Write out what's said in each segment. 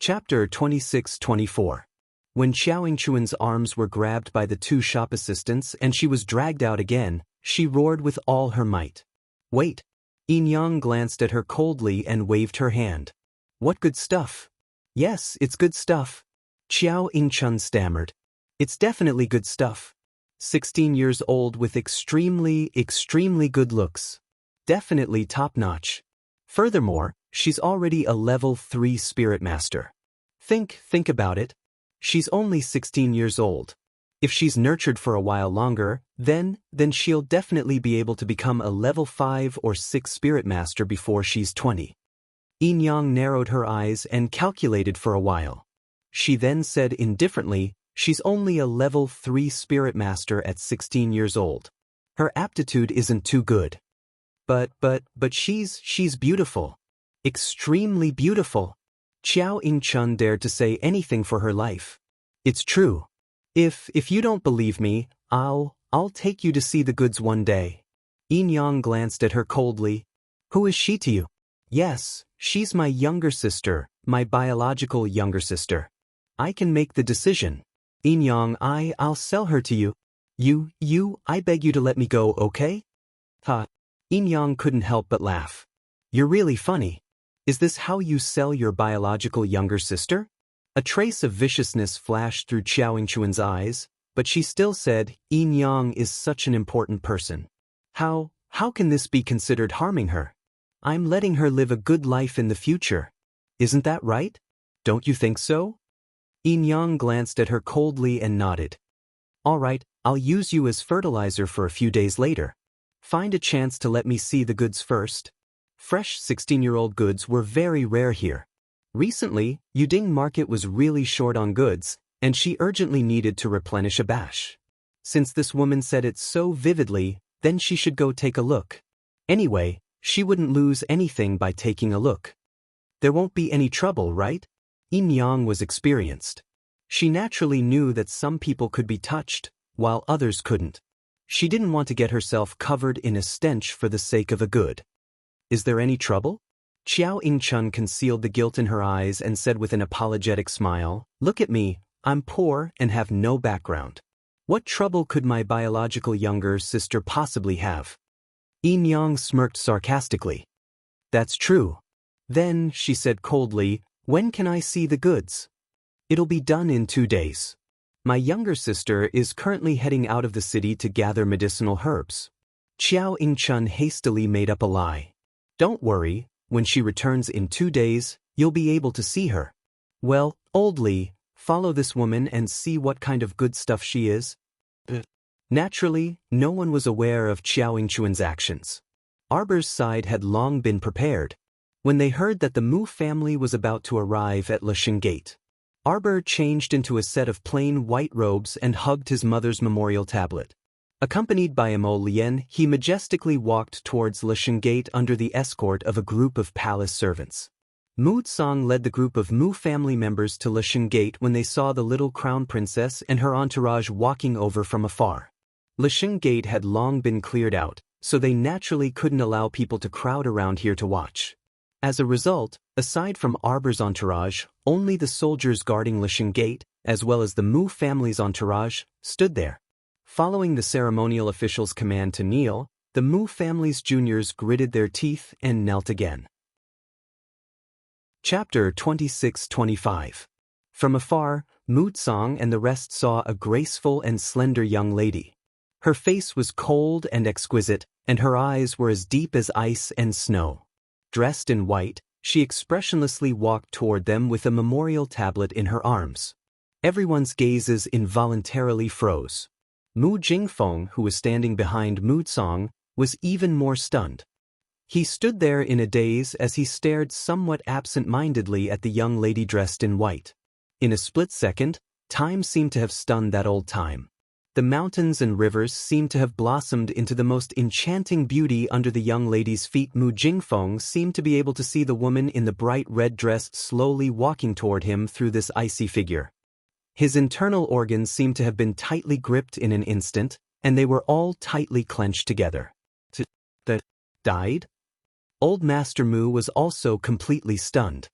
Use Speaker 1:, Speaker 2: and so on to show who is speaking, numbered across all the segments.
Speaker 1: Chapter 26-24. When Xiao Yingchuan's arms were grabbed by the two shop assistants and she was dragged out again, she roared with all her might. Wait! Yin Yang glanced at her coldly and waved her hand. What good stuff? Yes, it's good stuff. Xiao Yingchun stammered. It's definitely good stuff. 16 years old with extremely good looks. Definitely top-notch. Furthermore, she's already a level 3 spirit master. Think about it. She's only 16 years old. If she's nurtured for a while longer, then she'll definitely be able to become a level 5 or 6 spirit master before she's 20. Yin Yang narrowed her eyes and calculated for a while. She then said indifferently, she's only a level 3 spirit master at 16 years old. Her aptitude isn't too good. But she's beautiful. Extremely beautiful. Xiao Yingchun dared to say anything for her life. It's true. If you don't believe me, I'll take you to see the goods one day. Yin Yang glanced at her coldly. Who is she to you? Yes, she's my younger sister, my biological younger sister. I can make the decision. Yin Yang, I'll sell her to you. I beg you to let me go, okay? Ha. Yin Yang couldn't help but laugh. You're really funny. Is this how you sell your biological younger sister? A trace of viciousness flashed through Xiao Yingchuan's eyes, but she still said, Yin Yang is such an important person. How can this be considered harming her? I'm letting her live a good life in the future. Isn't that right? Don't you think so? Yin Yang glanced at her coldly and nodded. All right, I'll use you as fertilizer for a few days later. Find a chance to let me see the goods first. Fresh 16-year-old goods were very rare here. Recently, Yuding Market was really short on goods, and she urgently needed to replenish a batch. Since this woman said it so vividly, then she should go take a look. Anyway, she wouldn't lose anything by taking a look. There won't be any trouble, right? Yin Yang was experienced. She naturally knew that some people could be touched, while others couldn't. She didn't want to get herself covered in a stench for the sake of a good. Is there any trouble? Xiao Yingchun concealed the guilt in her eyes and said with an apologetic smile, Look at me, I'm poor and have no background. What trouble could my biological younger sister possibly have? Yin Yang smirked sarcastically. That's true. Then, she said coldly, when can I see the goods? It'll be done in 2 days. My younger sister is currently heading out of the city to gather medicinal herbs. Xiao Yingchun hastily made up a lie. Don't worry, when she returns in 2 days, you'll be able to see her. Well, old Li, follow this woman and see what kind of good stuff she is. Naturally, no one was aware of Xiao Yingchuan's actions. Arbor's side had long been prepared. When they heard that the Mu family was about to arrive at Lisheng Gate, Arbor changed into a set of plain white robes and hugged his mother's memorial tablet. Accompanied by Imo Lien, he majestically walked towards Lisheng Gate under the escort of a group of palace servants. Mu Tsang led the group of Mu family members to Lisheng Gate when they saw the little crown princess and her entourage walking over from afar. Lisheng Gate had long been cleared out, so they naturally couldn't allow people to crowd around here to watch. As a result, aside from Arbor's entourage, only the soldiers guarding Lisheng Gate, as well as the Mu family's entourage, stood there. Following the ceremonial official's command to kneel, the Mu family's juniors gritted their teeth and knelt again. Chapter 26-25. From afar, Mu Tsang and the rest saw a graceful and slender young lady. Her face was cold and exquisite, and her eyes were as deep as ice and snow. Dressed in white, she expressionlessly walked toward them with a memorial tablet in her arms. Everyone's gazes involuntarily froze. Mu Jingfeng, who was standing behind Mu Tsang, was even more stunned. He stood there in a daze as he stared somewhat absent-mindedly at the young lady dressed in white. In a split second, time seemed to have stunned that old time. The mountains and rivers seemed to have blossomed into the most enchanting beauty under the young lady's feet. Mu Jingfeng seemed to be able to see the woman in the bright red dress slowly walking toward him through this icy figure. His internal organs seemed to have been tightly gripped in an instant, and they were all tightly clenched together. Died? Old Master Mu was also completely stunned.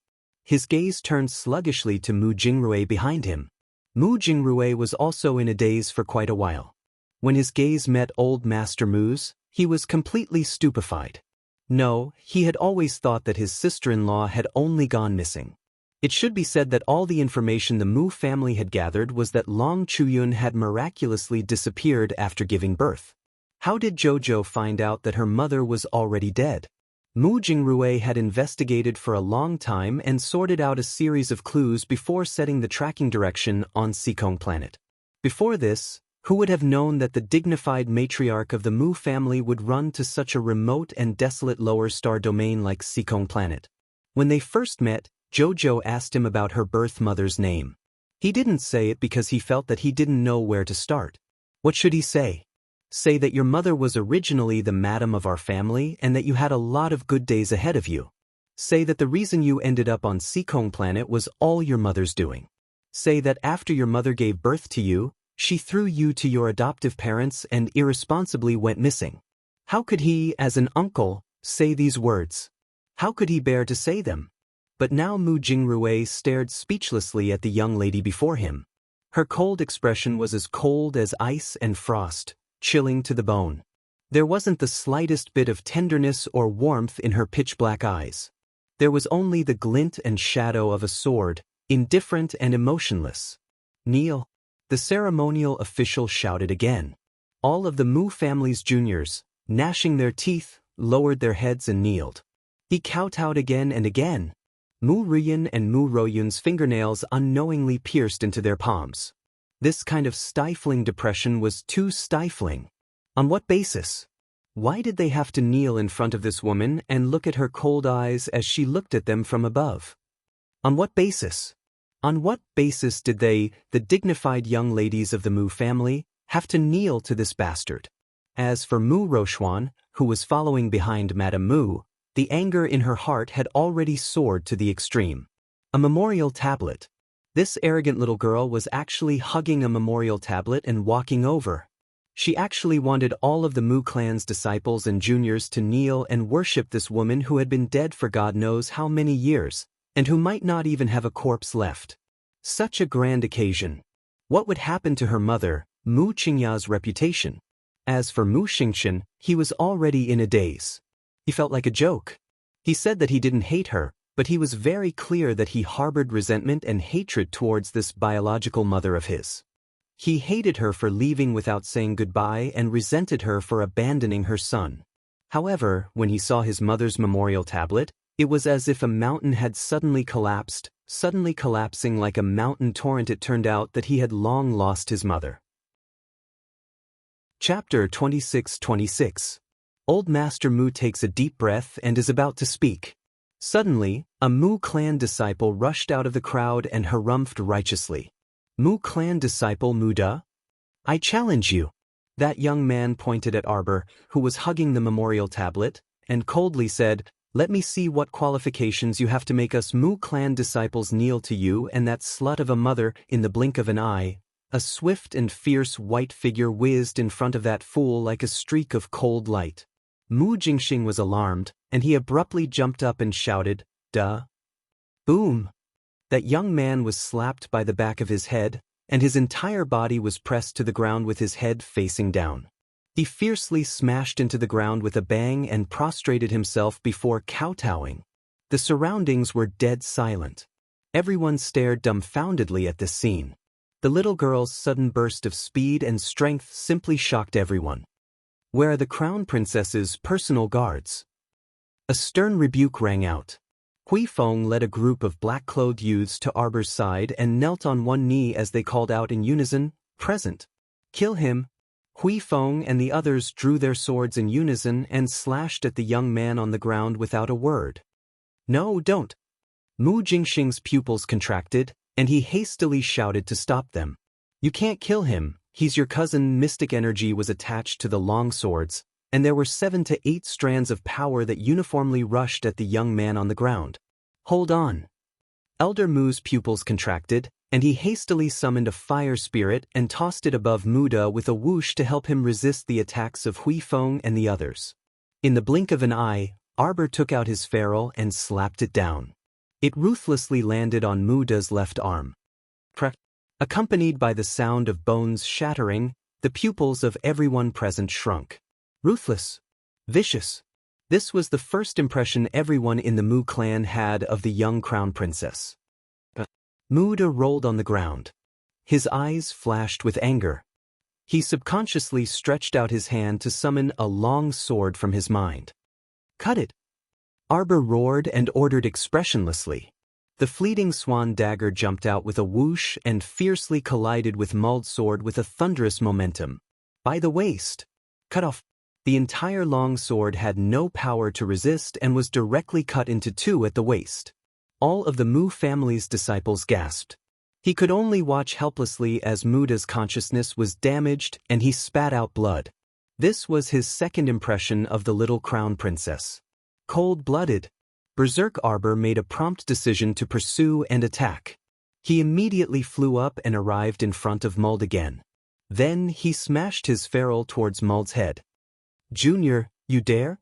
Speaker 1: His gaze turned sluggishly to Mu Jingrui behind him. Mu Jingrui was also in a daze for quite a while. When his gaze met Old Master Mu's, he was completely stupefied. No, he had always thought that his sister-in-law had only gone missing. It should be said that all the information the Mu family had gathered was that Long Chuyun had miraculously disappeared after giving birth. How did Jojo find out that her mother was already dead? Mu Jingrui had investigated for a long time and sorted out a series of clues before setting the tracking direction on Seekong Planet. Before this, who would have known that the dignified matriarch of the Mu family would run to such a remote and desolate lower star domain like Seekong Planet? When they first met, Jojo asked him about her birth mother's name. He didn't say it because he felt that he didn't know where to start. What should he say? Say that your mother was originally the madam of our family and that you had a lot of good days ahead of you. Say that the reason you ended up on Seekong Planet was all your mother's doing. Say that after your mother gave birth to you, she threw you to your adoptive parents and irresponsibly went missing. How could he, as an uncle, say these words? How could he bear to say them? But now Mu Jingrui stared speechlessly at the young lady before him. Her cold expression was as cold as ice and frost, chilling to the bone. There wasn't the slightest bit of tenderness or warmth in her pitch-black eyes. There was only the glint and shadow of a sword, indifferent and emotionless. Kneel. The ceremonial official shouted again. All of the Mu family's juniors, gnashing their teeth, lowered their heads and kneeled. He kowtowed again and again. Mu Ruyan and Mu Royun's fingernails unknowingly pierced into their palms. This kind of stifling depression was too stifling. On what basis? Why did they have to kneel in front of this woman and look at her cold eyes as she looked at them from above? On what basis? On what basis did they, the dignified young ladies of the Mu family, have to kneel to this bastard? As for Mu Rochuan, who was following behind Madame Mu, the anger in her heart had already soared to the extreme. A memorial tablet. This arrogant little girl was actually hugging a memorial tablet and walking over. She actually wanted all of the Mu clan's disciples and juniors to kneel and worship this woman who had been dead for God knows how many years, and who might not even have a corpse left. Such a grand occasion. What would happen to her mother, Mu Qingya's reputation? As for Mu Xingchen, he was already in a daze. He felt like a joke. He said that he didn't hate her, but he was very clear that he harbored resentment and hatred towards this biological mother of his. He hated her for leaving without saying goodbye and resented her for abandoning her son. However, when he saw his mother's memorial tablet, it was as if a mountain had suddenly collapsed, suddenly collapsing like a mountain torrent. It turned out that he had long lost his mother. Chapter 26-26. Old Master Mu takes a deep breath and is about to speak. Suddenly, a Mu clan disciple rushed out of the crowd and harumphed righteously. Mu clan disciple Muda? I challenge you. That young man pointed at Arbor, who was hugging the memorial tablet, and coldly said, Let me see what qualifications you have to make us Mu clan disciples kneel to you and that slut of a mother. In the blink of an eye, a swift and fierce white figure whizzed in front of that fool like a streak of cold light. Mu Jingxing was alarmed, and he abruptly jumped up and shouted, Duh. Boom! That young man was slapped by the back of his head, and his entire body was pressed to the ground with his head facing down. He fiercely smashed into the ground with a bang and prostrated himself before kowtowing. The surroundings were dead silent. Everyone stared dumbfoundedly at this scene. The little girl's sudden burst of speed and strength simply shocked everyone. Where are the crown princess's personal guards? A stern rebuke rang out. Hui Feng led a group of black-clothed youths to Arbor's side and knelt on one knee as they called out in unison, Present. Kill him. Hui Feng and the others drew their swords in unison and slashed at the young man on the ground without a word. No, don't. Mu Jingxing's pupils contracted, and he hastily shouted to stop them. You can't kill him. He's your cousin. Mystic energy was attached to the long swords, and there were 7 to 8 strands of power that uniformly rushed at the young man on the ground. Hold on. Elder Mu's pupils contracted, and he hastily summoned a fire spirit and tossed it above Muda with a whoosh to help him resist the attacks of Hui Feng and the others. In the blink of an eye, Arbor took out his ferrule and slapped it down. It ruthlessly landed on Mu De's left arm. Crack. Accompanied by the sound of bones shattering, the pupils of everyone present shrunk. Ruthless. Vicious. This was the first impression everyone in the Mu clan had of the young crown princess. Mu De rolled on the ground. His eyes flashed with anger. He subconsciously stretched out his hand to summon a long sword from his mind. Cut it! Arbor roared and ordered expressionlessly. The fleeting swan dagger jumped out with a whoosh and fiercely collided with Muld's sword with a thunderous momentum. By the waist. Cut off. The entire long sword had no power to resist and was directly cut into two at the waist. All of the Mu family's disciples gasped. He could only watch helplessly as Mu De's consciousness was damaged and he spat out blood. This was his second impression of the little crown princess. Cold-blooded. Berserk Arbor made a prompt decision to pursue and attack. He immediately flew up and arrived in front of Muld again. Then he smashed his ferrule towards Muld's head. Junior, you dare?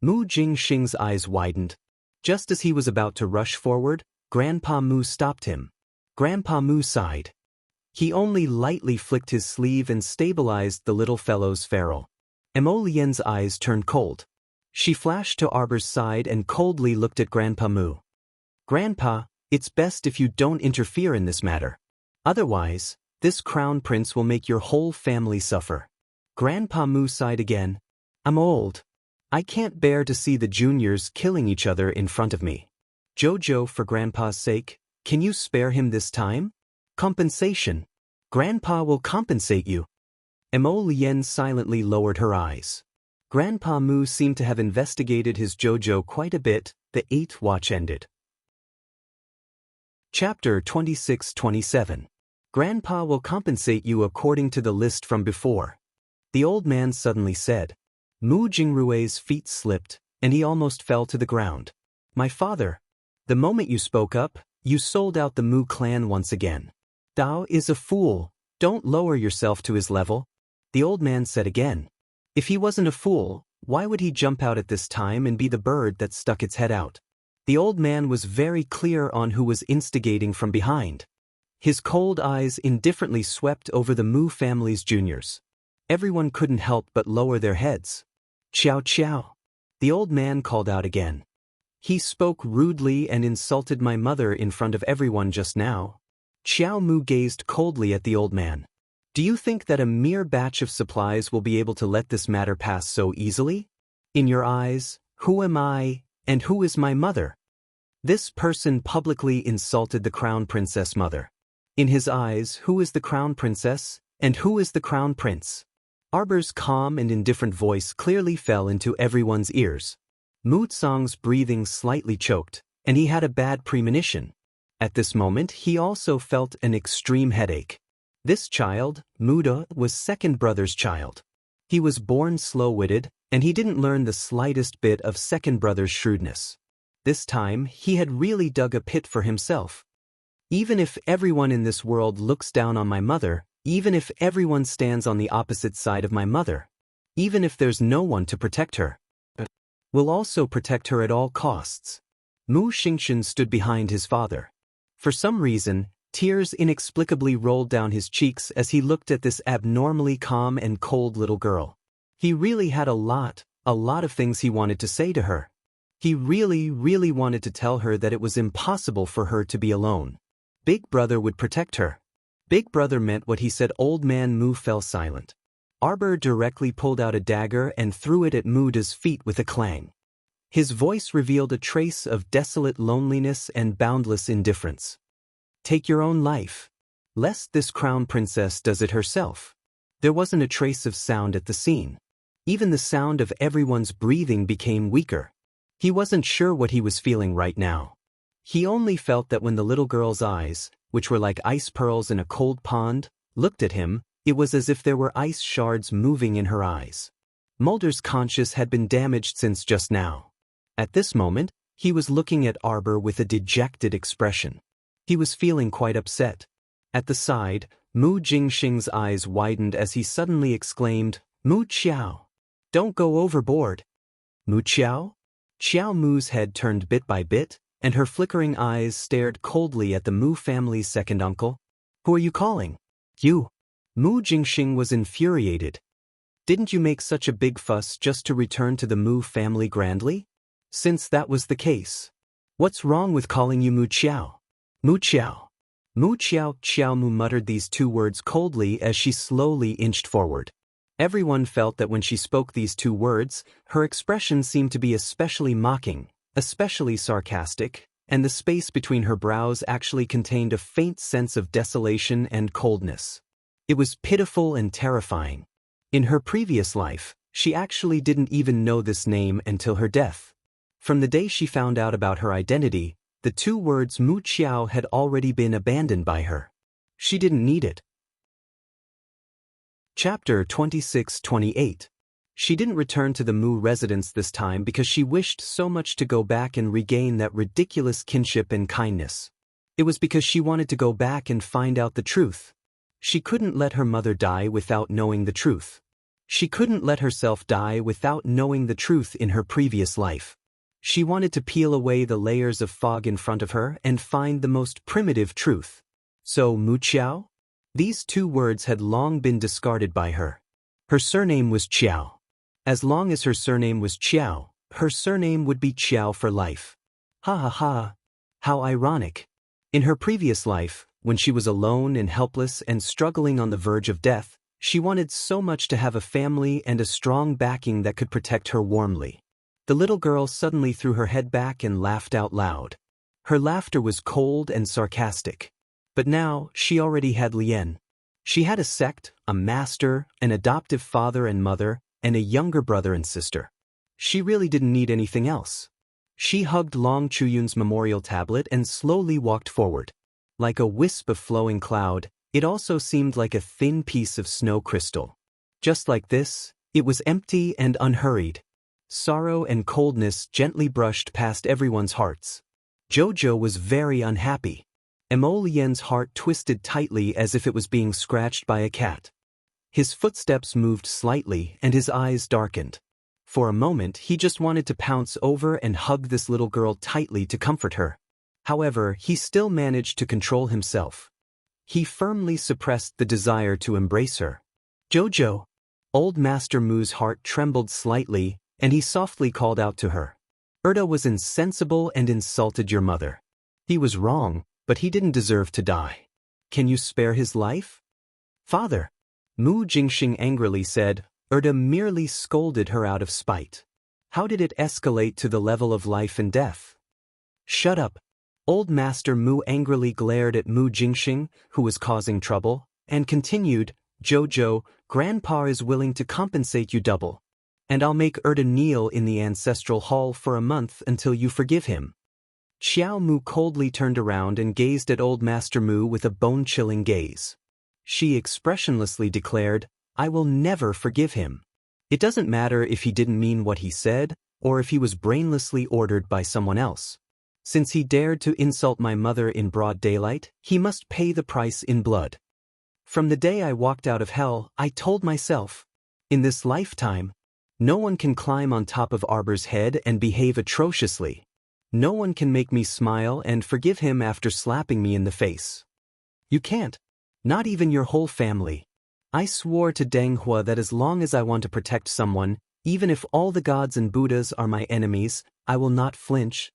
Speaker 1: Mu Jingxing's eyes widened. Just as he was about to rush forward, Grandpa Mu stopped him. Grandpa Mu sighed. He only lightly flicked his sleeve and stabilized the little fellow's ferrule. Emolien's eyes turned cold. She flashed to Arbor's side and coldly looked at Grandpa Mu. Grandpa, it's best if you don't interfere in this matter. Otherwise, this crown prince will make your whole family suffer. Grandpa Mu sighed again. I'm old. I can't bear to see the juniors killing each other in front of me. Jojo, for Grandpa's sake, can you spare him this time? Compensation. Grandpa will compensate you. Emolien silently lowered her eyes. Grandpa Mu seemed to have investigated his Jojo quite a bit. The 8th watch ended. Chapter 26-27. Grandpa will compensate you according to the list from before. The old man suddenly said. Mu Jingrue's feet slipped, and he almost fell to the ground. My father. The moment you spoke up, you sold out the Mu clan once again. Dao is a fool. Don't lower yourself to his level. The old man said again. If he wasn't a fool, why would he jump out at this time and be the bird that stuck its head out? The old man was very clear on who was instigating from behind. His cold eyes indifferently swept over the Mu family's juniors. Everyone couldn't help but lower their heads. Chow chow. The old man called out again. He spoke rudely and insulted my mother in front of everyone just now. Xiao Mu gazed coldly at the old man. Do you think that a mere batch of supplies will be able to let this matter pass so easily? In your eyes, who am I, and who is my mother? This person publicly insulted the crown princess mother. In his eyes, who is the crown princess, and who is the crown prince? Arbor's calm and indifferent voice clearly fell into everyone's ears. Mu Tsang's breathing slightly choked, and he had a bad premonition. At this moment, he also felt an extreme headache. This child, Mu De, was second brother's child. He was born slow-witted, and he didn't learn the slightest bit of second brother's shrewdness. This time, he had really dug a pit for himself. Even if everyone in this world looks down on my mother, even if everyone stands on the opposite side of my mother, even if there's no one to protect her, will also protect her at all costs. Mu Xingxin stood behind his father. For some reason, tears inexplicably rolled down his cheeks as he looked at this abnormally calm and cold little girl. He really had a lot of things he wanted to say to her. He really wanted to tell her that it was impossible for her to be alone. Big brother would protect her. Big brother meant what he said. Old man Mu fell silent. Arbor directly pulled out a dagger and threw it at Mu De's feet with a clang. His voice revealed a trace of desolate loneliness and boundless indifference. Take your own life. Lest this crown princess does it herself. There wasn't a trace of sound at the scene. Even the sound of everyone's breathing became weaker. He wasn't sure what he was feeling right now. He only felt that when the little girl's eyes, which were like ice pearls in a cold pond, looked at him, it was as if there were ice shards moving in her eyes. Mulder's conscience had been damaged since just now. At this moment, he was looking at Arbor with a dejected expression. He was feeling quite upset. At the side, Mu Jingxing's eyes widened as he suddenly exclaimed, Mu Qiao! Don't go overboard! Mu Qiao? Xiao Mu's head turned bit by bit, and her flickering eyes stared coldly at the Mu family's second uncle. "Who are you calling?" "You." Mu Jingxing was infuriated. "Didn't you make such a big fuss just to return to the Mu family grandly? Since that was the case, what's wrong with calling you Mu Qiao?" "Mu Qiao." Mu Qiao. Qiao Mu muttered these two words coldly as she slowly inched forward. Everyone felt that when she spoke these two words, her expression seemed to be especially mocking, especially sarcastic, and the space between her brows actually contained a faint sense of desolation and coldness. It was pitiful and terrifying. In her previous life, she actually didn't even know this name until her death. From the day she found out about her identity, the two words Mu Qiao had already been abandoned by her. She didn't need it. Chapter 26-28. She didn't return to the Mu residence this time because she wished so much to go back and regain that ridiculous kinship and kindness. It was because she wanted to go back and find out the truth. She couldn't let her mother die without knowing the truth. She couldn't let herself die without knowing the truth in her previous life. She wanted to peel away the layers of fog in front of her and find the most primitive truth. So Mu Qiao? These two words had long been discarded by her. Her surname was Qiao. As long as her surname was Qiao, her surname would be Qiao for life. Ha ha ha. How ironic. In her previous life, when she was alone and helpless and struggling on the verge of death, she wanted so much to have a family and a strong backing that could protect her warmly. The little girl suddenly threw her head back and laughed out loud. Her laughter was cold and sarcastic. But now, she already had Lien. She had a sect, a master, an adoptive father and mother, and a younger brother and sister. She really didn't need anything else. She hugged Long Chuyun's memorial tablet and slowly walked forward. Like a wisp of flowing cloud, it also seemed like a thin piece of snow crystal. Just like this, it was empty and unhurried. Sorrow and coldness gently brushed past everyone's hearts. Jojo was very unhappy. Lien's heart twisted tightly as if it was being scratched by a cat. His footsteps moved slightly and his eyes darkened. For a moment he just wanted to pounce over and hug this little girl tightly to comfort her. However, he still managed to control himself. He firmly suppressed the desire to embrace her. "Jojo!" Old Master Mu's heart trembled slightly, and he softly called out to her. "Erda was insensible and insulted your mother. He was wrong, but he didn't deserve to die. Can you spare his life?" "Father!" Mu Jingxing angrily said. Erda merely scolded her out of spite. How did it escalate to the level of life and death? "Shut up!" Old Master Mu angrily glared at Mu Jingxing, who was causing trouble, and continued, "Jojo, Grandpa is willing to compensate you double. And I'll make Erda kneel in the ancestral hall for a month until you forgive him." Xiao Mu coldly turned around and gazed at Old Master Mu with a bone-chilling gaze. She expressionlessly declared, "I will never forgive him. It doesn't matter if he didn't mean what he said, or if he was brainlessly ordered by someone else. Since he dared to insult my mother in broad daylight, he must pay the price in blood. From the day I walked out of hell, I told myself, in this lifetime, no one can climb on top of Arbor's head and behave atrociously. No one can make me smile and forgive him after slapping me in the face. You can't. Not even your whole family. I swore to Deng Hua that as long as I want to protect someone, even if all the gods and Buddhas are my enemies, I will not flinch.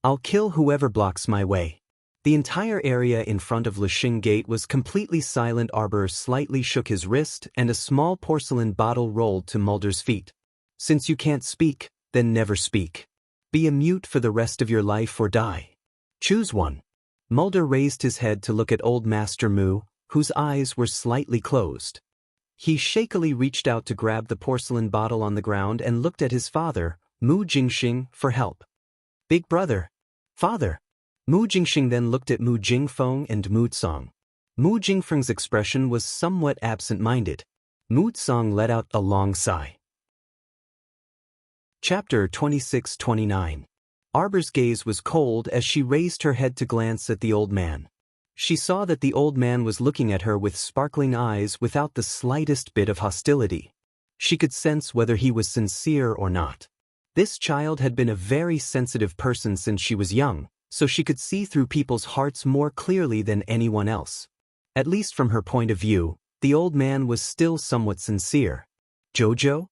Speaker 1: I'll kill whoever blocks my way." The entire area in front of Lixing Gate was completely silent. Arbor slightly shook his wrist and a small porcelain bottle rolled to Mulder's feet. "Since you can't speak, then never speak. Be a mute for the rest of your life or die. Choose one." Mulder raised his head to look at Old Master Mu, whose eyes were slightly closed. He shakily reached out to grab the porcelain bottle on the ground and looked at his father, Mu Jingxing, for help. "Big brother. Father." Mu Jingxing then looked at Mu Jingfeng and Mu Tsong. Mu Jingfeng's expression was somewhat absent-minded. Mu Tsong let out a long sigh. Chapter 26-29. Arbor's gaze was cold as she raised her head to glance at the old man. She saw that the old man was looking at her with sparkling eyes without the slightest bit of hostility. She could sense whether he was sincere or not. This child had been a very sensitive person since she was young, so she could see through people's hearts more clearly than anyone else. At least from her point of view, the old man was still somewhat sincere. Jojo?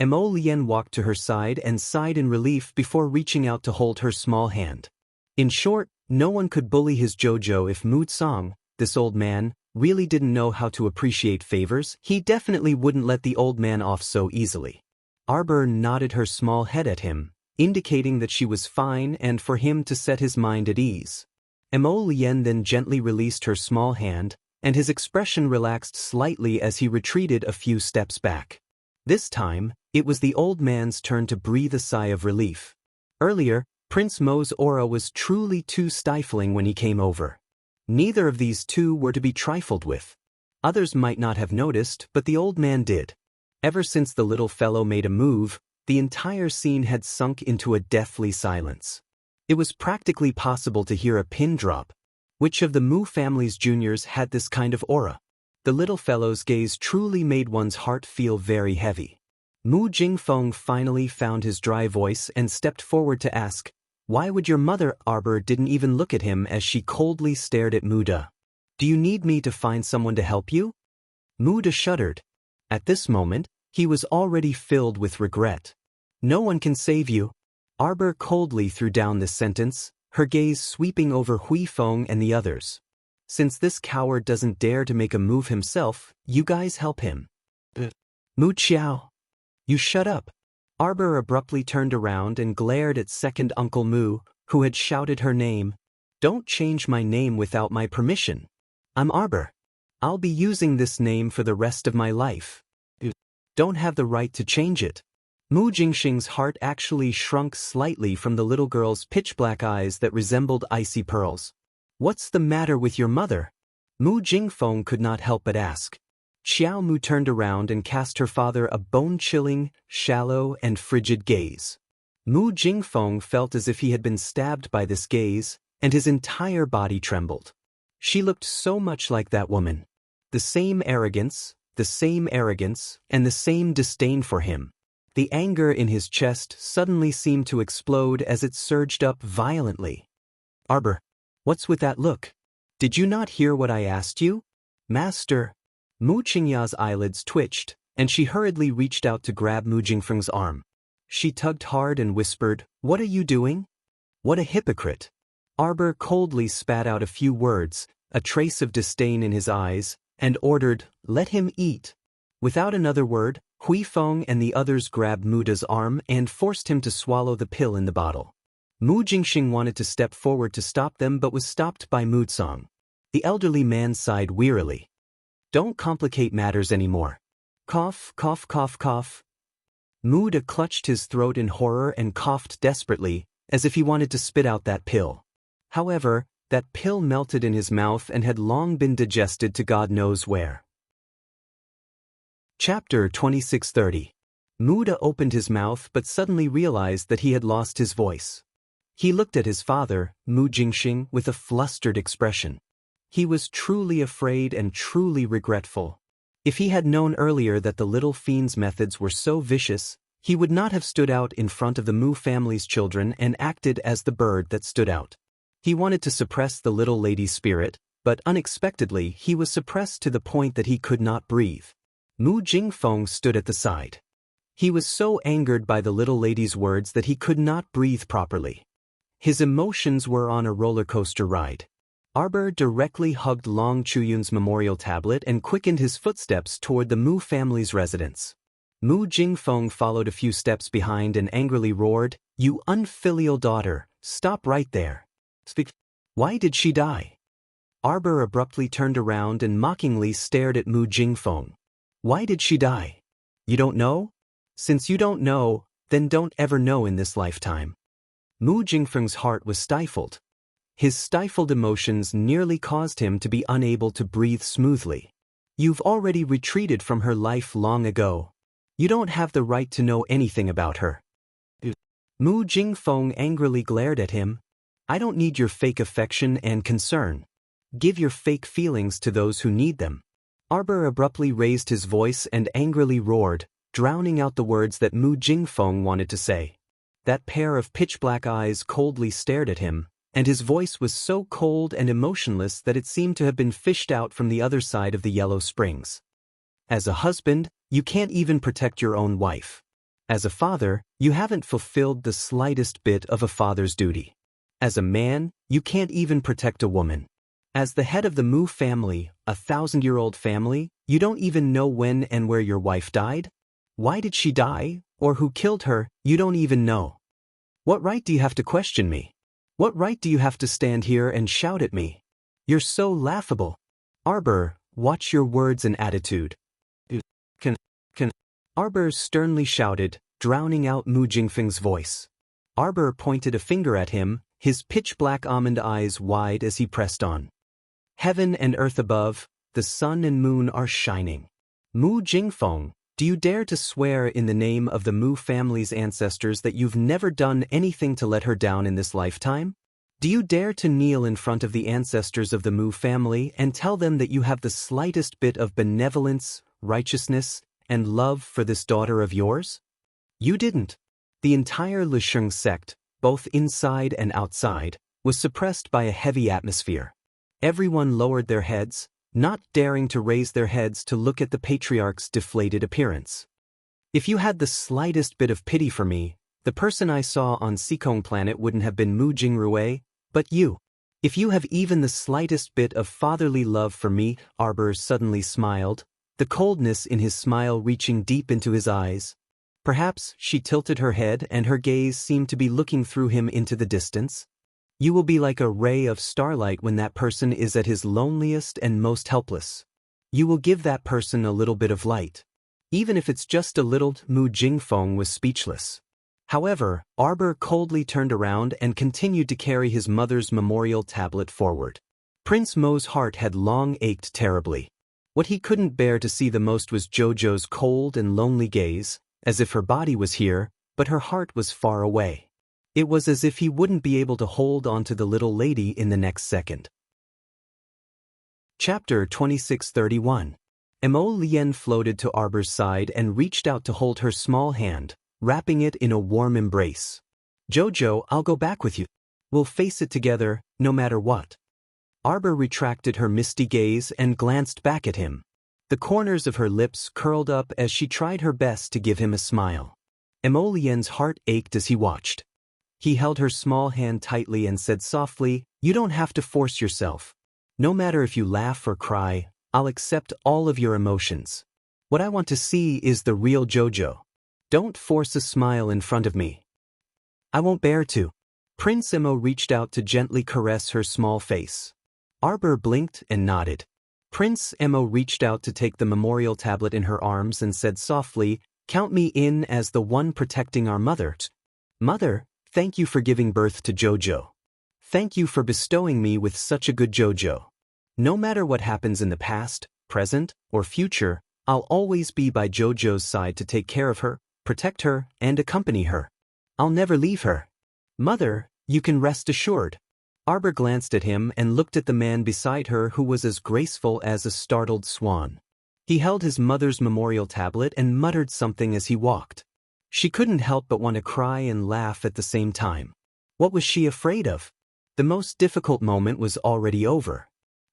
Speaker 1: Mo Lien walked to her side and sighed in relief before reaching out to hold her small hand. In short, no one could bully his Jojo if Mu Tsang, this old man, really didn't know how to appreciate favors. He definitely wouldn't let the old man off so easily. Arbor nodded her small head at him, indicating that she was fine and for him to set his mind at ease. Mo Lien then gently released her small hand, and his expression relaxed slightly as he retreated a few steps back. This time, it was the old man's turn to breathe a sigh of relief. Earlier, Prince Mo's aura was truly too stifling when he came over. Neither of these two were to be trifled with. Others might not have noticed, but the old man did. Ever since the little fellow made a move, the entire scene had sunk into a deathly silence. It was practically possible to hear a pin drop. Which of the Mu family's juniors had this kind of aura? The little fellow's gaze truly made one's heart feel very heavy. Mu Jingfeng finally found his dry voice and stepped forward to ask, "Why would your mother?" Arbor didn't even look at him as she coldly stared at Muda. "Do you need me to find someone to help you?" Muda shuddered. At this moment, he was already filled with regret. "No one can save you." Arbor coldly threw down this sentence, her gaze sweeping over Hui Feng and the others. "Since this coward doesn't dare to make a move himself, you guys help him." Mu Qiao. "You shut up." Arbor abruptly turned around and glared at second Uncle Mu, who had shouted her name. "Don't change my name without my permission. I'm Arbor. I'll be using this name for the rest of my life. Don't have the right to change it." Mu Jingxing's heart actually shrunk slightly from the little girl's pitch-black eyes that resembled icy pearls. "What's the matter with your mother?" Mu Jingfeng could not help but ask. Xiao Mu turned around and cast her father a bone-chilling, shallow, and frigid gaze. Mu Jingfeng felt as if he had been stabbed by this gaze, and his entire body trembled. She looked so much like that woman. The same arrogance, and the same disdain for him. The anger in his chest suddenly seemed to explode as it surged up violently. "Arbor, what's with that look? Did you not hear what I asked you?" "Master." Mu Qingya's eyelids twitched, and she hurriedly reached out to grab Mu Jingfeng's arm. She tugged hard and whispered, "What are you doing?" "What a hypocrite." Arbor coldly spat out a few words, a trace of disdain in his eyes, and ordered, "Let him eat." Without another word, Hui Feng and the others grabbed Muda's arm and forced him to swallow the pill in the bottle. Mu Jingxing wanted to step forward to stop them but was stopped by Mu Tsang. The elderly man sighed wearily. "Don't complicate matters anymore." Cough, cough, cough, cough. Muda clutched his throat in horror and coughed desperately, as if he wanted to spit out that pill. However, that pill melted in his mouth and had long been digested to God knows where. Chapter 2630. Muda opened his mouth but suddenly realized that he had lost his voice. He looked at his father, Mu Jingxing, with a flustered expression. He was truly afraid and truly regretful. If he had known earlier that the little fiend's methods were so vicious, he would not have stood out in front of the Mu family's children and acted as the bird that stood out. He wanted to suppress the little lady's spirit, but unexpectedly he was suppressed to the point that he could not breathe. Mu Jingfeng stood at the side. He was so angered by the little lady's words that he could not breathe properly. His emotions were on a roller coaster ride. Arbor directly hugged Long Chuyun's memorial tablet and quickened his footsteps toward the Mu family's residence. Mu Jingfeng followed a few steps behind and angrily roared, "You unfilial daughter, stop right there. Speak. Why did she die?" Arbor abruptly turned around and mockingly stared at Mu Jingfeng. "Why did she die? You don't know? Since you don't know, then don't ever know in this lifetime." Mu Jingfeng's heart was stifled. His stifled emotions nearly caused him to be unable to breathe smoothly. "You've already retreated from her life long ago. You don't have the right to know anything about her." Mu Jingfeng angrily glared at him. "I don't need your fake affection and concern. Give your fake feelings to those who need them." Arbor abruptly raised his voice and angrily roared, drowning out the words that Mu Jingfeng wanted to say. That pair of pitch-black eyes coldly stared at him, and his voice was so cold and emotionless that it seemed to have been fished out from the other side of the Yellow Springs. As a husband, you can't even protect your own wife. As a father, you haven't fulfilled the slightest bit of a father's duty. As a man, you can't even protect a woman. As the head of the Mu family, a 1,000-year-old family, you don't even know when and where your wife died? Why did she die, or who killed her, you don't even know. What right do you have to question me? What right do you have to stand here and shout at me? You're so laughable. Arbor, watch your words and attitude. Can. Arbor sternly shouted, drowning out Mu Jingfeng's voice. Arbor pointed a finger at him, his pitch-black almond eyes wide as he pressed on. Heaven and earth above, the sun and moon are shining. Mu Jingfeng, do you dare to swear in the name of the Mu family's ancestors that you've never done anything to let her down in this lifetime? Do you dare to kneel in front of the ancestors of the Mu family and tell them that you have the slightest bit of benevolence, righteousness, and love for this daughter of yours? You didn't. The entire Lisheng sect, both inside and outside, was suppressed by a heavy atmosphere. Everyone lowered their heads, not daring to raise their heads to look at the patriarch's deflated appearance. If you had the slightest bit of pity for me, the person I saw on Sikong planet wouldn't have been Mu Jingrui, but you. If you have even the slightest bit of fatherly love for me, Arbor suddenly smiled, the coldness in his smile reaching deep into his eyes. Perhaps she tilted her head and her gaze seemed to be looking through him into the distance. You will be like a ray of starlight when that person is at his loneliest and most helpless. You will give that person a little bit of light. Even if it's just a little. Mu Jingfeng was speechless. However, Arbor coldly turned around and continued to carry his mother's memorial tablet forward. Prince Mo's heart had long ached terribly. What he couldn't bear to see the most was Jojo's cold and lonely gaze, as if her body was here, but her heart was far away. It was as if he wouldn't be able to hold on to the little lady in the next second. Chapter 2631. Mo Lien floated to Arbor's side and reached out to hold her small hand, wrapping it in a warm embrace. Jojo, I'll go back with you. We'll face it together, no matter what. Arbor retracted her misty gaze and glanced back at him. The corners of her lips curled up as she tried her best to give him a smile. Mo Lien's heart ached as he watched. He held her small hand tightly and said softly, "You don't have to force yourself. No matter if you laugh or cry, I'll accept all of your emotions. What I want to see is the real Jojo. Don't force a smile in front of me. I won't bear to." Prince Mo reached out to gently caress her small face. Arbor blinked and nodded. Prince Mo reached out to take the memorial tablet in her arms and said softly, "Count me in as the one protecting our mother. Mother, thank you for giving birth to Jojo. Thank you for bestowing me with such a good Jojo. No matter what happens in the past, present, or future, I'll always be by Jojo's side to take care of her, protect her, and accompany her. I'll never leave her. Mother, you can rest assured." Arbor glanced at him and looked at the man beside her who was as graceful as a startled swan. He held his mother's memorial tablet and muttered something as he walked. She couldn't help but want to cry and laugh at the same time. What was she afraid of? The most difficult moment was already over.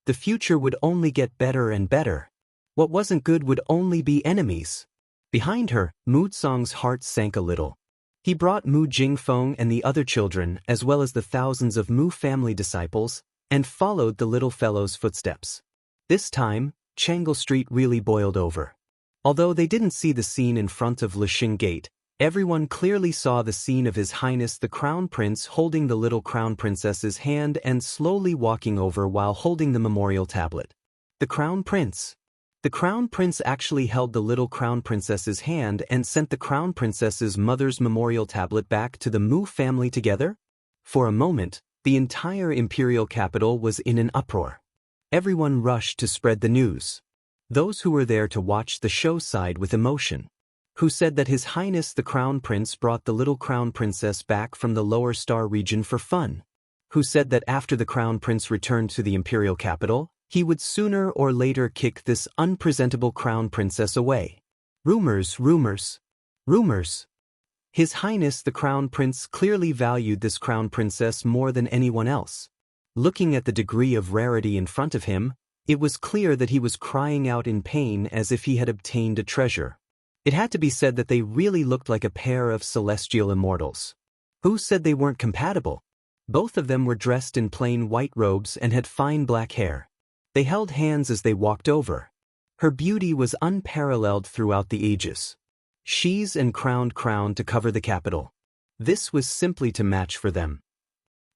Speaker 1: The future would only get better and better. What wasn't good would only be enemies. Behind her, Mu Tsong's heart sank a little. He brought Mu Jingfeng and the other children, as well as the thousands of Mu family disciples, and followed the little fellow's footsteps. This time, Changle Street really boiled over. Although they didn't see the scene in front of Lisheng Gate, everyone clearly saw the scene of His Highness the Crown Prince holding the little Crown Princess's hand and slowly walking over while holding the memorial tablet. The Crown Prince. The Crown Prince actually held the little Crown Princess's hand and sent the Crown Princess's mother's memorial tablet back to the Mu family together? For a moment, the entire imperial capital was in an uproar. Everyone rushed to spread the news. Those who were there to watch the show sighed with emotion. Who said that His Highness the Crown Prince brought the little Crown Princess back from the lower star region for fun? Who said that after the Crown Prince returned to the imperial capital, he would sooner or later kick this unpresentable Crown Princess away? Rumors, rumors, rumors. His Highness the Crown Prince clearly valued this Crown Princess more than anyone else. Looking at the degree of rarity in front of him, it was clear that he was crying out in pain as if he had obtained a treasure. It had to be said that they really looked like a pair of celestial immortals. Who said they weren't compatible? Both of them were dressed in plain white robes and had fine black hair. They held hands as they walked over. Her beauty was unparalleled throughout the ages. She's and crowned to cover the capital. This was simply to match for them.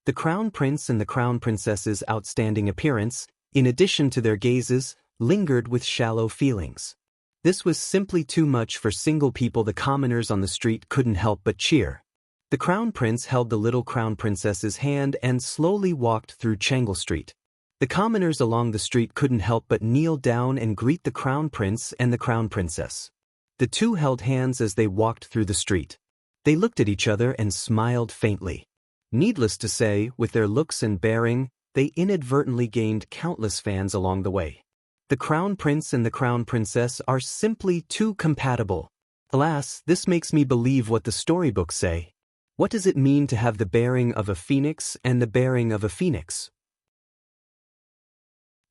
Speaker 1: The Crown Prince and the Crown Princess's outstanding appearance, in addition to their gazes, lingered with shallow feelings. This was simply too much for single people. The commoners on the street couldn't help but cheer. The Crown Prince held the little Crown Princess's hand and slowly walked through Changle Street. The commoners along the street couldn't help but kneel down and greet the Crown Prince and the Crown Princess. The two held hands as they walked through the street. They looked at each other and smiled faintly. Needless to say, with their looks and bearing, they inadvertently gained countless fans along the way. The Crown Prince and the Crown Princess are simply too compatible. Alas, this makes me believe what the storybooks say. What does it mean to have the bearing of a phoenix and the bearing of a phoenix?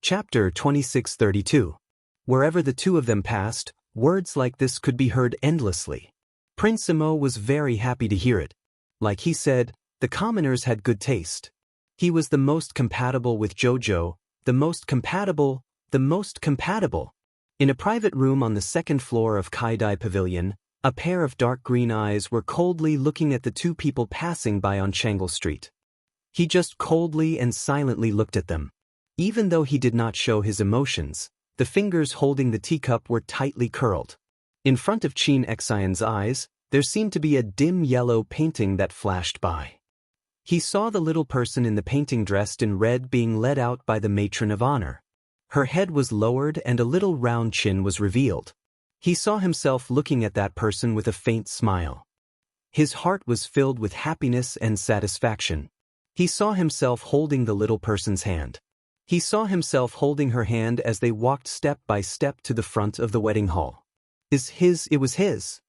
Speaker 1: Chapter 2632. Wherever the two of them passed, words like this could be heard endlessly. Prince Imo was very happy to hear it. Like he said, the commoners had good taste. He was the most compatible with Jojo, the most compatible. In a private room on the second floor of Kaidai Pavilion, a pair of dark green eyes were coldly looking at the two people passing by on Changle Street. He just coldly and silently looked at them. Even though he did not show his emotions, the fingers holding the teacup were tightly curled. In front of Qin Xian's eyes, there seemed to be a dim yellow painting that flashed by. He saw the little person in the painting dressed in red being led out by the matron of honor. Her head was lowered and a little round chin was revealed. He saw himself looking at that person with a faint smile. His heart was filled with happiness and satisfaction. He saw himself holding the little person's hand. He saw himself holding her hand as they walked step by step to the front of the wedding hall. It was his.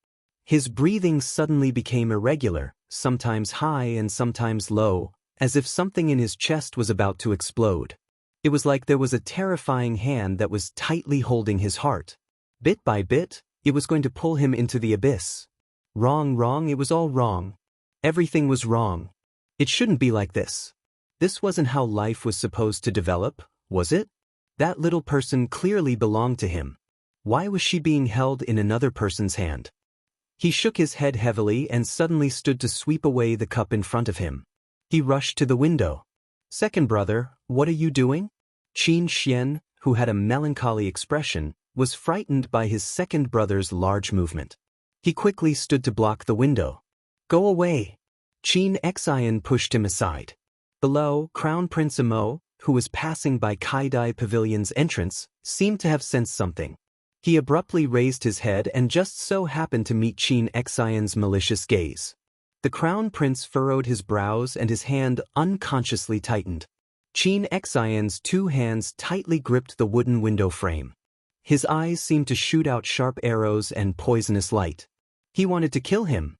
Speaker 1: His breathing suddenly became irregular, sometimes high and sometimes low, as if something in his chest was about to explode. It was like there was a terrifying hand that was tightly holding his heart. Bit by bit, it was going to pull him into the abyss. Wrong, it was all wrong. Everything was wrong. It shouldn't be like this. This wasn't how life was supposed to develop, was it? That little person clearly belonged to him. Why was she being held in another person's hand? He shook his head heavily and suddenly stood to sweep away the cup in front of him. He rushed to the window. Second brother, what are you doing? Qin Xian, who had a melancholy expression, was frightened by his second brother's large movement. He quickly stood to block the window. Go away. Qin Xian pushed him aside. Below, Crown Prince Imo, who was passing by Kaidai Pavilion's entrance, seemed to have sensed something. He abruptly raised his head and just so happened to meet Qin Xian's malicious gaze. The Crown Prince furrowed his brows and his hand unconsciously tightened. Qin Xian's two hands tightly gripped the wooden window frame. His eyes seemed to shoot out sharp arrows and poisonous light. He wanted to kill him.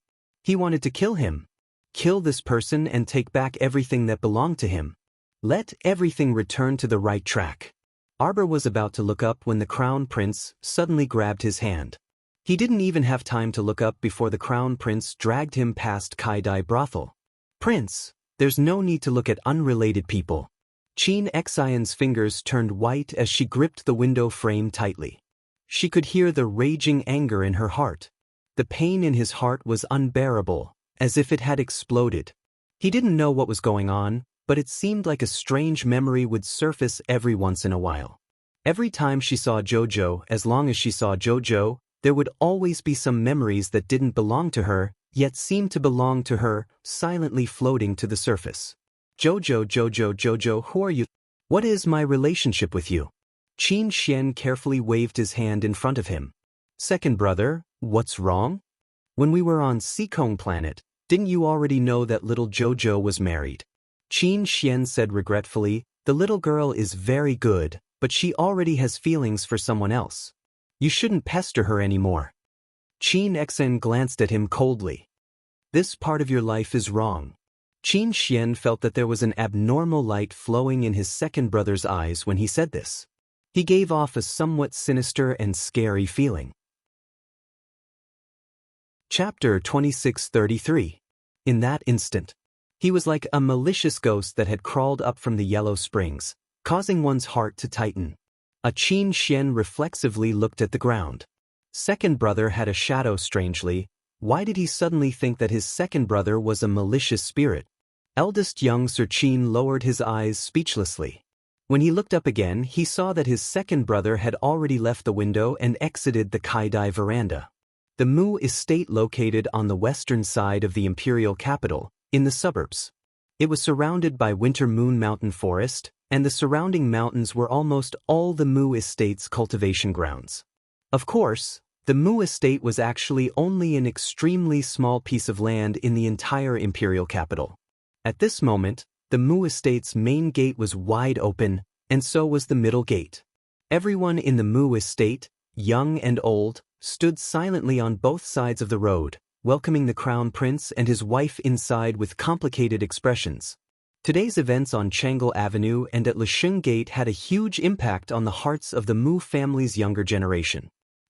Speaker 1: Kill this person and take back everything that belonged to him. Let everything return to the right track. Arbor was about to look up when the Crown Prince suddenly grabbed his hand. He didn't even have time to look up before the Crown Prince dragged him past Kaidai brothel. Prince, there's no need to look at unrelated people. Qin Xian's fingers turned white as she gripped the window frame tightly. She could hear the raging anger in her heart. The pain in his heart was unbearable, as if it had exploded. He didn't know what was going on, but it seemed like a strange memory would surface every once in a while. Every time she saw Jojo, as long as she saw Jojo, there would always be some memories that didn't belong to her, yet seemed to belong to her, silently floating to the surface. Jojo, who are you? What is my relationship with you? Qin Xian carefully waved his hand in front of him. Second brother, what's wrong? When we were on Seikong Planet, didn't you already know that little Jojo was married? Qin Xian said regretfully, the little girl is very good, but she already has feelings for someone else. You shouldn't pester her anymore. Qin Xian glanced at him coldly. This part of your life is wrong. Qin Xian felt that there was an abnormal light flowing in his second brother's eyes when he said this. He gave off a somewhat sinister and scary feeling. Chapter 2633. In that instant, he was like a malicious ghost that had crawled up from the yellow springs, causing one's heart to tighten. A Qin Xian reflexively looked at the ground. Second brother had a shadow strangely. Why did he suddenly think that his second brother was a malicious spirit? Eldest young Sir Qin lowered his eyes speechlessly. When he looked up again, he saw that his second brother had already left the window and exited the Kaidai veranda. The Mu estate located on the western side of the imperial capital, in the suburbs. It was surrounded by Winter Moon Mountain Forest, and the surrounding mountains were almost all the Mu estate's cultivation grounds. Of course, the Mu estate was actually only an extremely small piece of land in the entire imperial capital. At this moment, the Mu estate's main gate was wide open, and so was the middle gate. Everyone in the Mu estate, young and old, stood silently on both sides of the road, welcoming the crown prince and his wife inside with complicated expressions. Today's events on Changle Avenue and at Lisheng Gate had a huge impact on the hearts of the Mu family's younger generation.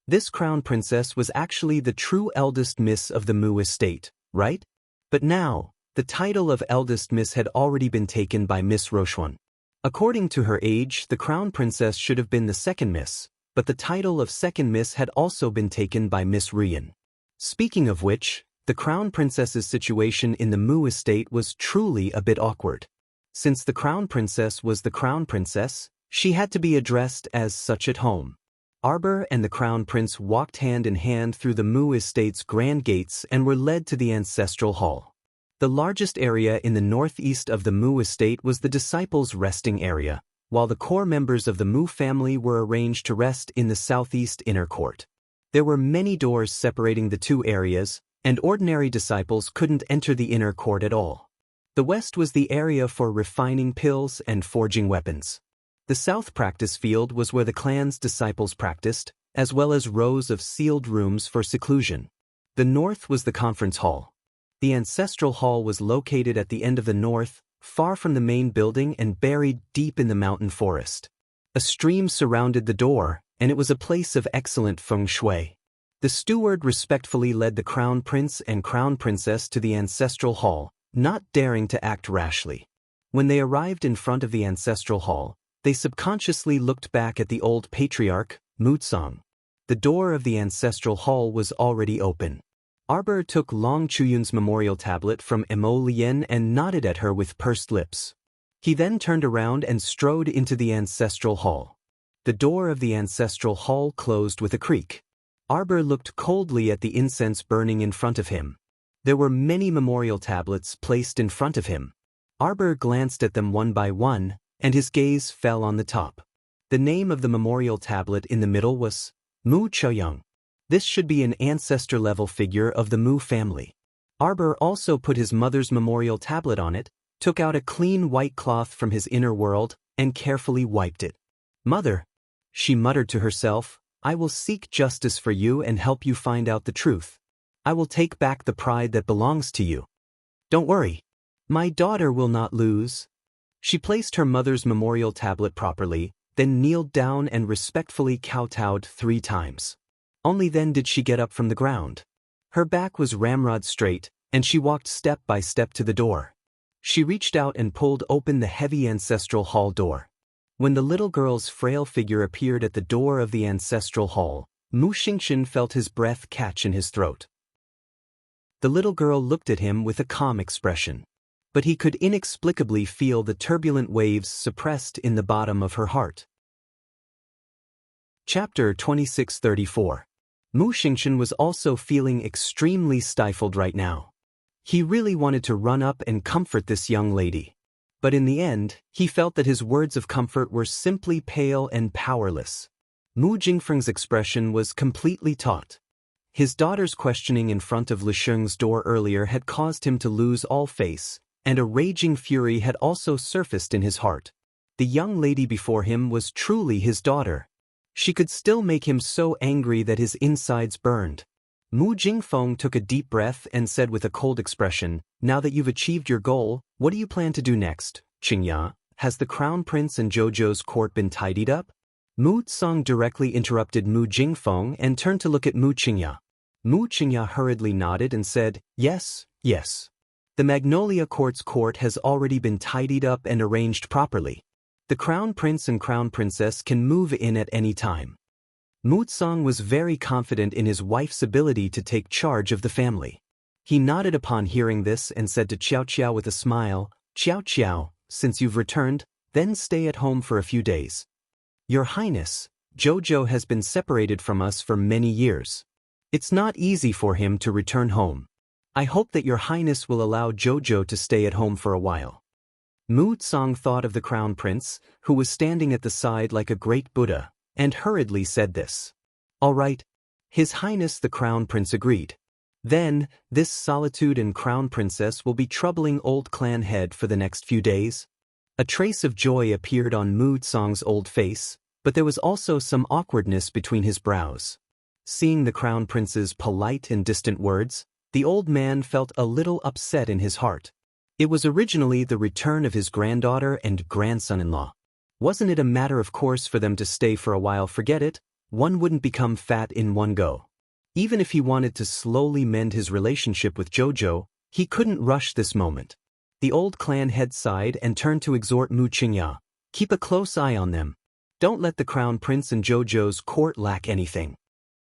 Speaker 1: This crown princess was actually the true eldest miss of the Mu estate, right? But now, the title of eldest miss had already been taken by Miss Rochuan. According to her age, the crown princess should have been the second miss, but the title of second miss had also been taken by Miss Rian. Speaking of which, the crown princess's situation in the Mu estate was truly a bit awkward. Since the crown princess was the crown princess, she had to be addressed as such at home. Arbor and the crown prince walked hand in hand through the Mu estate's grand gates and were led to the ancestral hall. The largest area in the northeast of the Mu estate was the disciples' resting area, while the core members of the Mu family were arranged to rest in the southeast inner court. There were many doors separating the two areas, and ordinary disciples couldn't enter the inner court at all. The west was the area for refining pills and forging weapons. The south practice field was where the clan's disciples practiced, as well as rows of sealed rooms for seclusion. The north was the conference hall. The ancestral hall was located at the end of the north, far from the main building and buried deep in the mountain forest. A stream surrounded the door, and it was a place of excellent feng shui. The steward respectfully led the crown prince and crown princess to the ancestral hall, not daring to act rashly. When they arrived in front of the ancestral hall, they subconsciously looked back at the old patriarch, Muzong. The door of the ancestral hall was already open. Arbor took Long Chuyun's memorial tablet from Emolien and nodded at her with pursed lips. He then turned around and strode into the ancestral hall. The door of the ancestral hall closed with a creak. Arbor looked coldly at the incense burning in front of him. There were many memorial tablets placed in front of him. Arbor glanced at them one by one, and his gaze fell on the top. The name of the memorial tablet in the middle was Mu Choyang. This should be an ancestor-level figure of the Mu family. Arbor also put his mother's memorial tablet on it, took out a clean white cloth from his inner world, and carefully wiped it. "Mother," she muttered to herself, "I will seek justice for you and help you find out the truth. I will take back the pride that belongs to you. Don't worry. My daughter will not lose." She placed her mother's memorial tablet properly, then kneeled down and respectfully kowtowed 3 times. Only then did she get up from the ground. Her back was ramrod straight, and she walked step by step to the door. She reached out and pulled open the heavy ancestral hall door. When the little girl's frail figure appeared at the door of the ancestral hall, Mu Xingchen felt his breath catch in his throat. The little girl looked at him with a calm expression, but he could inexplicably feel the turbulent waves suppressed in the bottom of her heart. Chapter 2634. Mu Xingchen was also feeling extremely stifled right now. He really wanted to run up and comfort this young lady. But in the end, he felt that his words of comfort were simply pale and powerless. Mu Jingfeng's expression was completely taut. His daughter's questioning in front of Lisheng's door earlier had caused him to lose all face, and a raging fury had also surfaced in his heart. The young lady before him was truly his daughter. She could still make him so angry that his insides burned. Mu Jingfeng took a deep breath and said with a cold expression, "Now that you've achieved your goal, what do you plan to do next, Qingya? Has the crown prince and Zhou's court been tidied up?" Mu Tsang directly interrupted Mu Jingfeng and turned to look at Mu Qingya. Mu Qingya hurriedly nodded and said, "Yes, yes. The Magnolia Court's court has already been tidied up and arranged properly. The crown prince and crown princess can move in at any time." Mu Tsang was very confident in his wife's ability to take charge of the family. He nodded upon hearing this and said to Qiao Qiao with a smile, "Qiao Qiao, since you've returned, then stay at home for a few days. Your Highness, Zhou has been separated from us for many years. It's not easy for him to return home. I hope that your Highness will allow Zhou to stay at home for a while." Mu Tsang thought of the crown prince, who was standing at the side like a great Buddha, and hurriedly said this. "All right." His Highness the Crown Prince agreed. "Then, this solitude and Crown Princess will be troubling old clan head for the next few days." A trace of joy appeared on Mu Tsang's old face, but there was also some awkwardness between his brows. Seeing the Crown Prince's polite and distant words, the old man felt a little upset in his heart. It was originally the return of his granddaughter and grandson-in-law. Wasn't it a matter of course for them to stay for a while? Forget it, one wouldn't become fat in one go. Even if he wanted to slowly mend his relationship with Zhou, he couldn't rush this moment. The old clan head sighed and turned to exhort Mu Qingya, "Keep a close eye on them. Don't let the crown prince and Zhou's court lack anything."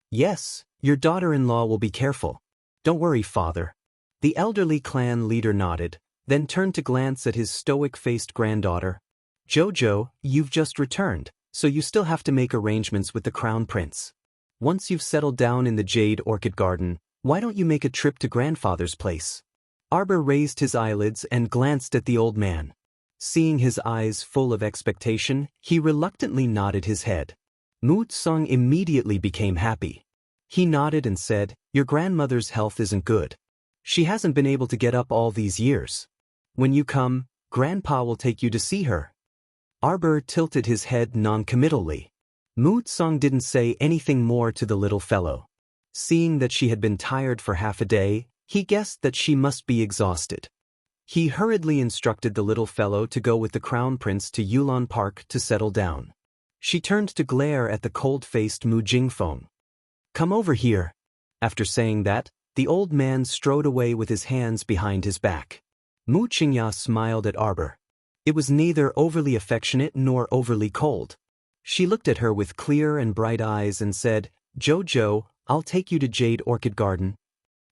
Speaker 1: "Yes, your daughter-in-law will be careful. Don't worry, father." The elderly clan leader nodded, then turned to glance at his stoic-faced granddaughter. "Zhou, you've just returned, so you still have to make arrangements with the crown prince. Once you've settled down in the Jade Orchid Garden, why don't you make a trip to grandfather's place?" Arbor raised his eyelids and glanced at the old man. Seeing his eyes full of expectation, he reluctantly nodded his head. Mu Tsang immediately became happy. He nodded and said, "Your grandmother's health isn't good. She hasn't been able to get up all these years. When you come, Grandpa will take you to see her." Arbor tilted his head non-committally. Mu Tsang didn't say anything more to the little fellow. Seeing that she had been tired for half a day, he guessed that she must be exhausted. He hurriedly instructed the little fellow to go with the crown prince to Yulon Park to settle down. She turned to glare at the cold-faced Mu Jingfeng. "Come over here." After saying that, the old man strode away with his hands behind his back. Mu Qingya smiled at Arbor. It was neither overly affectionate nor overly cold. She looked at her with clear and bright eyes and said, "Zhou, I'll take you to Jade Orchid Garden."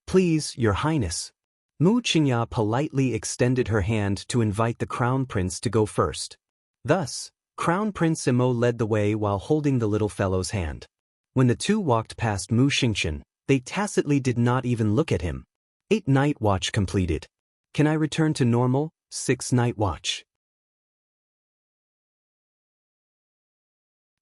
Speaker 1: "Please, your highness." Mu Qingya politely extended her hand to invite the crown prince to go first. Thus, Crown Prince Imo led the way while holding the little fellow's hand. When the two walked past Mu Xingchen, they tacitly did not even look at him. 8 night watch completed. Can I return to normal? 6 night watch.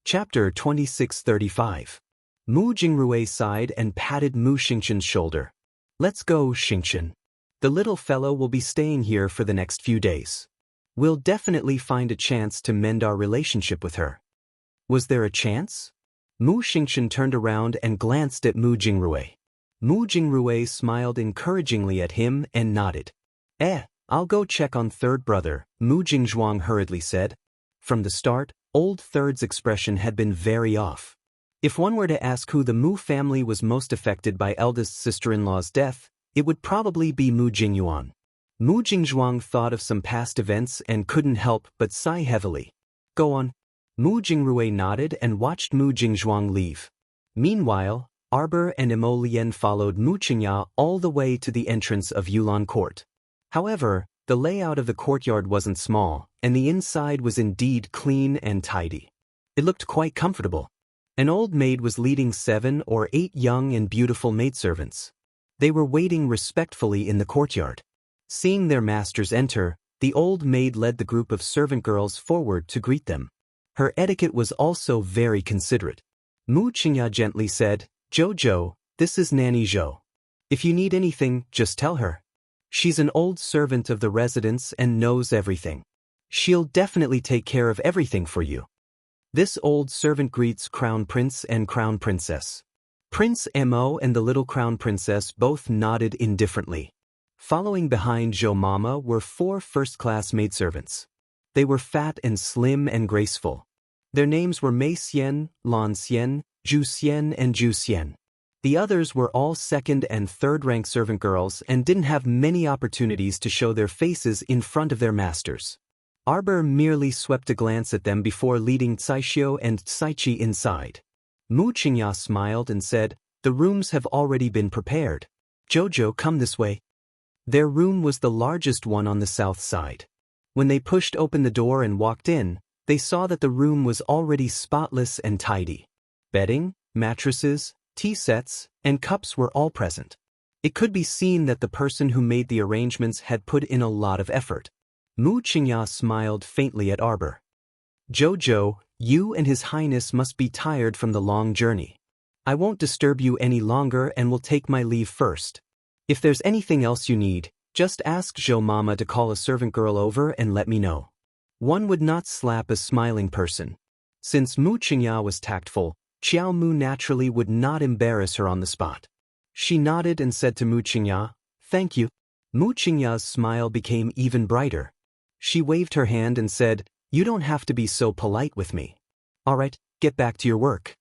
Speaker 1: Chapter 2635. Mu Jingrui sighed and patted Mu Xingchen's shoulder. "Let's go, Xingchen. The little fellow will be staying here for the next few days. We'll definitely find a chance to mend our relationship with her." Was there a chance? Mu Xingchen turned around and glanced at Mu Jingrui. Mu Jingrui smiled encouragingly at him and nodded. I'll go check on third brother," Mu Jingzhuang hurriedly said. From the start, old third's expression had been very off. If one were to ask who the Mu family was most affected by eldest sister-in-law's death, it would probably be Mu Jingyuan. Mu Jingzhuang thought of some past events and couldn't help but sigh heavily. "Go on." Mu Jingrui nodded and watched Mu Jingzhuang leave. Meanwhile, Arbor and Imo Lien followed Mu Qingya all the way to the entrance of Yulon Court. However, the layout of the courtyard wasn't small, and the inside was indeed clean and tidy. It looked quite comfortable. An old maid was leading 7 or 8 young and beautiful maidservants. They were waiting respectfully in the courtyard. Seeing their masters enter, the old maid led the group of servant girls forward to greet them. Her etiquette was also very considerate. Mu Qingya gently said, "Zhou, this is Nanny Zhou. If you need anything, just tell her. She's an old servant of the residence and knows everything. She'll definitely take care of everything for you." This old servant greets Crown Prince and Crown Princess. Prince Mo and the little crown princess both nodded indifferently. Following behind Zhou Mama were 4 first-class maidservants. They were fat and slim and graceful. Their names were Mei Xian, Lan Xian, Zhu Xian and Zhu Xian. The others were all second- and third-rank servant girls and didn't have many opportunities to show their faces in front of their masters. Arbor merely swept a glance at them before leading Caixiu and Caiqi inside. Mu Qingya smiled and said, "The rooms have already been prepared. Jojo, come this way." Their room was the largest one on the south side. When they pushed open the door and walked in, they saw that the room was already spotless and tidy. Bedding, mattresses, tea sets, and cups were all present. It could be seen that the person who made the arrangements had put in a lot of effort. Mu Qingya smiled faintly at Arbor. "Jojo, you and His Highness must be tired from the long journey. I won't disturb you any longer and will take my leave first. If there's anything else you need, just ask Zhou Mama to call a servant girl over and let me know." One would not slap a smiling person. Since Mu Qingya was tactful, Xiao Mu naturally would not embarrass her on the spot. She nodded and said to Mu Qingya, "Thank you." Mu Qingya's smile became even brighter. She waved her hand and said, "You don't have to be so polite with me. All right, get back to your work."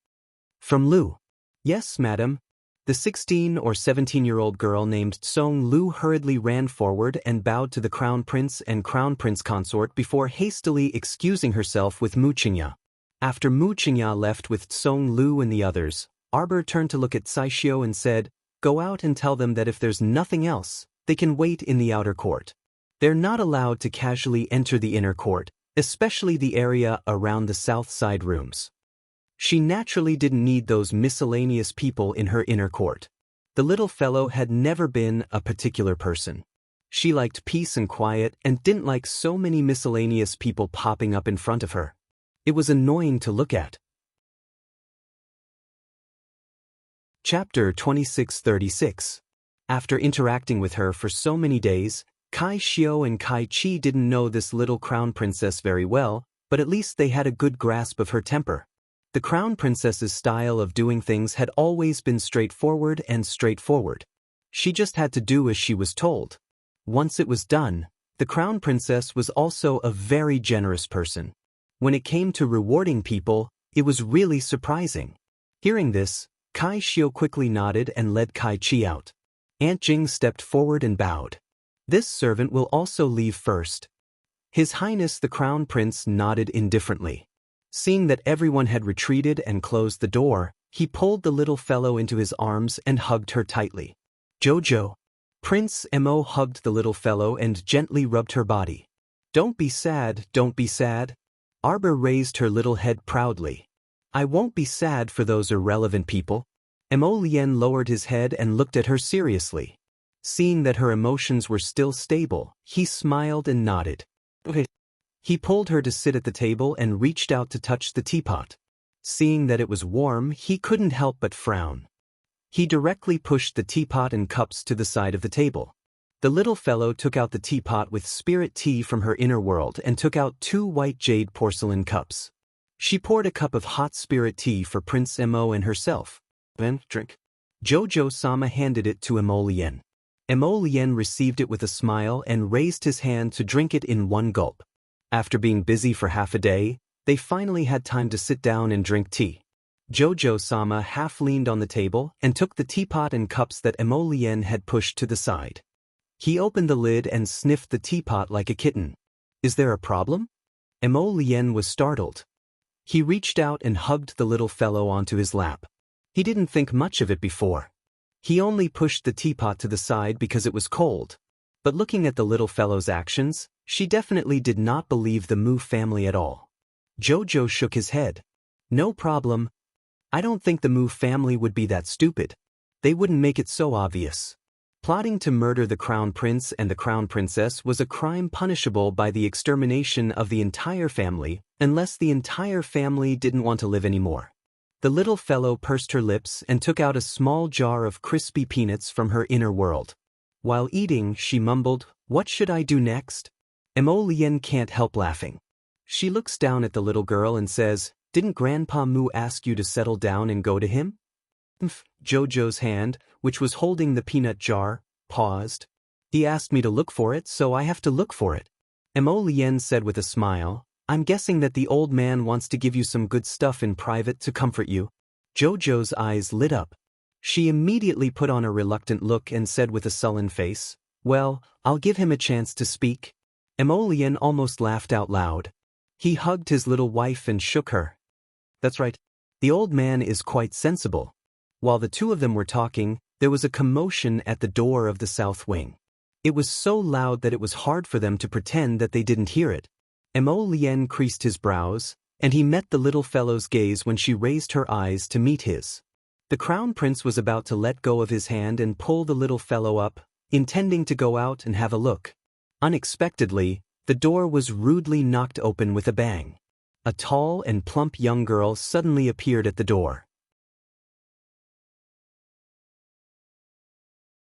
Speaker 1: From Lu. "Yes, madam." The 16 or 17-year-old girl named Song Lu hurriedly ran forward and bowed to the Crown Prince and Crown Prince Consort before hastily excusing herself with Mu Qingya. After Mu Qingya left with Song Lu and the others, Arbor turned to look at Caixiu and said, "Go out and tell them that if there's nothing else, they can wait in the outer court. They're not allowed to casually enter the inner court, especially the area around the south side rooms." She naturally didn't need those miscellaneous people in her inner court. The little fellow had never been a particular person. She liked peace and quiet and didn't like so many miscellaneous people popping up in front of her. It was annoying to look at. Chapter 2636. After interacting with her for so many days, Caixiu and Caiqi didn't know this little crown princess very well, but at least they had a good grasp of her temper. The crown princess's style of doing things had always been straightforward. She just had to do as she was told. Once it was done, the crown princess was also a very generous person. When it came to rewarding people, it was really surprising. Hearing this, Caixiu quickly nodded and led Caiqi out. Aunt Jing stepped forward and bowed. "This servant will also leave first." His Highness the Crown Prince nodded indifferently. Seeing that everyone had retreated and closed the door, he pulled the little fellow into his arms and hugged her tightly. "Jojo." Prince Mo hugged the little fellow and gently rubbed her body. "Don't be sad, don't be sad." Arbor raised her little head proudly. "I won't be sad for those irrelevant people." Mo Lien lowered his head and looked at her seriously. Seeing that her emotions were still stable, he smiled and nodded. "Okay." He pulled her to sit at the table and reached out to touch the teapot. Seeing that it was warm, he couldn't help but frown. He directly pushed the teapot and cups to the side of the table. The little fellow took out the teapot with spirit tea from her inner world and took out 2 white jade porcelain cups. She poured a cup of hot spirit tea for Prince Mo and herself. "Then, drink." Jojo-sama handed it to Mo Lien. Mo Lien received it with a smile and raised his hand to drink it in one gulp. After being busy for half a day, they finally had time to sit down and drink tea. Jojo-sama half leaned on the table and took the teapot and cups that Mo Lien had pushed to the side. He opened the lid and sniffed the teapot like a kitten. "Is there a problem?" Mo Lien was startled. He reached out and hugged the little fellow onto his lap. He didn't think much of it before. He only pushed the teapot to the side because it was cold. But looking at the little fellow's actions, she definitely did not believe the Mu family at all. Jojo shook his head. "No problem. I don't think the Mu family would be that stupid. They wouldn't make it so obvious." Plotting to murder the Crown Prince and the Crown Princess was a crime punishable by the extermination of the entire family, unless the entire family didn't want to live anymore. The little fellow pursed her lips and took out a small jar of crispy peanuts from her inner world. While eating, she mumbled, "What should I do next?" Mo Lien can't help laughing. She looks down at the little girl and says, "Didn't Grandpa Mu ask you to settle down and go to him?" Jojo's hand, which was holding the peanut jar, paused. He asked me to look for it, so I have to look for it. Mo Lien said with a smile, I'm guessing that the old man wants to give you some good stuff in private to comfort you. Jojo's eyes lit up. She immediately put on a reluctant look and said with a sullen face, well, I'll give him a chance to speak. Mo Lien almost laughed out loud. He hugged his little wife and shook her. That's right. The old man is quite sensible. While the two of them were talking, there was a commotion at the door of the south wing. It was so loud that it was hard for them to pretend that they didn't hear it. Mo Lien creased his brows, and he met the little fellow's gaze when she raised her eyes to meet his. The crown prince was about to let go of his hand and pull the little fellow up, intending to go out and have a look. Unexpectedly, the door was rudely knocked open with a bang. A tall and plump young girl suddenly appeared at the door.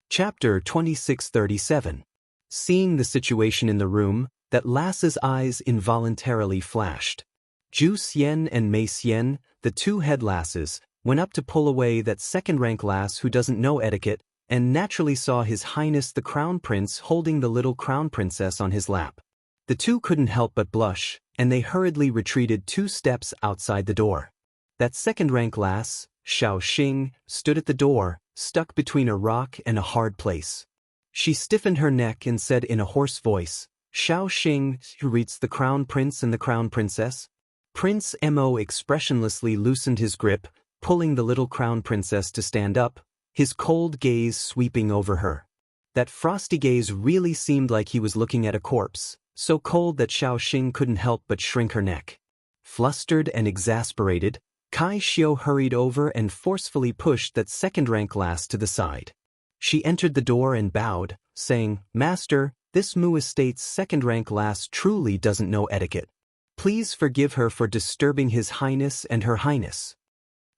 Speaker 1: Chapter 2637. Seeing the situation in the room, that lass's eyes involuntarily flashed. Ju Xian and Mei Xian, the two head lasses, went up to pull away that second-rank lass who doesn't know etiquette, and naturally saw His Highness the Crown Prince holding the little crown princess on his lap. The two couldn't help but blush, and they hurriedly retreated 2 steps outside the door. That second-rank lass, Xiao Xing, stood at the door, stuck between a rock and a hard place. She stiffened her neck and said in a hoarse voice, Xiao Xing, who reads the Crown Prince and the Crown Princess? Prince Mo expressionlessly loosened his grip, pulling the little crown princess to stand up, his cold gaze sweeping over her. That frosty gaze really seemed like he was looking at a corpse, so cold that Xiao Xing couldn't help but shrink her neck. Flustered and exasperated, Kai Xiu hurried over and forcefully pushed that second-rank lass to the side. She entered the door and bowed, saying, Master, this Mu Estate's second-rank lass truly doesn't know etiquette. Please forgive her for disturbing His Highness and Her Highness.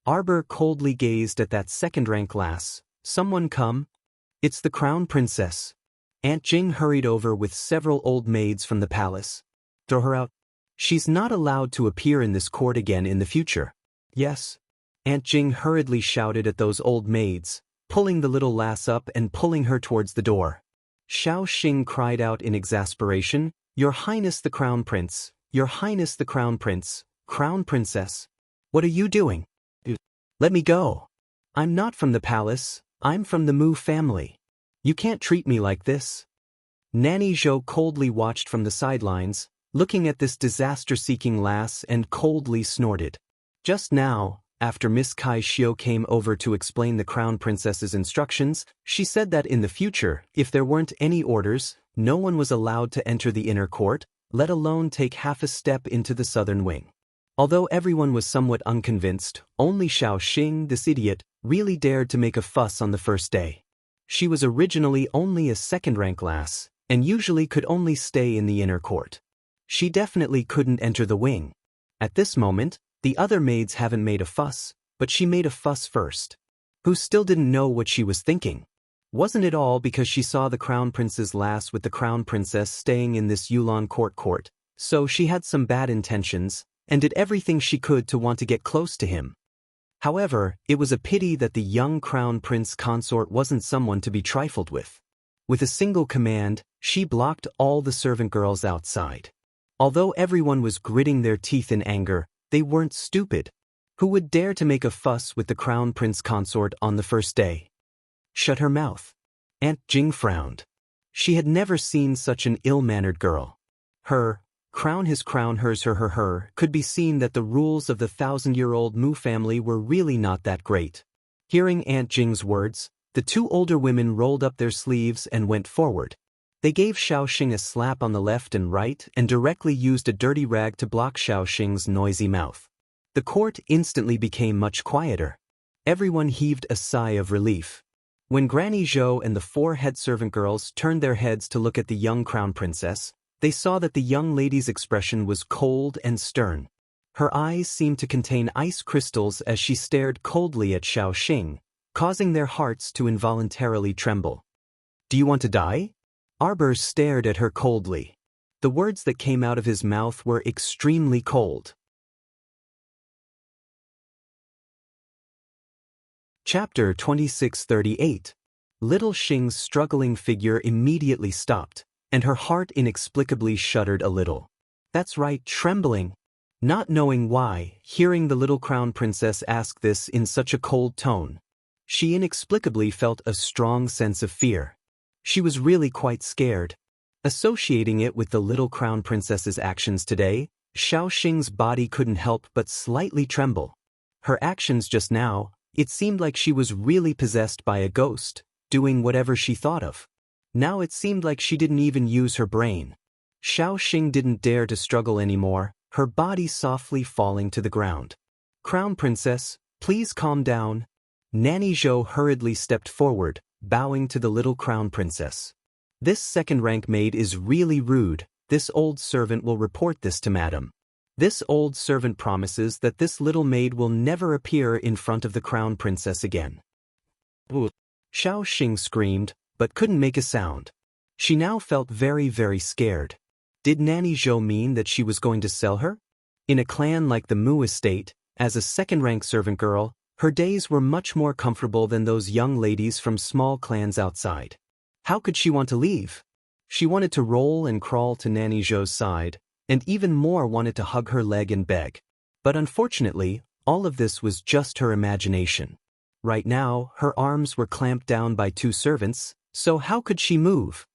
Speaker 1: Arbor coldly gazed at that second-rank lass. Someone come? It's the Crown Princess. Aunt Jing hurried over with several old maids from the palace. Throw her out. She's not allowed to appear in this court again in the future. Yes. Aunt Jing hurriedly shouted at those old maids, pulling the little lass up and pulling her towards the door. Xiao Xing cried out in exasperation, Your Highness the Crown Prince, Your Highness the Crown Prince, Crown Princess. What are you doing? Let me go. I'm not from the palace, I'm from the Mu family. You can't treat me like this. Nanny Zhou coldly watched from the sidelines, looking at this disaster-seeking lass and coldly snorted. Just now, after Miss Kai Xiu came over to explain the Crown Princess's instructions, she said that in the future, if there weren't any orders, no one was allowed to enter the inner court, let alone take half a step into the southern wing. Although everyone was somewhat unconvinced, only Xiao Xing, this idiot, really dared to make a fuss on the first day. She was originally only a second-rank lass, and usually could only stay in the inner court. She definitely couldn't enter the wing. At this moment, the other maids haven't made a fuss, but she made a fuss first. Who still didn't know what she was thinking? Wasn't it all because she saw the Crown Prince's lass with the Crown Princess staying in this Yulon court, so she had some bad intentions, and did everything she could to want to get close to him. However, it was a pity that the young Crown Prince Consort wasn't someone to be trifled with. With a single command, she blocked all the servant girls outside. Although everyone was gritting their teeth in anger, they weren't stupid. Who would dare to make a fuss with the Crown Prince Consort on the first day? Shut her mouth. Aunt Jing frowned. She had never seen such an ill-mannered girl. Her crown, his crown, hers, her, could be seen that the rules of the 1,000-year-old Mu family were really not that great. Hearing Aunt Jing's words, the two older women rolled up their sleeves and went forward. They gave Xiao Xing a slap on the left and right and directly used a dirty rag to block Xiao Xing's noisy mouth. The court instantly became much quieter. Everyone heaved a sigh of relief. When Granny Zhou and the 4 head servant girls turned their heads to look at the young Crown Princess, they saw that the young lady's expression was cold and stern. Her eyes seemed to contain ice crystals as she stared coldly at Xiao Xing, causing their hearts to involuntarily tremble. Do you want to die? Arbor stared at her coldly. The words that came out of his mouth were extremely cold. Chapter 2638. Little Xing's struggling figure immediately stopped, and her heart inexplicably shuddered a little. That's right, trembling. Not knowing why, hearing the little crown princess ask this in such a cold tone, she inexplicably felt a strong sense of fear. She was really quite scared. Associating it with the little crown princess's actions today, Xiao Xing's body couldn't help but slightly tremble. Her actions just now, it seemed like she was really possessed by a ghost, doing whatever she thought of. Now it seemed like she didn't even use her brain. Xiao Xing didn't dare to struggle anymore, her body softly falling to the ground. Crown Princess, please calm down. Nanny Zhou hurriedly stepped forward, bowing to the little Crown Princess. This second-rank maid is really rude. This old servant will report this to Madam. This old servant promises that this little maid will never appear in front of the Crown Princess again. Xiao Xing screamed, but couldn't make a sound. She now felt very, very scared. Did Nanny Zhou mean that she was going to sell her? In a clan like the Mu estate, as a second-rank servant girl, her days were much more comfortable than those young ladies from small clans outside. How could she want to leave? She wanted to roll and crawl to Nanny Zhou's side, and even more wanted to hug her leg and beg. But unfortunately, all of this was just her imagination. Right now, her arms were clamped down by two servants, so how could she move?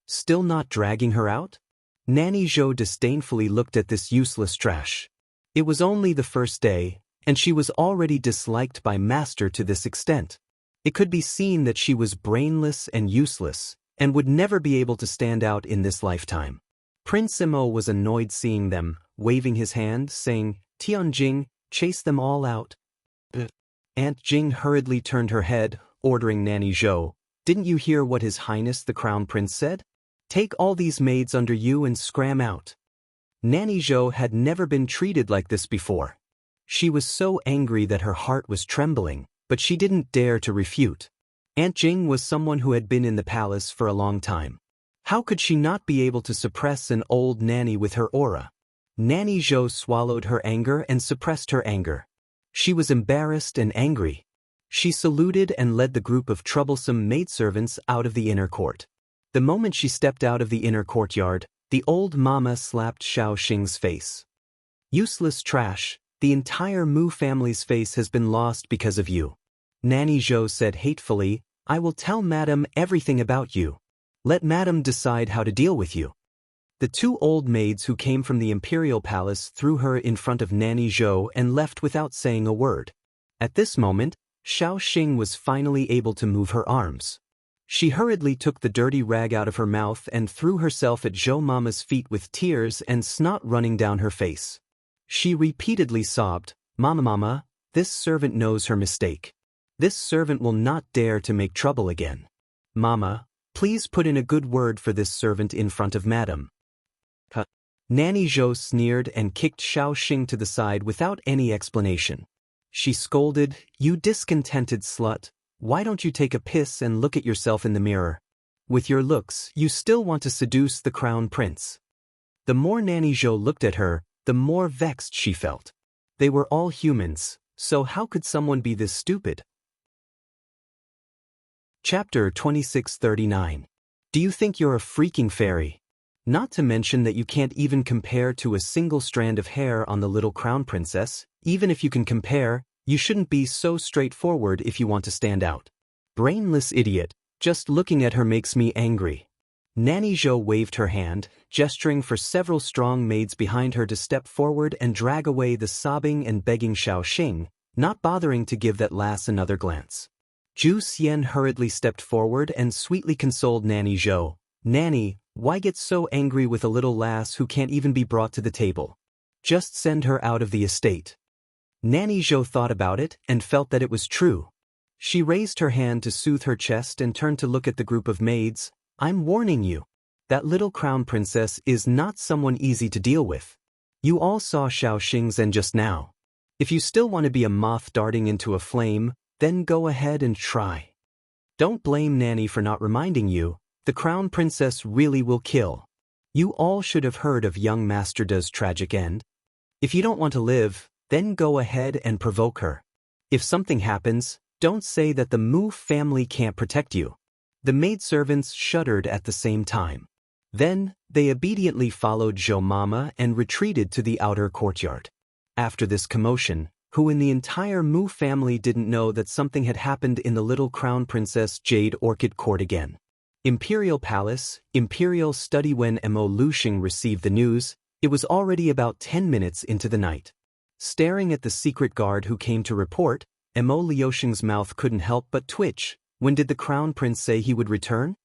Speaker 1: Still not dragging her out? Nanny Zhou disdainfully looked at this useless trash. It was only the first day, and she was already disliked by Master to this extent. It could be seen that she was brainless and useless, and would never be able to stand out in this lifetime. Prince Imo was annoyed seeing them, waving his hand, saying, "Tianjing, chase them all out." Aunt Jing hurriedly turned her head, ordering Nanny Zhou, "Didn't you hear what His Highness the Crown Prince said? Take all these maids under you and scram out." Nanny Zhou had never been treated like this before. She was so angry that her heart was trembling, but she didn't dare to refute. Aunt Jing was someone who had been in the palace for a long time. How could she not be able to suppress an old nanny with her aura? Nanny Zhou swallowed her anger and suppressed her anger. She was embarrassed and angry. She saluted and led the group of troublesome maidservants out of the inner court. The moment she stepped out of the inner courtyard, the old mama slapped Xiao Xing's face. "Useless trash, the entire Mu family's face has been lost because of you." Nanny Zhou said hatefully, "I will tell Madam everything about you. Let Madam decide how to deal with you." The two old maids who came from the imperial palace threw her in front of Nanny Zhou and left without saying a word. At this moment, Xiao Xing was finally able to move her arms. She hurriedly took the dirty rag out of her mouth and threw herself at Zhou Mama's feet with tears and snot running down her face. She repeatedly sobbed, Mama, this servant knows her mistake. This servant will not dare to make trouble again. Mama, please put in a good word for this servant in front of Madam." Nanny Zhou sneered and kicked Xiao Xing to the side without any explanation. She scolded, "You discontented slut, why don't you take a piss and look at yourself in the mirror? With your looks, you still want to seduce the crown prince." The more Nanny Zhou looked at her, the more vexed she felt. They were all humans, so how could someone be this stupid? Chapter 2639. Do you think you're a freaking fairy? Not to mention that you can't even compare to a single strand of hair on the little crown princess. Even if you can compare, you shouldn't be so straightforward if you want to stand out. Brainless idiot, just looking at her makes me angry. Nanny Zhou waved her hand, gesturing for several strong maids behind her to step forward and drag away the sobbing and begging Xiao Xing, not bothering to give that lass another glance. Zhu Xian hurriedly stepped forward and sweetly consoled Nanny Zhou. "Nanny, why get so angry with a little lass who can't even be brought to the table? Just send her out of the estate." Nanny Zhou thought about it and felt that it was true. She raised her hand to soothe her chest and turned to look at the group of maids. "I'm warning you. That little crown princess is not someone easy to deal with. You all saw Xiao Xing's end just now. If you still want to be a moth darting into a flame, then go ahead and try. Don't blame Nanny for not reminding you. The crown princess really will kill. You all should have heard of young Master Da's tragic end. If you don't want to live, then go ahead and provoke her. If something happens, Don't say that the Mu family can't protect you. The maidservants shuddered at the same time. Then, they obediently followed Zhou Mama and retreated to the outer courtyard. After this commotion, who in the entire Mu family didn't know that something had happened in the little Crown Princess Jade Orchid Court again? Imperial Palace, Imperial Study. When Mo Luxing received the news, it was already about 10 minutes into the night. Staring at the secret guard who came to report, Mo Luxing's mouth couldn't help but twitch. When did the Crown Prince say he would return?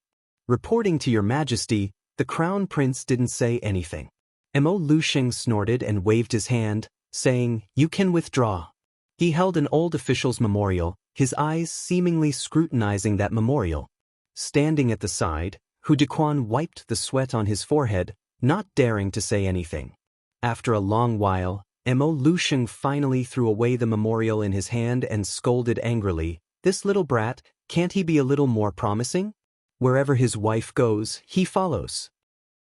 Speaker 1: Reporting to your Majesty, the Crown Prince didn't say anything. Mo Luxing snorted and waved his hand, saying, "You can withdraw." He held an old official's memorial, his eyes seemingly scrutinizing that memorial. Standing at the side, Hu Dequan wiped the sweat on his forehead, not daring to say anything. After a long while, Mo Luxing finally threw away the memorial in his hand and scolded angrily, "This little brat, can't he be a little more promising? Wherever his wife goes, he follows."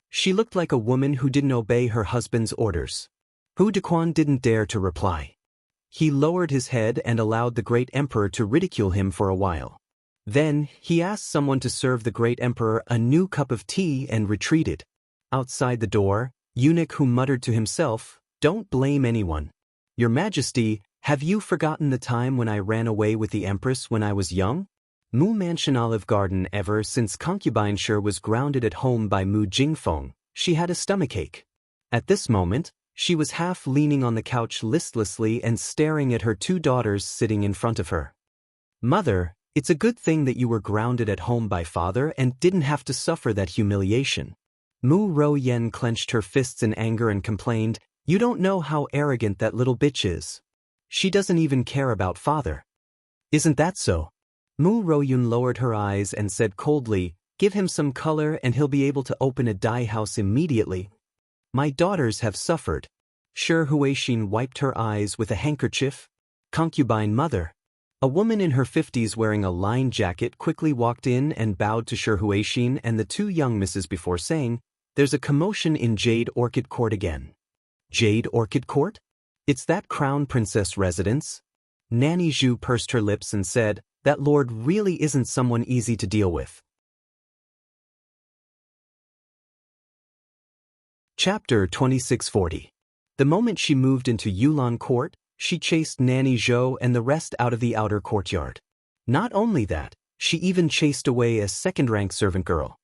Speaker 1: She looked like a woman who didn't obey her husband's orders. Hu Dequan didn't dare to reply. He lowered his head and allowed the great emperor to ridicule him for a while. Then, he asked someone to serve the great emperor a new cup of tea and retreated. Outside the door, eunuch who muttered to himself, "Don't blame anyone. Your Majesty, have you forgotten the time when I ran away with the Empress when I was young?" Mu Mansion Olive Garden. Ever since concubineship was grounded at home by Mu Jingfeng, she had a stomachache. At this moment, she was half leaning on the couch listlessly and staring at her two daughters sitting in front of her. "Mother, it's a good thing that you were grounded at home by father and didn't have to suffer that humiliation." Mu Rouyen clenched her fists in anger and complained, "You don't know how arrogant that little bitch is. She doesn't even care about father." "Isn't that so?" Mu Royun lowered her eyes and said coldly, "Give him some color and he'll be able to open a dye house immediately. My daughters have suffered." Shi Huixin wiped her eyes with a handkerchief. "Concubine mother." A woman in her 50s wearing a lined jacket quickly walked in and bowed to Shi Huixin and the two young misses before saying, "There's a commotion in Jade Orchid Court again." "Jade Orchid Court? It's that Crown Princess residence?" Nanny Zhu pursed her lips and said, "That lord really isn't someone easy to deal with." Chapter 2640. The moment she moved into Yulan Court, she chased Nanny Zhou and the rest out of the outer courtyard. Not only that, she even chased away a second-rank servant girl.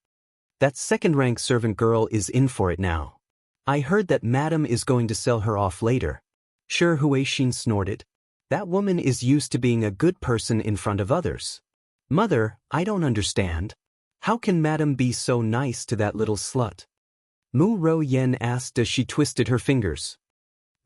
Speaker 1: That second-rank servant girl is in for it now. "I heard that Madame is going to sell her off later." Shi Huixin snorted. "That woman is used to being a good person in front of others." "Mother, I don't understand. How can Madame be so nice to that little slut?" Mu Rouyen asked as she twisted her fingers.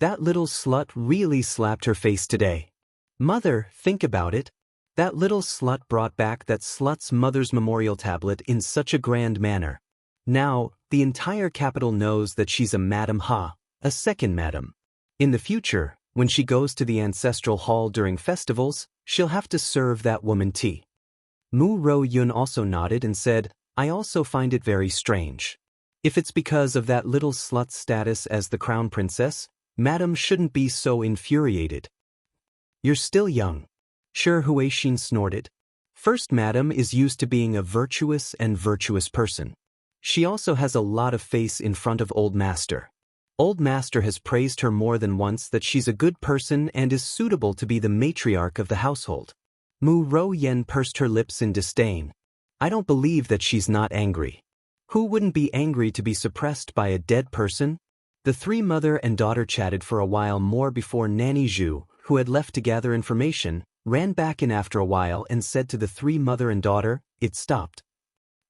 Speaker 1: "That little slut really slapped her face today. Mother, think about it. That little slut brought back that slut's mother's memorial tablet in such a grand manner. Now, the entire capital knows that she's a Madame Ha, a second Madame. In the future, when she goes to the ancestral hall during festivals, she'll have to serve that woman tea." Mu Royun also nodded and said, "I also find it very strange. If it's because of that little slut's status as the crown princess, Madame shouldn't be so infuriated." "You're still young." Shi Huixin snorted. "First Madame is used to being a virtuous person. She also has a lot of face in front of Old Master. Old Master has praised her more than once that she's a good person and is suitable to be the matriarch of the household." Mu Rouyen pursed her lips in disdain. "I don't believe that she's not angry. Who wouldn't be angry to be suppressed by a dead person?" The three mother and daughter chatted for a while more before Nanny Zhu, who had left to gather information, ran back in after a while and said to the three mother and daughter, "It stopped.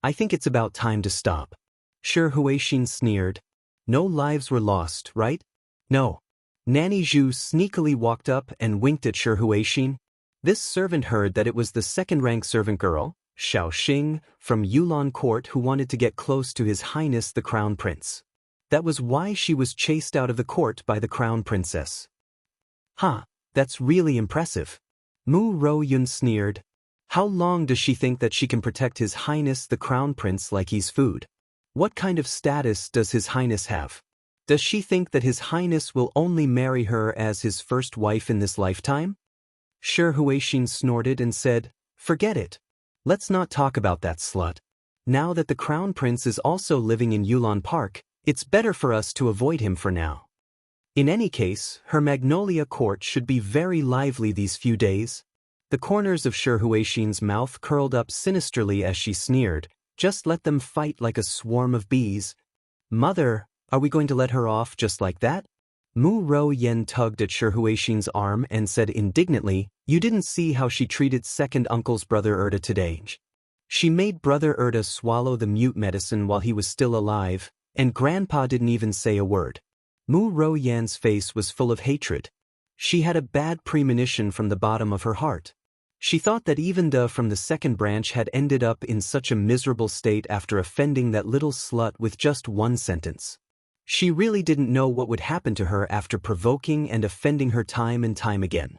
Speaker 1: I think it's about time to stop." Shi Huixin sneered. "No lives were lost, right?" "No." Nanny Zhu sneakily walked up and winked at Shi Huixin. This servant heard that it was the second-rank servant girl, Xiao Xing, from Yulan Court who wanted to get close to His Highness the Crown Prince. That was why she was chased out of the court by the Crown Princess. "Huh, that's really impressive." Mu Royun sneered. "How long does she think that she can protect His Highness the Crown Prince like he's food? What kind of status does His Highness have? Does she think that His Highness will only marry her as his first wife in this lifetime?" Shi Huixin snorted and said, "Forget it. Let's not talk about that slut. Now that the crown prince is also living in Yulon Park, it's better for us to avoid him for now. In any case, her Magnolia court should be very lively these few days." The corners of Shi Huixin's mouth curled up sinisterly as she sneered, "Just let them fight like a swarm of bees." "Mother, are we going to let her off just like that?" Mu Ro Yen tugged at Shi Huixin's arm and said indignantly, "You didn't see how she treated second uncle's brother Erda today. She made brother Erda swallow the mute medicine while he was still alive, and grandpa didn't even say a word." Mu Ro Yan's face was full of hatred. She had a bad premonition from the bottom of her heart. She thought that even the from the second branch had ended up in such a miserable state after offending that little slut with just one sentence. She really didn't know what would happen to her after provoking and offending her time and time again.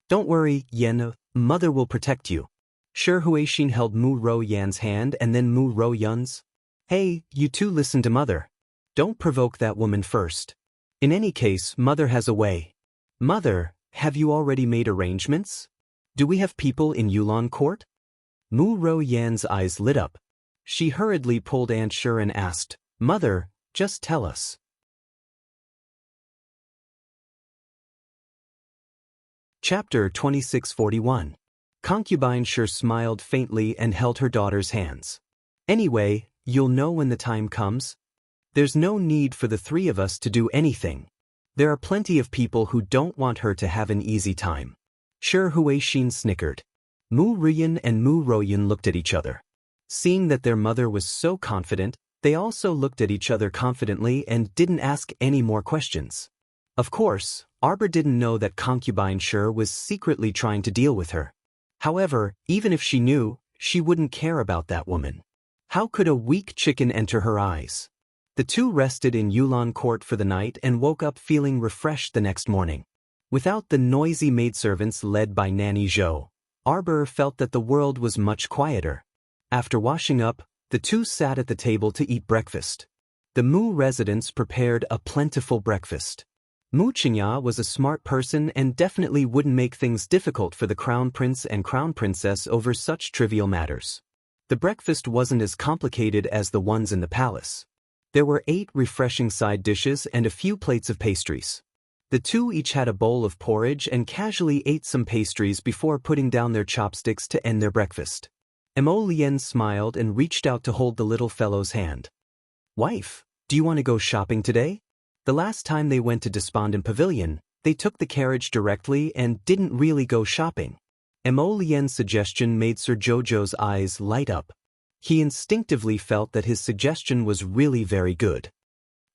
Speaker 1: "Don't worry, Yen, mother will protect you." Shi Huixin held Mu Ro Yan's hand and then Mu Ro Yun's. "Hey, you two listen to mother. Don't provoke that woman first. In any case, mother has a way." "Mother, have you already made arrangements? Do we have people in Yulon Court?" Mu Ro Yan's eyes lit up. She hurriedly pulled Aunt Shi and asked, "Mother, just tell us." Chapter 2641. Concubine Shi smiled faintly and held her daughter's hands. "Anyway, you'll know when the time comes. There's no need for the three of us to do anything. There are plenty of people who don't want her to have an easy time." Shi Huixin snickered. Mu Ruyan and Mu Royan looked at each other. Seeing that their mother was so confident, they also looked at each other confidently and didn't ask any more questions. Of course, Arbor didn't know that concubine Shi was secretly trying to deal with her. However, even if she knew, she wouldn't care about that woman. How could a weak chicken enter her eyes? The two rested in Yulon Court for the night and woke up feeling refreshed the next morning. Without the noisy maidservants led by Nanny Zhou, Arbor felt that the world was much quieter. After washing up, the two sat at the table to eat breakfast. The Mu residents prepared a plentiful breakfast. Mu Qingya was a smart person and definitely wouldn't make things difficult for the crown prince and crown princess over such trivial matters. The breakfast wasn't as complicated as the ones in the palace. There were 8 refreshing side dishes and a few plates of pastries. The two each had a bowl of porridge and casually ate some pastries before putting down their chopsticks to end their breakfast. Mo Lien smiled and reached out to hold the little fellow's hand. "Wife, do you want to go shopping today?" The last time they went to Despondent Pavilion, they took the carriage directly and didn't really go shopping. Mo Lien's suggestion made Sir Jojo's eyes light up. He instinctively felt that his suggestion was really very good.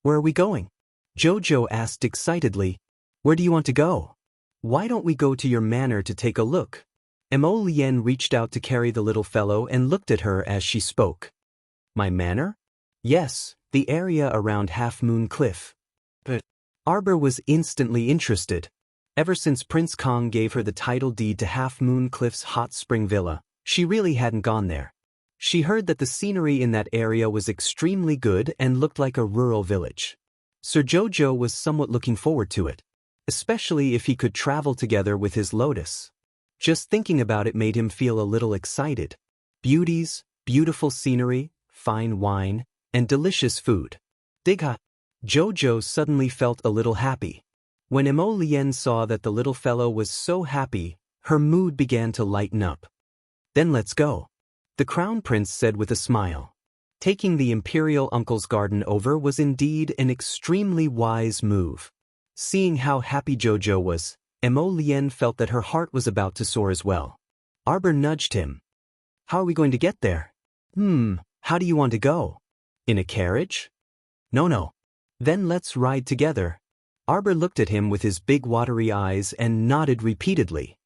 Speaker 1: "Where are we going?" Jojo asked excitedly. "Where do you want to go?" "Why don't we go to your manor to take a look?" Mo Lien reached out to carry the little fellow and looked at her as she spoke. "My manor?" "Yes, the area around Half Moon Cliff." But Arbor was instantly interested. Ever since Prince Kong gave her the title deed to Half Moon Cliff's hot spring villa, she really hadn't gone there. She heard that the scenery in that area was extremely good and looked like a rural village. Sir Jojo was somewhat looking forward to it, especially if he could travel together with his Lotus. Just thinking about it made him feel a little excited. Beauties, beautiful scenery, fine wine, and delicious food. Digha. Jojo suddenly felt a little happy. When Mo Lien saw that the little fellow was so happy, her mood began to lighten up. "Then let's go," the crown prince said with a smile. Taking the imperial uncle's garden over was indeed an extremely wise move. Seeing how happy Jojo was, Mo Lien felt that her heart was about to soar as well. Arbor nudged him. "How are we going to get there?" How do you want to go? In a carriage?" No. "Then let's ride together." Arbor looked at him with his big watery eyes and nodded repeatedly.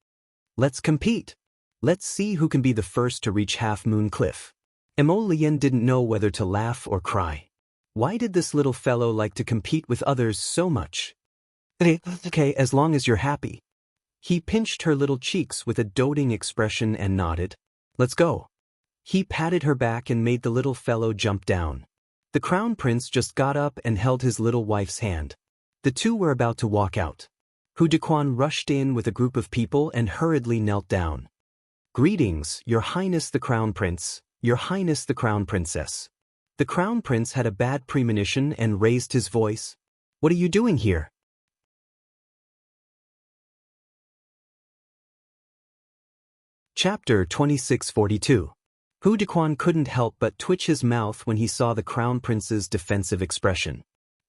Speaker 1: "Let's compete. Let's see who can be the first to reach Half Moon Cliff." Mo Lien didn't know whether to laugh or cry. Why did this little fellow like to compete with others so much? Okay, as long as you're happy." He pinched her little cheeks with a doting expression and nodded. "Let's go." He patted her back and made the little fellow jump down. The crown prince just got up and held his little wife's hand. The two were about to walk out. Hu Dequan rushed in with a group of people and hurriedly knelt down. "Greetings, Your Highness the Crown Prince, Your Highness the Crown Princess." The Crown Prince had a bad premonition and raised his voice. "What are you doing here?" Chapter 2642. Hu Dequan couldn't help but twitch his mouth when he saw the Crown Prince's defensive expression.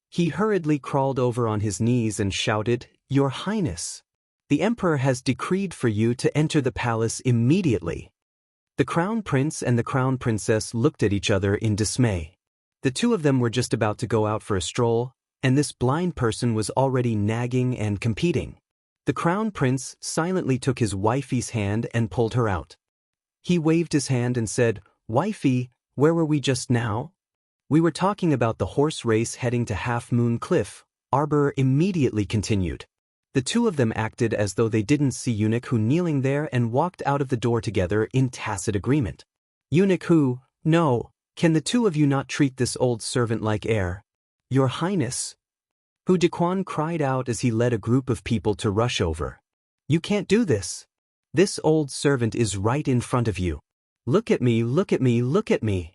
Speaker 1: He hurriedly crawled over on his knees and shouted, "Your Highness! The Emperor has decreed for you to enter the palace immediately." The Crown Prince and the Crown Princess looked at each other in dismay. The two of them were just about to go out for a stroll, and this blind person was already nagging and competing. The Crown Prince silently took his wifey's hand and pulled her out. He waved his hand and said, "Wifey, where were we just now?" "We were talking about the horse race heading to Half Moon Cliff," Arbor immediately continued. The two of them acted as though they didn't see Eunuch Hu kneeling there and walked out of the door together in tacit agreement. "Eunuch Hu, no, can the two of you not treat this old servant like heir?" "Your Highness," Hu Dequan cried out as he led a group of people to rush over. "You can't do this. This old servant is right in front of you. Look at me, look at me, look at me."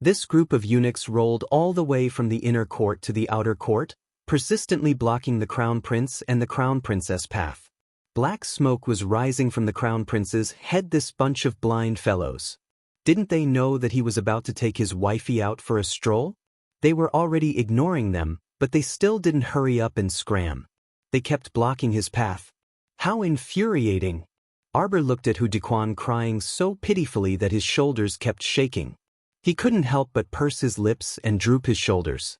Speaker 1: This group of eunuchs rolled all the way from the inner court to the outer court, persistently blocking the Crown Prince and the Crown Princess path. Black smoke was rising from the Crown Prince's head. This bunch of blind fellows. Didn't they know that he was about to take his wifey out for a stroll? They were already ignoring them, but they still didn't hurry up and scram. They kept blocking his path. How infuriating! Arbor looked at Hu Dequan crying so pitifully that his shoulders kept shaking. He couldn't help but purse his lips and droop his shoulders.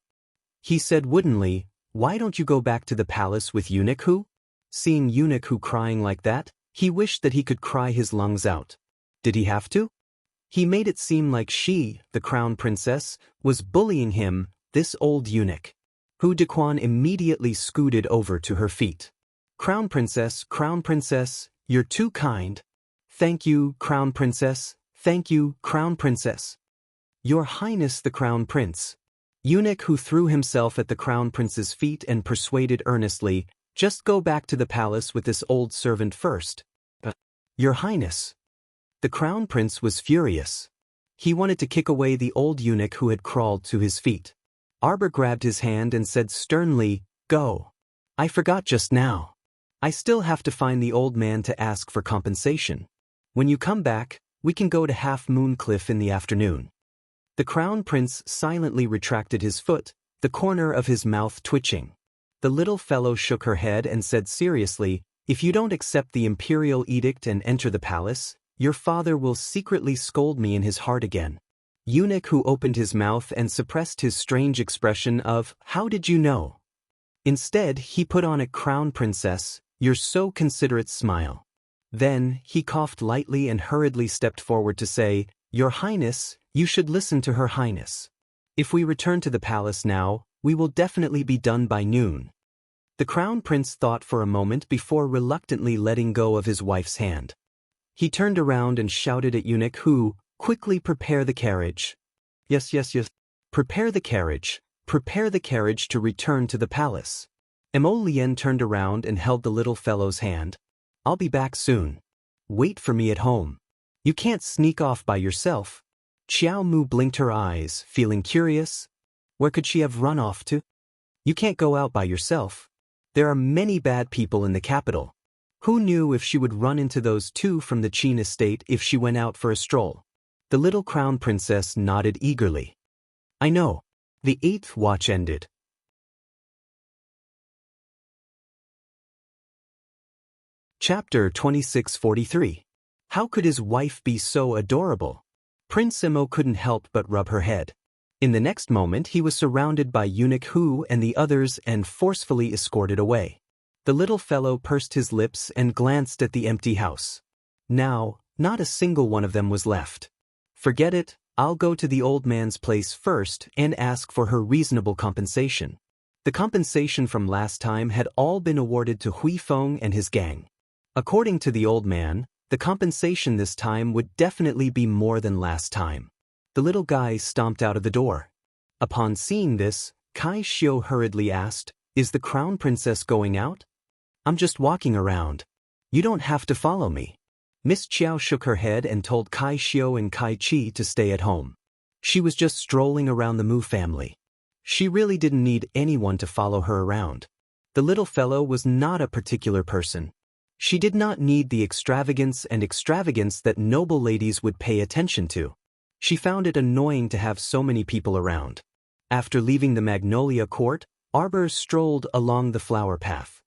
Speaker 1: He said woodenly, "Why don't you go back to the palace with Eunuch Hu?" Seeing Eunuch Hu crying like that, he wished that he could cry his lungs out. Did he have to? He made it seem like she, the Crown Princess, was bullying him, this old eunuch. Hu Dequan immediately scooted over to her feet. Crown Princess, you're too kind." "Thank you, Crown Princess. Thank you, Crown Princess." "Your Highness the Crown Prince." Eunuch Hu threw himself at the Crown Prince's feet and persuaded earnestly, "Just go back to the palace with this old servant first." "Your Highness." The Crown Prince was furious. He wanted to kick away the old eunuch who had crawled to his feet. Arbor grabbed his hand and said sternly, "Go. I forgot just now. I still have to find the old man to ask for compensation. When you come back, we can go to Half Moon Cliff in the afternoon." The Crown Prince silently retracted his foot, the corner of his mouth twitching. The little fellow shook her head and said seriously, "If you don't accept the imperial edict and enter the palace, your father will secretly scold me in his heart again." Eunuch Hu opened his mouth and suppressed his strange expression of, "How did you know?" Instead, he put on a Crown Princess, "You're so considerate" smile. Then, he coughed lightly and hurriedly stepped forward to say, "Your Highness, you should listen to Her Highness. If we return to the palace now, we will definitely be done by noon." The Crown Prince thought for a moment before reluctantly letting go of his wife's hand. He turned around and shouted at Eunuch Hu, "Quickly prepare the carriage." Yes. Prepare the carriage to return to the palace." Mo Lien turned around and held the little fellow's hand. "I'll be back soon. Wait for me at home. You can't sneak off by yourself." Xiao Mu blinked her eyes, feeling curious. Where could she have run off to? You can't go out by yourself. There are many bad people in the capital. Who knew if she would run into those two from the Qin estate if she went out for a stroll? The little Crown Princess nodded eagerly. "I know." The 8th watch ended. Chapter 2643. How could his wife be so adorable? Prince Mo couldn't help but rub her head. In the next moment he was surrounded by Eunuch Hu and the others and forcefully escorted away. The little fellow pursed his lips and glanced at the empty house. Now, not a single one of them was left. "Forget it, I'll go to the old man's place first and ask for her reasonable compensation." The compensation from last time had all been awarded to Hui Feng and his gang. According to the old man, the compensation this time would definitely be more than last time. The little guy stomped out of the door. Upon seeing this, Kai Xiu hurriedly asked, "Is the Crown Princess going out?" I'm just walking around. You don't have to follow me. Miss Chiao shook her head and told Kai Xiao and Kai Chi to stay at home. She was just strolling around the Mu family. She really didn't need anyone to follow her around. The little fellow was not a particular person. She did not need the extravagance that noble ladies would pay attention to. She found it annoying to have so many people around. After leaving the Magnolia Court, Arbor strolled along the flower path.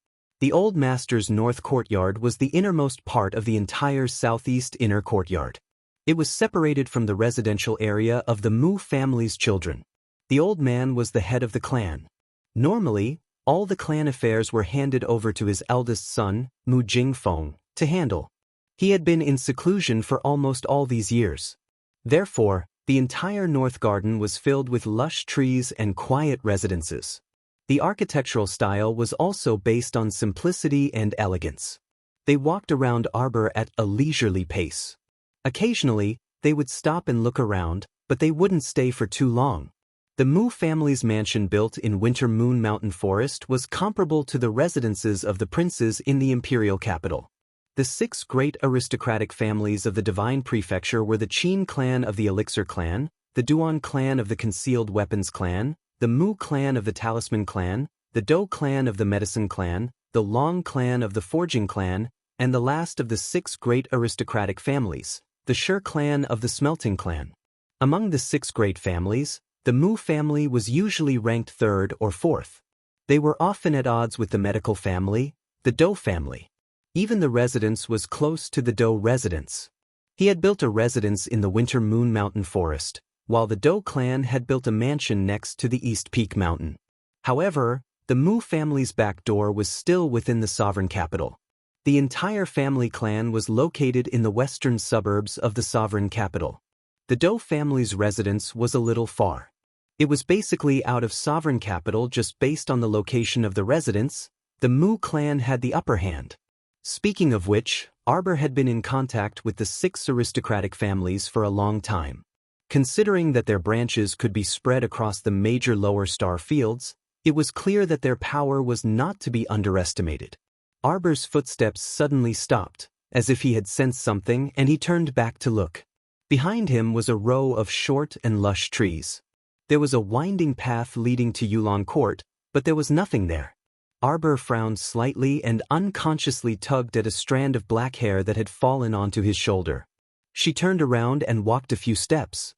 Speaker 1: The old master's north courtyard was the innermost part of the entire southeast inner courtyard. It was separated from the residential area of the Mu family's children. The old man was the head of the clan. Normally, all the clan affairs were handed over to his eldest son, Mu Jingfeng, to handle. He had been in seclusion for almost all these years. Therefore, the entire north garden was filled with lush trees and quiet residences. The architectural style was also based on simplicity and elegance. They walked around Arbor at a leisurely pace. Occasionally, they would stop and look around, but they wouldn't stay for too long. The Mu family's mansion built in Winter Moon Mountain Forest was comparable to the residences of the princes in the imperial capital. The 6 great aristocratic families of the Divine Prefecture were the Qin clan of the Elixir clan, the Duan clan of the Concealed Weapons clan, the Mu clan of the Talisman clan, the Dou clan of the Medicine clan, the Long clan of the Forging clan, and the last of the 6 great aristocratic families, the Shi clan of the Smelting clan. Among the 6 great families, the Mu family was usually ranked 3rd or 4th. They were often at odds with the medical family, the Dou family. Even the residence was close to the Dou residence. He had built a residence in the Winter Moon Mountain Forest, while the Dou clan had built a mansion next to the East Peak Mountain. However, the Mu family's back door was still within the sovereign capital. The entire family clan was located in the western suburbs of the sovereign capital. The Dou family's residence was a little far. It was basically out of sovereign capital just based on the location of the residence. The Mu clan had the upper hand. Speaking of which, Arbor had been in contact with the 6 aristocratic families for a long time. Considering that their branches could be spread across the major lower star fields, it was clear that their power was not to be underestimated. Arbor's footsteps suddenly stopped, as if he had sensed something, and he turned back to look. Behind him was a row of short and lush trees. There was a winding path leading to Yulon Court, but there was nothing there. Arbor frowned slightly and unconsciously tugged at a strand of black hair that had fallen onto his shoulder. She turned around and walked a few steps.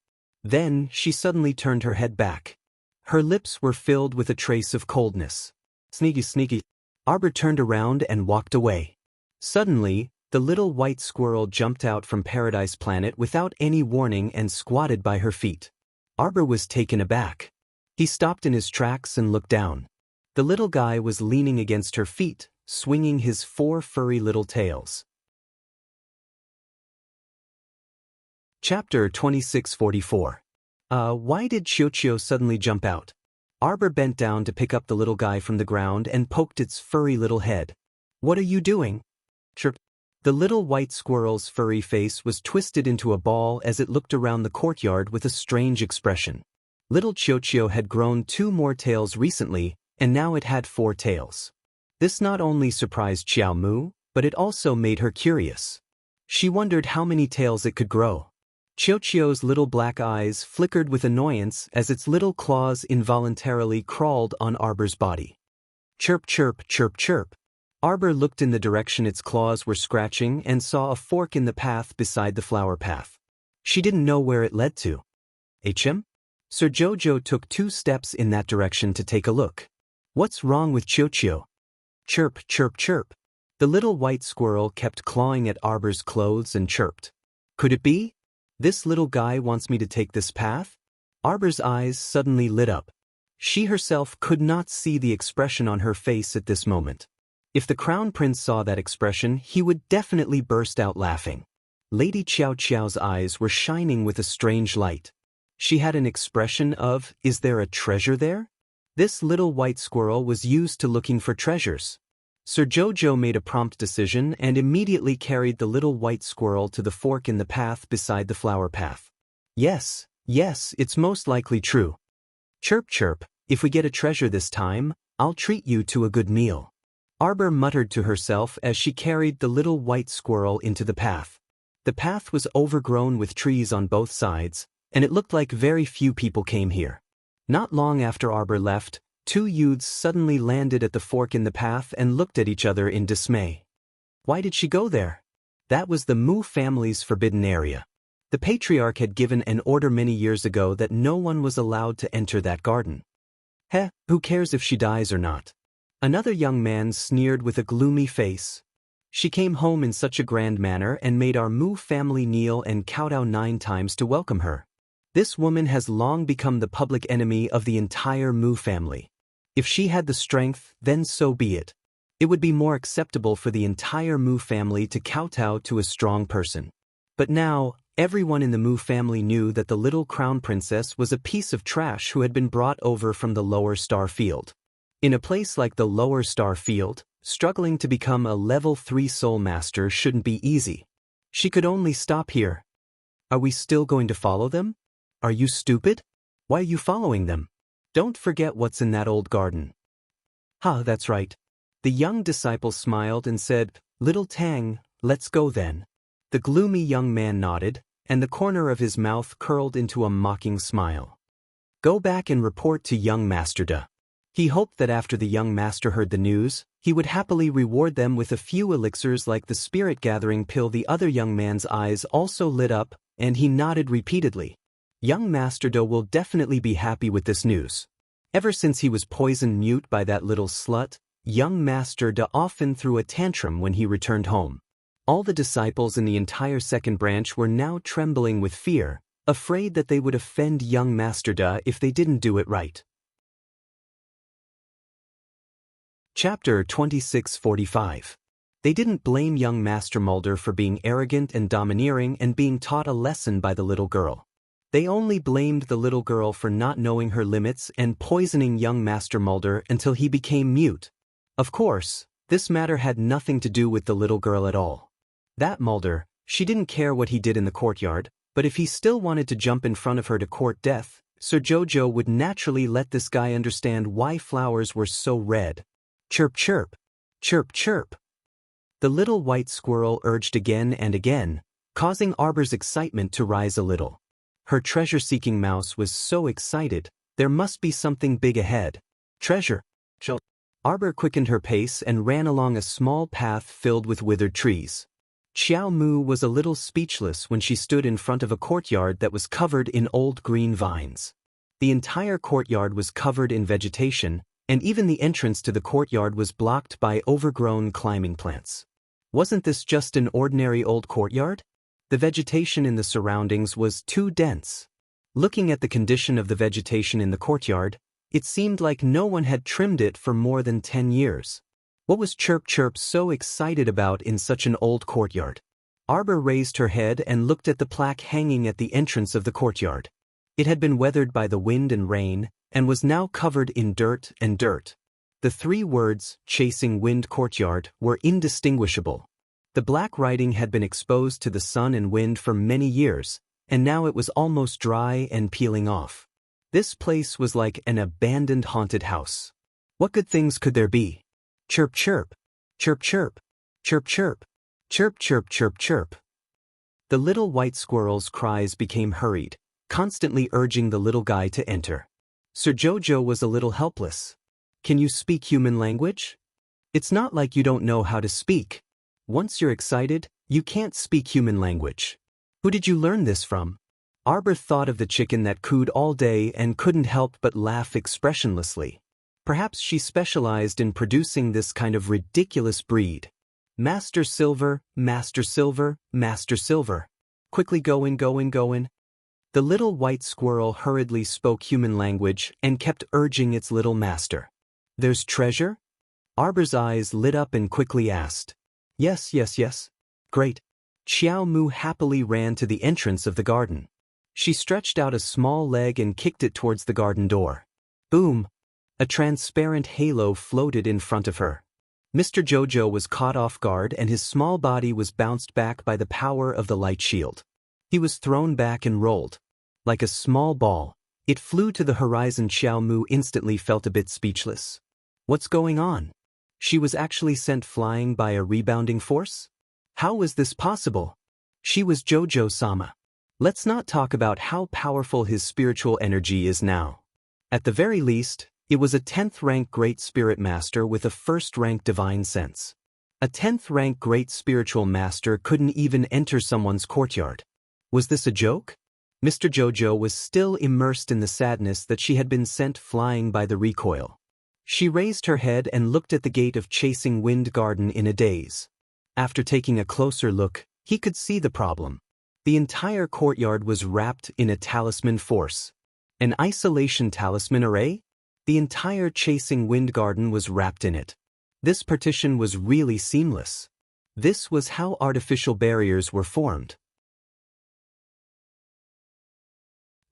Speaker 1: Then, she suddenly turned her head back. Her lips were filled with a trace of coldness. Sneaky, sneaky. Arbor turned around and walked away. Suddenly, the little white squirrel jumped out from Paradise Planet without any warning and squatted by her feet. Arbor was taken aback. He stopped in his tracks and looked down. The little guy was leaning against her feet, swinging his 4 furry little tails. Chapter 2644. Why did Qiuqiu suddenly jump out? Arbor bent down to pick up the little guy from the ground and poked its furry little head. What are you doing? Chirp. The little white squirrel's furry face was twisted into a ball as it looked around the courtyard with a strange expression. Little Qiuqiu had grown 2 more tails recently, and now it had 4 tails. This not only surprised Xiao Mu, but it also made her curious. She wondered how many tails it could grow. Qiuqiu's little black eyes flickered with annoyance as its little claws involuntarily crawled on Arbor's body. Chirp, chirp, chirp, chirp. Arbor looked in the direction its claws were scratching and saw a fork in the path beside the flower path. She didn't know where it led to. Him? Sir Jojo took 2 steps in that direction to take a look. What's wrong with Qiuqiu? Chirp, chirp, chirp. The little white squirrel kept clawing at Arbor's clothes and chirped. Could it be? This little guy wants me to take this path? Arbor's eyes suddenly lit up. She herself could not see the expression on her face at this moment. If the Crown Prince saw that expression, he would definitely burst out laughing. Lady Qiao Qiao's eyes were shining with a strange light. She had an expression of, is there a treasure there? This little white squirrel was used to looking for treasures. Sir Jojo made a prompt decision and immediately carried the little white squirrel to the fork in the path beside the flower path. Yes, it's most likely true. Chirp chirp, if we get a treasure this time, I'll treat you to a good meal. Arbor muttered to herself as she carried the little white squirrel into the path. The path was overgrown with trees on both sides, and it looked like very few people came here. Not long after Arbor left, two youths suddenly landed at the fork in the path and looked at each other in dismay. Why did she go there? That was the Moo family's forbidden area. The patriarch had given an order many years ago that no one was allowed to enter that garden. Who cares if she dies or not? Another young man sneered with a gloomy face. She came home in such a grand manner and made our Moo family kneel and kowtow 9 times to welcome her. This woman has long become the public enemy of the entire Moo family. If she had the strength, then so be it. It would be more acceptable for the entire Moo family to kowtow to a strong person. But now, everyone in the Moo family knew that the little crown princess was a piece of trash who had been brought over from the Lower Star Field. In a place like the Lower Star Field, struggling to become a level 3 soul master shouldn't be easy. She could only stop here. Are we still going to follow them? Are you stupid? Why are you following them? Don't forget what's in that old garden. That's right. The young disciple smiled and said, "Little Tang, let's go then." The gloomy young man nodded, and the corner of his mouth curled into a mocking smile. Go back and report to young Master Da. He hoped that after the young master heard the news, he would happily reward them with a few elixirs like the spirit-gathering pill. The other young man's eyes also lit up, and he nodded repeatedly. Young Master Da will definitely be happy with this news. Ever since he was poisoned mute by that little slut, young Master Da often threw a tantrum when he returned home. All the disciples in the entire second branch were now trembling with fear, afraid that they would offend young Master Da if they didn't do it right. Chapter 2645. They didn't blame young Master Mulder for being arrogant and domineering and being taught a lesson by the little girl. They only blamed the little girl for not knowing her limits and poisoning young Master Mulder until he became mute. Of course, this matter had nothing to do with the little girl at all. That Mulder, she didn't care what he did in the courtyard, but if he still wanted to jump in front of her to court death, Sir Jojo would naturally let this guy understand why flowers were so red. Chirp chirp, chirp chirp. The little white squirrel urged again and again, causing Arbor's excitement to rise a little. Her treasure-seeking mouse was so excited, there must be something big ahead. Treasure. Arbor quickened her pace and ran along a small path filled with withered trees. Xiao Mu was a little speechless when she stood in front of a courtyard that was covered in old green vines. The entire courtyard was covered in vegetation, and even the entrance to the courtyard was blocked by overgrown climbing plants. Wasn't this just an ordinary old courtyard? The vegetation in the surroundings was too dense. Looking at the condition of the vegetation in the courtyard, it seemed like no one had trimmed it for more than 10 years. What was Chirp Chirp so excited about in such an old courtyard? Arbor raised her head and looked at the plaque hanging at the entrance of the courtyard. It had been weathered by the wind and rain, and was now covered in dirt and dirt. The 3 words, "Chasing Wind Courtyard," were indistinguishable. The black writing had been exposed to the sun and wind for many years, and now it was almost dry and peeling off. This place was like an abandoned haunted house. What good things could there be? Chirp chirp, chirp chirp, chirp chirp, chirp chirp chirp chirp. The little white squirrel's cries became hurried, constantly urging the little guy to enter. Sir Jojo was a little helpless. Can you speak human language? It's not like you don't know how to speak. Once you're excited, you can't speak human language. Who did you learn this from? Arbor thought of the chicken that cooed all day and couldn't help but laugh expressionlessly. Perhaps she specialized in producing this kind of ridiculous breed. Master Silver, Master Silver, Master Silver. Quickly go in, go in, go in. The little white squirrel hurriedly spoke human language and kept urging its little master. There's treasure? Arbor's eyes lit up and quickly asked. Yes, yes, yes. Great. Xiao Mu happily ran to the entrance of the garden. She stretched out a small leg and kicked it towards the garden door. Boom! A transparent halo floated in front of her. Mr. Jojo was caught off guard and his small body was bounced back by the power of the light shield. He was thrown back and rolled. Like a small ball, it flew to the horizon. Xiao Mu instantly felt a bit speechless. What's going on? She was actually sent flying by a rebounding force? How was this possible? She was Jojo-sama. Let's not talk about how powerful his spiritual energy is now. At the very least, it was a 10th rank Great Spirit Master with a 1st rank Divine Sense. A 10th rank Great Spiritual Master couldn't even enter someone's courtyard. Was this a joke? Mr. Jojo was still immersed in the sadness that she had been sent flying by the recoil. She raised her head and looked at the gate of Chasing Wind Garden in a daze. After taking a closer look, he could see the problem. The entire courtyard was wrapped in a talisman force. An isolation talisman array? The entire Chasing Wind Garden was wrapped in it. This partition was really seamless. This was how artificial barriers were formed.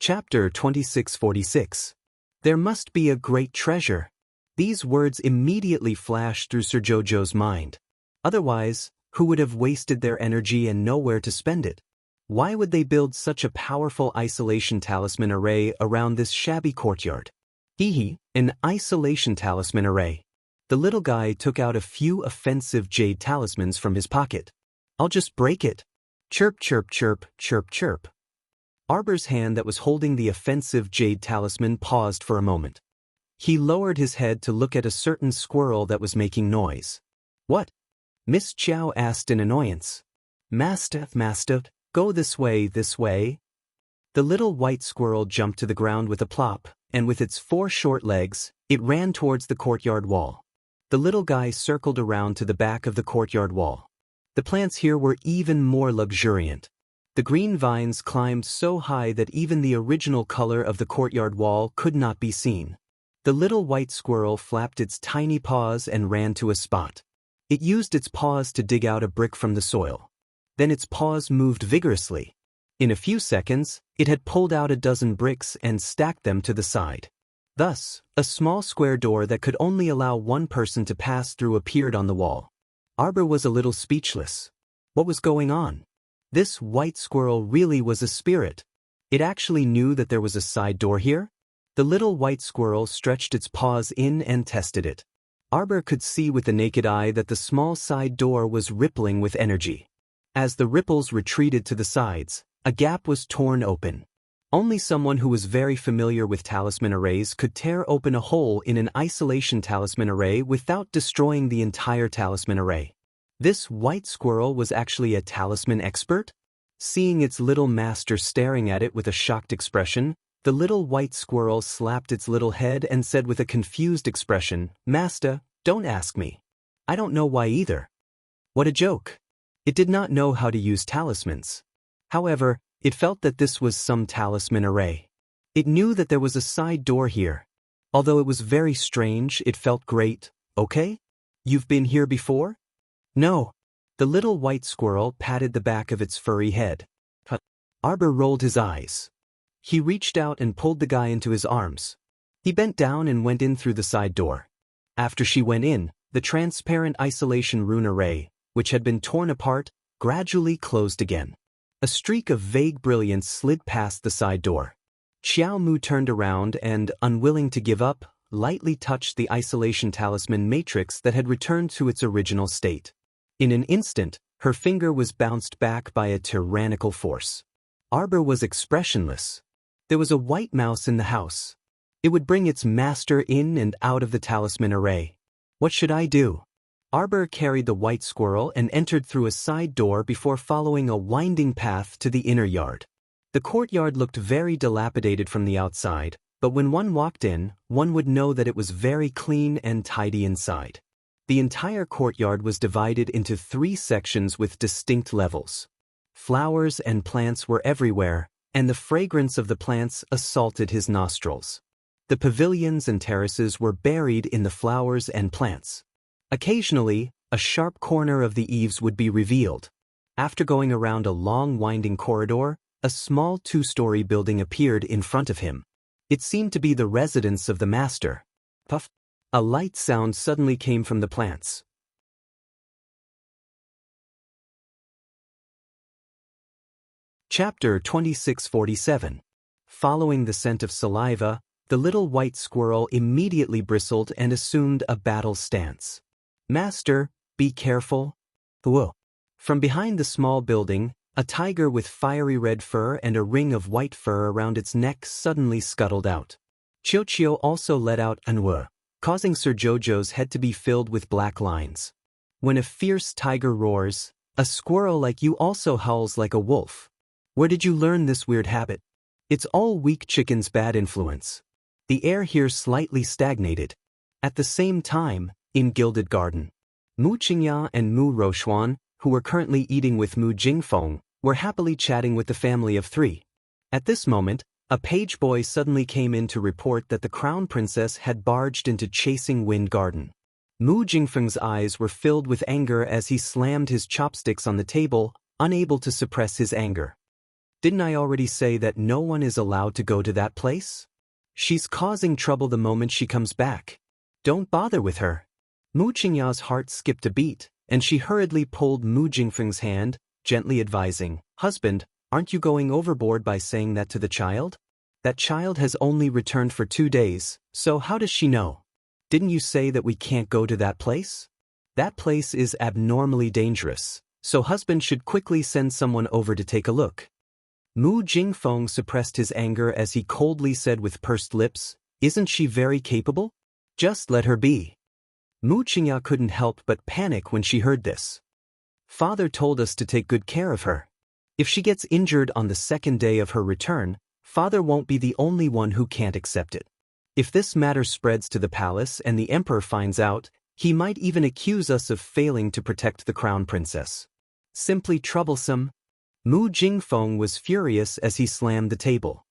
Speaker 1: Chapter 2646. There must be a great treasure. These words immediately flashed through Sir Jojo's mind. Otherwise, who would have wasted their energy and nowhere to spend it? Why would they build such a powerful isolation talisman array around this shabby courtyard? An isolation talisman array. The little guy took out a few offensive jade talismans from his pocket. I'll just break it. Chirp, chirp, chirp, chirp, chirp. Arbor's hand that was holding the offensive jade talisman paused for a moment. He lowered his head to look at a certain squirrel that was making noise. What? Miss Chow asked in annoyance. Master, go this way, this way. The little white squirrel jumped to the ground with a plop, and with its 4 short legs, it ran towards the courtyard wall. The little guy circled around to the back of the courtyard wall. The plants here were even more luxuriant. The green vines climbed so high that even the original color of the courtyard wall could not be seen. The little white squirrel flapped its tiny paws and ran to a spot. It used its paws to dig out a brick from the soil. Then its paws moved vigorously. In a few seconds, it had pulled out a dozen bricks and stacked them to the side. Thus, a small square door that could only allow one person to pass through appeared on the wall. Arbor was a little speechless. What was going on? This white squirrel really was a spirit. It actually knew that there was a side door here. The little white squirrel stretched its paws in and tested it. Arbor could see with the naked eye that the small side door was rippling with energy. As the ripples retreated to the sides, a gap was torn open. Only someone who was very familiar with talisman arrays could tear open a hole in an isolation talisman array without destroying the entire talisman array. This white squirrel was actually a talisman expert? Seeing its little master staring at it with a shocked expression, the little white squirrel slapped its little head and said with a confused expression, "Master, don't ask me. I don't know why either." What a joke. It did not know how to use talismans. However, it felt that this was some talisman array. It knew that there was a side door here. Although it was very strange, it felt great. Okay? You've been here before? No. The little white squirrel patted the back of its furry head. Arbor rolled his eyes. He reached out and pulled the guy into his arms. He bent down and went in through the side door. After she went in, the transparent isolation rune array, which had been torn apart, gradually closed again. A streak of vague brilliance slid past the side door. Xiao Mu turned around and, unwilling to give up, lightly touched the isolation talisman matrix that had returned to its original state. In an instant, her finger was bounced back by a tyrannical force. Arbor was expressionless. There was a white mouse in the house. It would bring its master in and out of the talisman array. What should I do? Arbor carried the white squirrel and entered through a side door before following a winding path to the inner yard. The courtyard looked very dilapidated from the outside, but when one walked in, one would know that it was very clean and tidy inside. The entire courtyard was divided into 3 sections with distinct levels. Flowers and plants were everywhere, and the fragrance of the plants assaulted his nostrils. The pavilions and terraces were buried in the flowers and plants. Occasionally, a sharp corner of the eaves would be revealed. After going around a long winding corridor, a small 2-story building appeared in front of him. It seemed to be the residence of the master. Puff! A light sound suddenly came from the plants. Chapter 2647. Following the scent of saliva, the little white squirrel immediately bristled and assumed a battle stance. Master, be careful. Whoa. From behind the small building, a tiger with fiery red fur and a ring of white fur around its neck suddenly scuttled out. Chiochio also let out an "wah," causing Sir Jojo's head to be filled with black lines. When a fierce tiger roars, a squirrel like you also howls like a wolf. Where did you learn this weird habit? It's all weak chicken's bad influence. The air here slightly stagnated. At the same time, in Gilded Garden, Mu Qingya and Mu Rochuan, who were currently eating with Mu Jingfeng, were happily chatting with the family of three. At this moment, a page boy suddenly came in to report that the crown princess had barged into Chasing Wind Garden. Mu Jingfeng's eyes were filled with anger as he slammed his chopsticks on the table, unable to suppress his anger. Didn't I already say that no one is allowed to go to that place? She's causing trouble the moment she comes back. Don't bother with her. Mu Qingya's heart skipped a beat, and she hurriedly pulled Mu Jingfeng's hand, gently advising, "Husband, aren't you going overboard by saying that to the child? That child has only returned for 2 days, so how does she know? Didn't you say that we can't go to that place? That place is abnormally dangerous, so husband should quickly send someone over to take a look." Mu Jingfeng suppressed his anger as he coldly said with pursed lips, "Isn't she very capable? Just let her be." Mu Qingya couldn't help but panic when she heard this. Father told us to take good care of her. If she gets injured on the second day of her return, father won't be the only one who can't accept it. If this matter spreads to the palace and the emperor finds out, he might even accuse us of failing to protect the crown princess. Simply troublesome. Mu Jingfeng was furious as he slammed the table.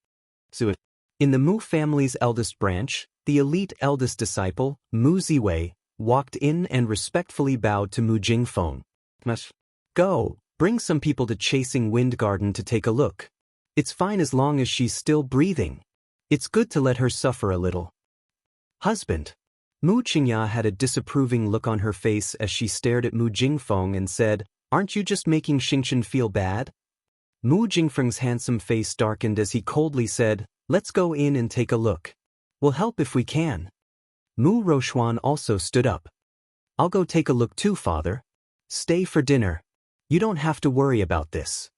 Speaker 1: In the Mu family's eldest branch, the elite eldest disciple, Mu Ziwei, walked in and respectfully bowed to Mu Jingfeng. "Go, bring some people to Chasing Wind Garden to take a look. It's fine as long as she's still breathing. It's good to let her suffer a little." "Husband." Mu Qingya had a disapproving look on her face as she stared at Mu Jingfeng and said, "Aren't you just making Xingchen feel bad?" Mu Jingfeng's handsome face darkened as he coldly said, "Let's go in and take a look. We'll help if we can." Mu Rochuan also stood up. "I'll go take a look too, father. Stay for dinner. You don't have to worry about this."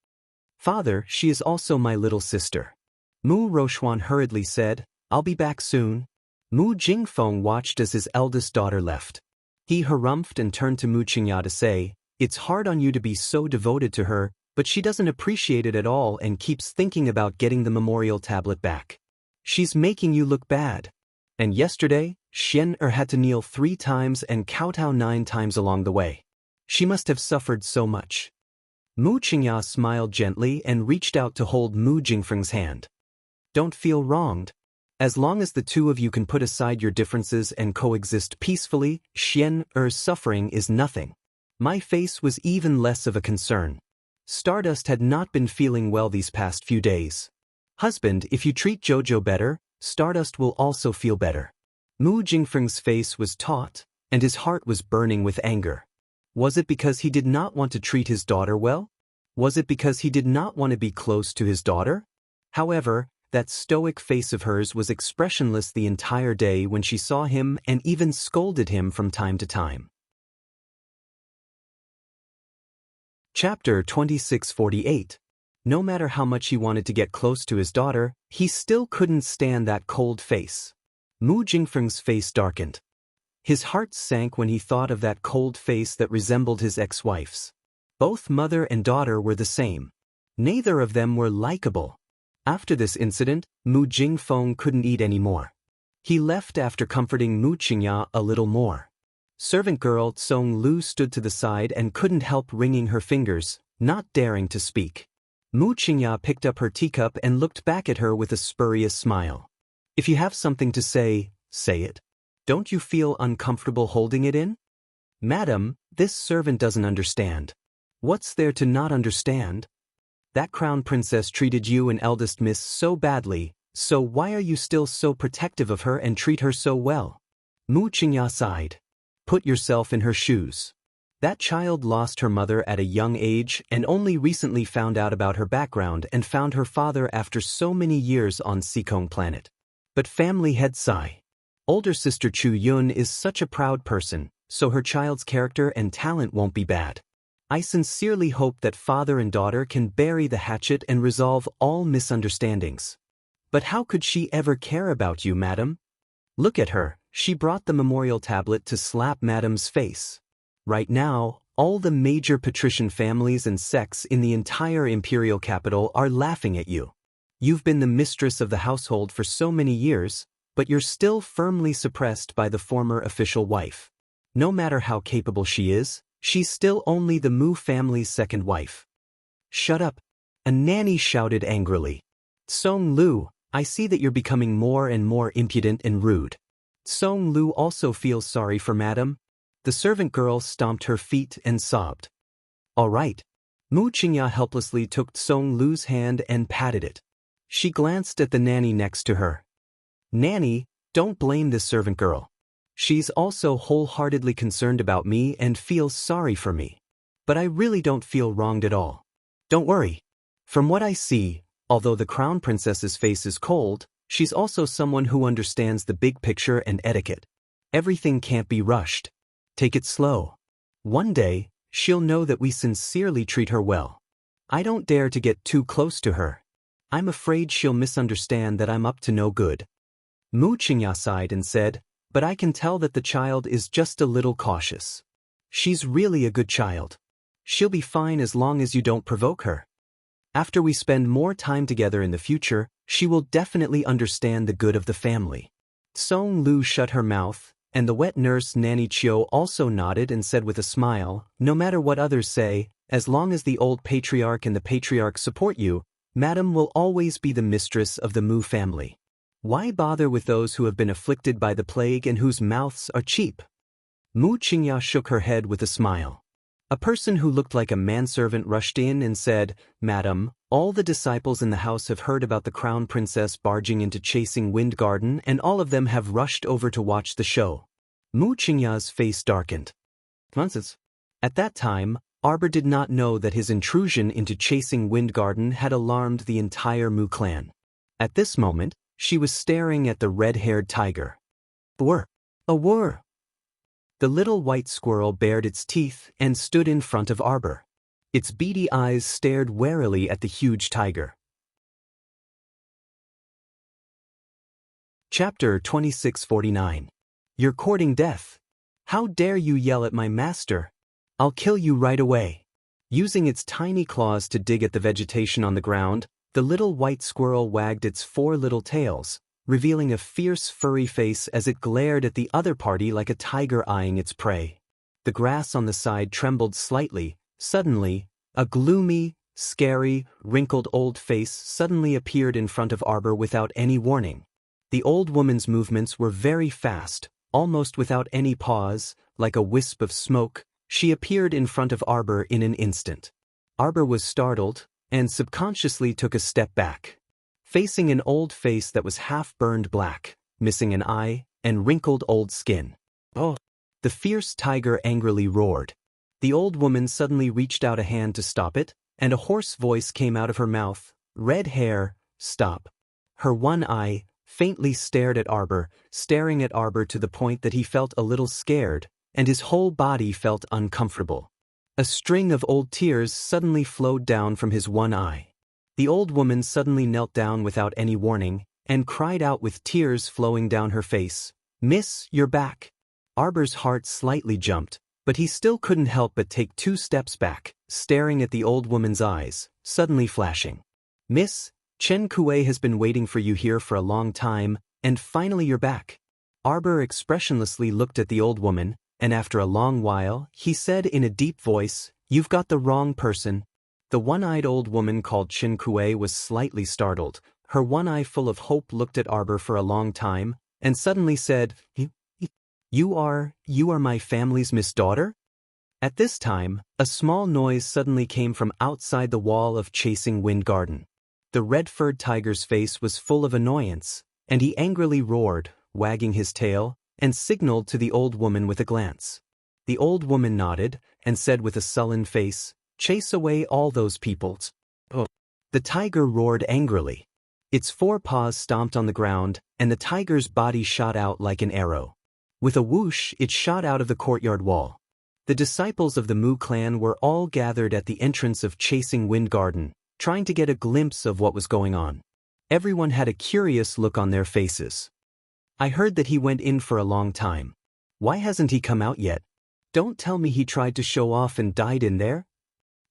Speaker 1: "Father, she is also my little sister." Mu Rochuan hurriedly said, "I'll be back soon." Mu Jingfeng watched as his eldest daughter left. He harumphed and turned to Mu Qingya to say, "It's hard on you to be so devoted to her, but she doesn't appreciate it at all and keeps thinking about getting the memorial tablet back. She's making you look bad. And yesterday, Xian had to kneel 3 times and kowtow 9 times along the way. She must have suffered so much." Mu Qingya smiled gently and reached out to hold Mu Jingfeng's hand. "Don't feel wronged. As long as the two of you can put aside your differences and coexist peacefully, Xian's suffering is nothing." My face was even less of a concern. Stardust had not been feeling well these past few days. "Husband, if you treat Jojo better, Stardust will also feel better." Mu Jingfeng's face was taut, and his heart was burning with anger. Was it because he did not want to treat his daughter well? Was it because he did not want to be close to his daughter? However, that stoic face of hers was expressionless the entire day when she saw him and even scolded him from time to time. Chapter 2648. No matter how much he wanted to get close to his daughter, he still couldn't stand that cold face. Mu Jingfeng's face darkened. His heart sank when he thought of that cold face that resembled his ex-wife's. Both mother and daughter were the same. Neither of them were likable. After this incident, Mu Jingfeng couldn't eat anymore. He left after comforting Mu Qingya a little more. Servant girl Tsong Lu stood to the side and couldn't help wringing her fingers, not daring to speak. Mu Qingya picked up her teacup and looked back at her with a spurious smile. "If you have something to say, say it. Don't you feel uncomfortable holding it in?" "Madam, this servant doesn't understand." "What's there to not understand? That crown princess treated you and eldest miss so badly, so why are you still so protective of her and treat her so well?" Mu Qingya sighed. "Put yourself in her shoes. That child lost her mother at a young age and only recently found out about her background and found her father after so many years on Sikong planet. But family head sigh. Older sister Chu Yun is such a proud person, so her child's character and talent won't be bad. I sincerely hope that father and daughter can bury the hatchet and resolve all misunderstandings. But how could she ever care about you, madam? Look at her, she brought the memorial tablet to slap madam's face. Right now, all the major patrician families and sects in the entire imperial capital are laughing at you. You've been the mistress of the household for so many years, but you're still firmly suppressed by the former official wife. No matter how capable she is, she's still only the Mu family's second wife. Shut up, a nanny shouted angrily. Song Lu, I see that you're becoming more and more impudent and rude. Song Lu also feels sorry for madam. The servant girl stomped her feet and sobbed. All right. Mu Qingya helplessly took Song Lu's hand and patted it. She glanced at the nanny next to her. Nanny, don't blame this servant girl. She's also wholeheartedly concerned about me and feels sorry for me. But I really don't feel wronged at all. Don't worry. From what I see, although the crown princess's face is cold, she's also someone who understands the big picture and etiquette. Everything can't be rushed. Take it slow. One day, she'll know that we sincerely treat her well. I don't dare to get too close to her. I'm afraid she'll misunderstand that I'm up to no good. Mu Qingya sighed and said, but I can tell that the child is just a little cautious. She's really a good child. She'll be fine as long as you don't provoke her. After we spend more time together in the future, she will definitely understand the good of the family. Song Lu shut her mouth, and the wet nurse Nanny Chiu also nodded and said with a smile, no matter what others say, as long as the old patriarch and the patriarch support you, madam will always be the mistress of the Mu family. Why bother with those who have been afflicted by the plague and whose mouths are cheap? Mu Qingya shook her head with a smile. A person who looked like a manservant rushed in and said, Madam, all the disciples in the house have heard about the crown princess barging into Chasing Wind Garden and all of them have rushed over to watch the show. Mu Qingya's face darkened. Nonsense. At that time, Arbor did not know that his intrusion into Chasing Wind Garden had alarmed the entire Mu clan. At this moment, she was staring at the red-haired tiger. Whir! A whir! The little white squirrel bared its teeth and stood in front of Arbor. Its beady eyes stared warily at the huge tiger. Chapter 2649. You're courting death. How dare you yell at my master? I'll kill you right away. Using its tiny claws to dig at the vegetation on the ground, the little white squirrel wagged its four little tails, revealing a fierce furry face as it glared at the other party like a tiger eyeing its prey. The grass on the side trembled slightly. Suddenly, a gloomy, scary, wrinkled old face suddenly appeared in front of Arbor without any warning. The old woman's movements were very fast, almost without any pause, like a wisp of smoke. She appeared in front of Arbor in an instant. Arbor was startled, and subconsciously took a step back. Facing an old face that was half-burned black, missing an eye, and wrinkled old skin. Oh! The fierce tiger angrily roared. The old woman suddenly reached out a hand to stop it, and a hoarse voice came out of her mouth. Red hair, stop. Her one eye faintly stared at Arbor, staring at Arbor to the point that he felt a little scared, and his whole body felt uncomfortable. A string of old tears suddenly flowed down from his one eye. The old woman suddenly knelt down without any warning, and cried out with tears flowing down her face, Miss, you're back. Arbor's heart slightly jumped, but he still couldn't help but take 2 steps back, staring at the old woman's eyes, suddenly flashing. Miss, Chen Kuei has been waiting for you here for a long time, and finally you're back. Arbor expressionlessly looked at the old woman, and after a long while, he said in a deep voice, You've got the wrong person. The one-eyed old woman called Chen Kuei was slightly startled. Her one eye full of hope looked at Arbor for a long time, and suddenly said, You are my family's Miss Daughter? At this time, a small noise suddenly came from outside the wall of Chasing Wind Garden. The red-furred tiger's face was full of annoyance, and he angrily roared, wagging his tail, and signaled to the old woman with a glance. The old woman nodded, and said with a sullen face, Chase away all those peoples. Oh. The tiger roared angrily. Its 4 paws stomped on the ground, and the tiger's body shot out like an arrow. With a whoosh, it shot out of the courtyard wall. The disciples of the Mu clan were all gathered at the entrance of Chasing Wind Garden, trying to get a glimpse of what was going on. Everyone had a curious look on their faces. I heard that he went in for a long time. Why hasn't he come out yet? Don't tell me he tried to show off and died in there?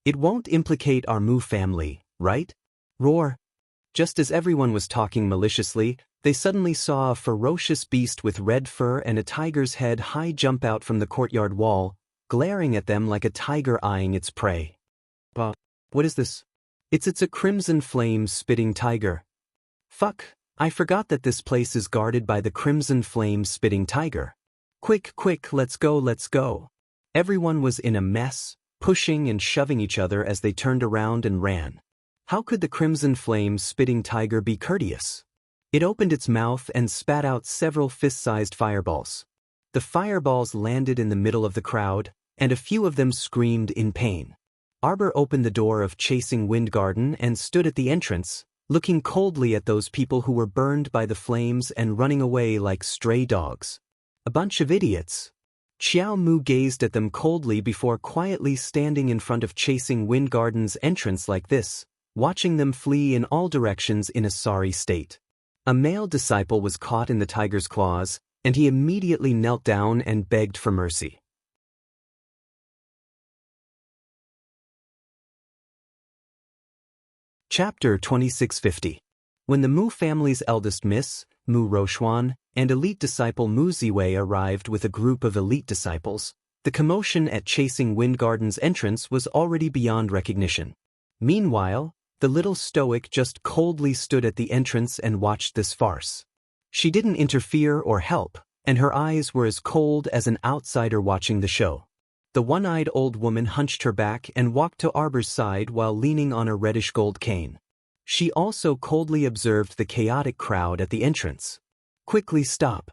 Speaker 1: It won't implicate our Mu family, right? Roar. Just as everyone was talking maliciously, they suddenly saw a ferocious beast with red fur and a tiger's head high jump out from the courtyard wall, glaring at them like a tiger eyeing its prey. What is this? It's a crimson flame spitting tiger. Fuck, I forgot that this place is guarded by the crimson flame spitting tiger. Quick, let's go. Everyone was in a mess, pushing and shoving each other as they turned around and ran. How could the crimson flame spitting tiger be courteous? It opened its mouth and spat out several fist-sized fireballs. The fireballs landed in the middle of the crowd, and a few of them screamed in pain. Arbor opened the door of Chasing Wind Garden and stood at the entrance, looking coldly at those people who were burned by the flames and running away like stray dogs. A bunch of idiots. Xiao Mu gazed at them coldly before quietly standing in front of Chasing Wind Garden's entrance like this, watching them flee in all directions in a sorry state. A male disciple was caught in the tiger's claws, and he immediately knelt down and begged for mercy. Chapter 2650. When the Mu family's eldest miss, Mu Roxuan, and elite disciple Mu Ziwei arrived with a group of elite disciples, the commotion at Chasing Wind Garden's entrance was already beyond recognition. Meanwhile, the little stoic just coldly stood at the entrance and watched this farce. She didn't interfere or help, and her eyes were as cold as an outsider watching the show. The one-eyed old woman hunched her back and walked to Arbor's side while leaning on a reddish-gold cane. She also coldly observed the chaotic crowd at the entrance. Quickly stop.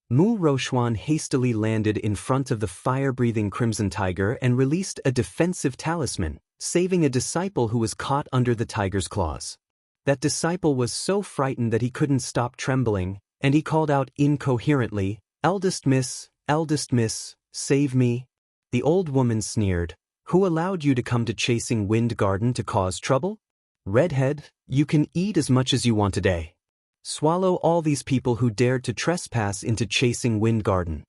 Speaker 1: Mu Roxuan hastily landed in front of the fire-breathing crimson tiger and released a defensive talisman, saving a disciple who was caught under the tiger's claws. That disciple was so frightened that he couldn't stop trembling, and he called out incoherently, Eldest miss, save me." The old woman sneered, "Who allowed you to come to Chasing Wind Garden to cause trouble? Redhead, you can eat as much as you want today. Swallow all these people who dared to trespass into Chasing Wind Garden."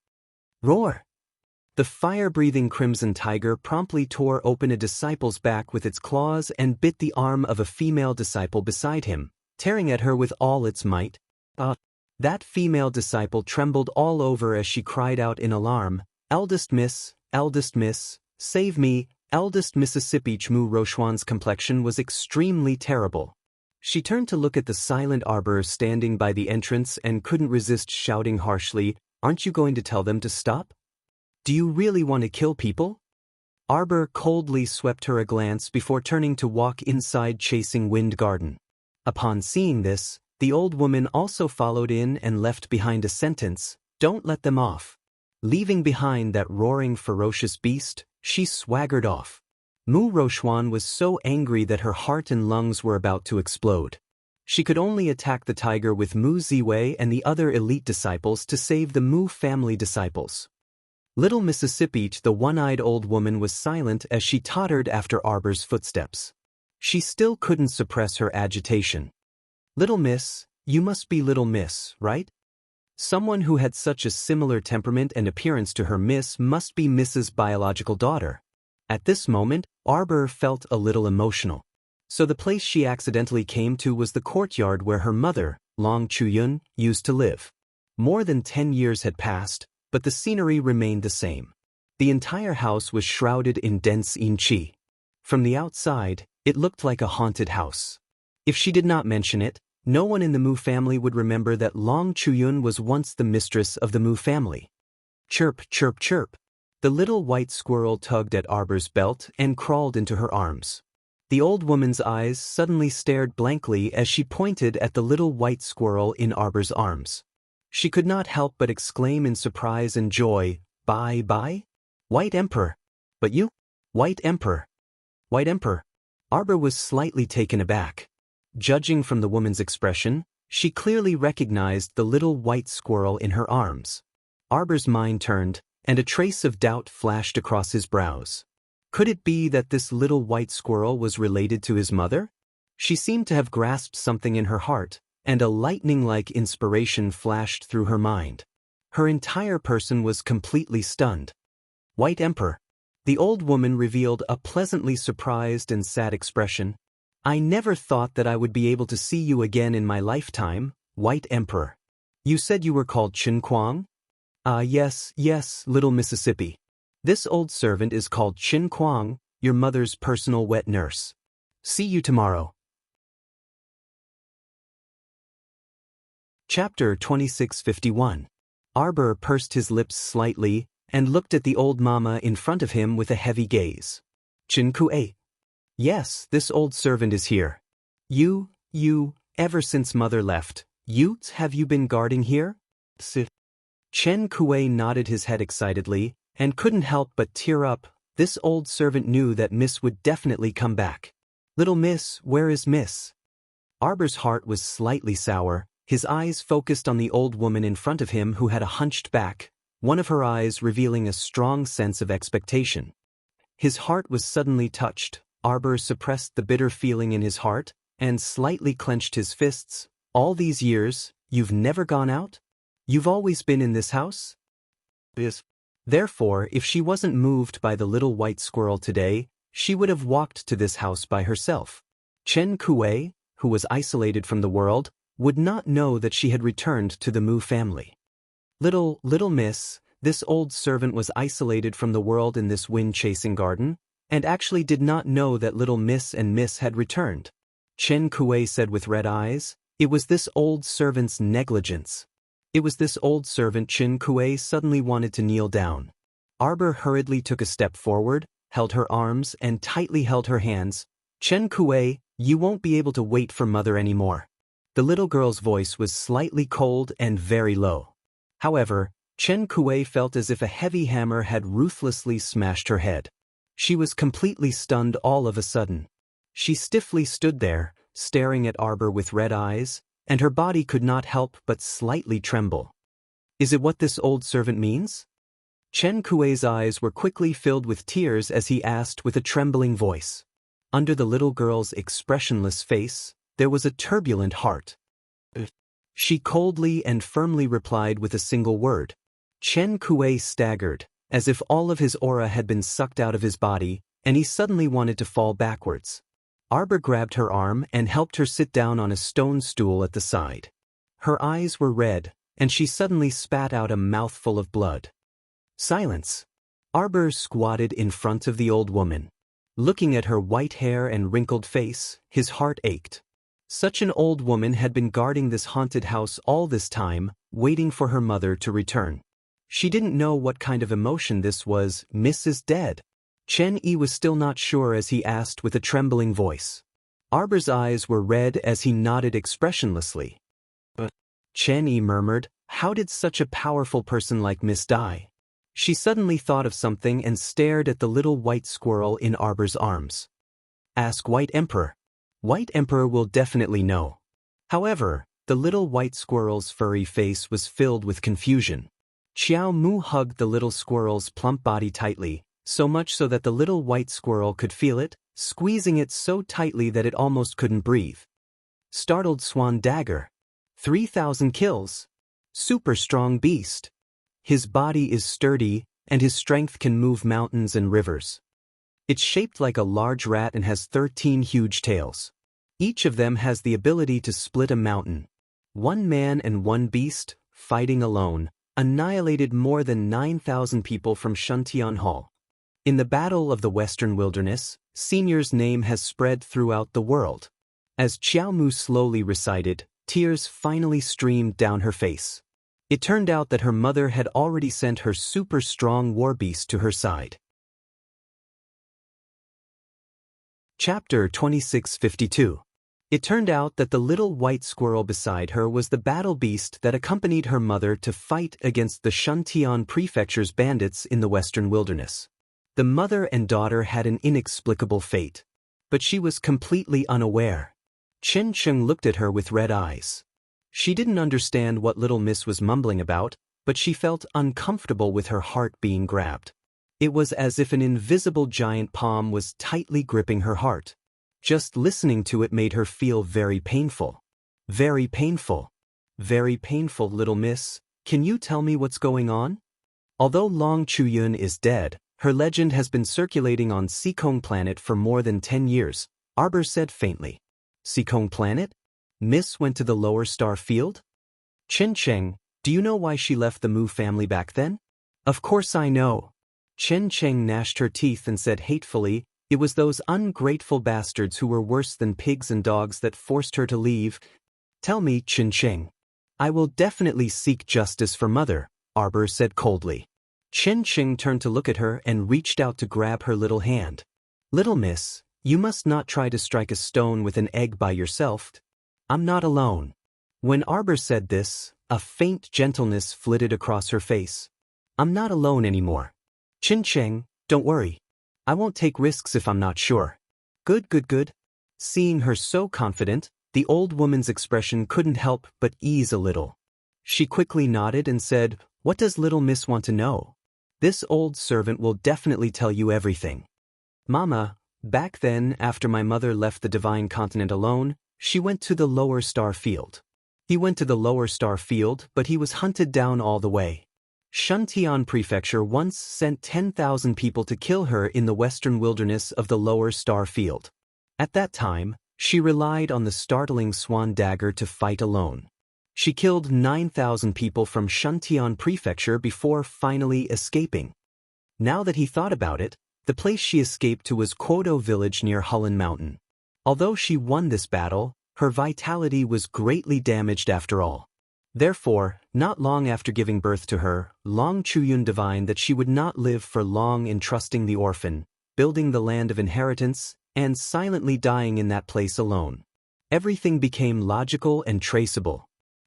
Speaker 1: Roar! The fire-breathing crimson tiger promptly tore open a disciple's back with its claws and bit the arm of a female disciple beside him, tearing at her with all its might. That female disciple trembled all over as she cried out in alarm, Eldest miss, save me, eldest Mississippi." Mu Roxuan's complexion was extremely terrible. She turned to look at the silent Arbor standing by the entrance and couldn't resist shouting harshly, "Aren't you going to tell them to stop? Do you really want to kill people?" Arbor coldly swept her a glance before turning to walk inside Chasing Wind Garden. Upon seeing this, the old woman also followed in and left behind a sentence, "Don't let them off." Leaving behind that roaring ferocious beast, she swaggered off. Mu Roxuan was so angry that her heart and lungs were about to explode. She could only attack the tiger with Mu Ziwei and the other elite disciples to save the Mu family disciples. Little Mississippi, the one-eyed old woman, was silent as she tottered after Arbor's footsteps. She still couldn't suppress her agitation. "Little Miss, you must be Little Miss, right? Someone who had such a similar temperament and appearance to her miss must be Miss's biological daughter." At this moment, Arbor felt a little emotional. So the place she accidentally came to was the courtyard where her mother, Long Chuyun, used to live. More than 10 years had passed, but the scenery remained the same. The entire house was shrouded in dense inchi. From the outside, it looked like a haunted house. If she did not mention it, no one in the Mu family would remember that Long Chuyun was once the mistress of the Mu family. Chirp, chirp, chirp. The little white squirrel tugged at Arbor's belt and crawled into her arms. The old woman's eyes suddenly stared blankly as she pointed at the little white squirrel in Arbor's arms. She could not help but exclaim in surprise and joy, "Bye-bye? White Emperor! But you? White Emperor! White Emperor!" Arbor was slightly taken aback. Judging from the woman's expression, she clearly recognized the little white squirrel in her arms. Arbor's mind turned, and a trace of doubt flashed across his brows. Could it be that this little white squirrel was related to his mother? She seemed to have grasped something in her heart, and a lightning-like inspiration flashed through her mind. Her entire person was completely stunned. White Emperor. The old woman revealed a pleasantly surprised and sad expression. I never thought that I would be able to see you again in my lifetime, White Emperor. You said you were called Chen Kuang? Yes, little Mississippi. This old servant is called Chen Kuang, your mother's personal wet nurse. See you tomorrow. Chapter 2651. Arbor pursed his lips slightly and looked at the old mama in front of him with a heavy gaze. Chen Kuei. Yes, this old servant is here. You, ever since mother left, have you been guarding here? Chen Kuei nodded his head excitedly, and couldn't help but tear up. This old servant knew that Miss would definitely come back. Little Miss, where is Miss? Arbor's heart was slightly sour, his eyes focused on the old woman in front of him who had a hunched back, one of her eyes revealing a strong sense of expectation. His heart was suddenly touched. Arbor suppressed the bitter feeling in his heart, and slightly clenched his fists. All these years, you've never gone out? You've always been in this house? Yes. Therefore, if she wasn't moved by the little white squirrel today, she would have walked to this house by herself. Chen Kuei, who was isolated from the world, would not know that she had returned to the Mu family. Little Miss, this old servant was isolated from the world in this wind-chasing garden, and actually did not know that little Miss and Miss had returned. Chen Kuei said with red eyes, it was this old servant's negligence. It was this old servant. Chen Kuei suddenly wanted to kneel down. Arbor hurriedly took a step forward, held her arms and tightly held her hands. Chen Kuei, you won't be able to wait for mother anymore. The little girl's voice was slightly cold and very low. However, Chen Kuei felt as if a heavy hammer had ruthlessly smashed her head. She was completely stunned all of a sudden. She stiffly stood there, staring at Arbor with red eyes, and her body could not help but slightly tremble. Is it what this old servant means? Chen Kuei's eyes were quickly filled with tears as he asked with a trembling voice. Under the little girl's expressionless face, there was a turbulent heart. She coldly and firmly replied with a single word. Chen Kuei staggered, as if all of his aura had been sucked out of his body, and he suddenly wanted to fall backwards. Arbor grabbed her arm and helped her sit down on a stone stool at the side. Her eyes were red, and she suddenly spat out a mouthful of blood. Silence. Arbor squatted in front of the old woman. Looking at her white hair and wrinkled face, his heart ached. Such an old woman had been guarding this haunted house all this time, waiting for her mother to return. She didn't know what kind of emotion this was. Miss is dead. Chen Yi was still not sure as he asked with a trembling voice. Arbor's eyes were red as he nodded expressionlessly. But Chen Yi murmured, how did such a powerful person like Miss die? She suddenly thought of something and stared at the little white squirrel in Arbor's arms. Ask White Emperor. White Emperor will definitely know. However, the little white squirrel's furry face was filled with confusion. Xiao Mu hugged the little squirrel's plump body tightly, so much so that the little white squirrel could feel it, squeezing it so tightly that it almost couldn't breathe. Startled Swan Dagger. 3,000 kills. Super strong beast. His body is sturdy, and his strength can move mountains and rivers. It's shaped like a large rat and has 13 huge tails. Each of them has the ability to split a mountain. One man and one beast, fighting alone, annihilated more than 9,000 people from Shuntian Hall. In the Battle of the Western Wilderness, Senior's name has spread throughout the world. As Xiaomu slowly recited, tears finally streamed down her face. It turned out that her mother had already sent her super strong war beast to her side. Chapter 2652. It turned out that the little white squirrel beside her was the battle beast that accompanied her mother to fight against the Shuntian Prefecture's bandits in the Western Wilderness. The mother and daughter had an inexplicable fate, but she was completely unaware. Chen Cheng looked at her with red eyes. She didn't understand what little Miss was mumbling about, but she felt uncomfortable with her heart being grabbed. It was as if an invisible giant palm was tightly gripping her heart. Just listening to it made her feel very painful. Very painful. Very painful, little miss. Can you tell me what's going on? Although Long Chuyun is dead, her legend has been circulating on Seekong Planet for more than 10 years, Arbor said faintly. Seekong Planet? Miss went to the lower star field? Chen Cheng, do you know why she left the Mu family back then? Of course I know. Chen Cheng gnashed her teeth and said hatefully, it was those ungrateful bastards who were worse than pigs and dogs that forced her to leave. Tell me, Chen Cheng. I will definitely seek justice for Mother, Arbor said coldly. Chen Cheng turned to look at her and reached out to grab her little hand. Little miss, you must not try to strike a stone with an egg by yourself. I'm not alone. When Arbor said this, a faint gentleness flitted across her face. I'm not alone anymore. Chen Cheng, don't worry. I won't take risks if I'm not sure. Good, good, good. Seeing her so confident, the old woman's expression couldn't help but ease a little. She quickly nodded and said, what does little miss want to know? This old servant will definitely tell you everything. Mama, back then, after my mother left the Divine Continent alone, she went to the lower star field. He went to the lower star field, but he was hunted down all the way. Shuntian Prefecture once sent 10,000 people to kill her in the western wilderness of the lower star field. At that time, she relied on the startling swan dagger to fight alone. She killed 9,000 people from Shuntian Prefecture before finally escaping. Now that he thought about it, the place she escaped to was Quodo village near Hulun Mountain. Although she won this battle, her vitality was greatly damaged after all. Therefore, not long after giving birth to her, Long Chuyun divined that she would not live for long entrusting the orphan, building the land of inheritance, and silently dying in that place alone. Everything became logical and traceable.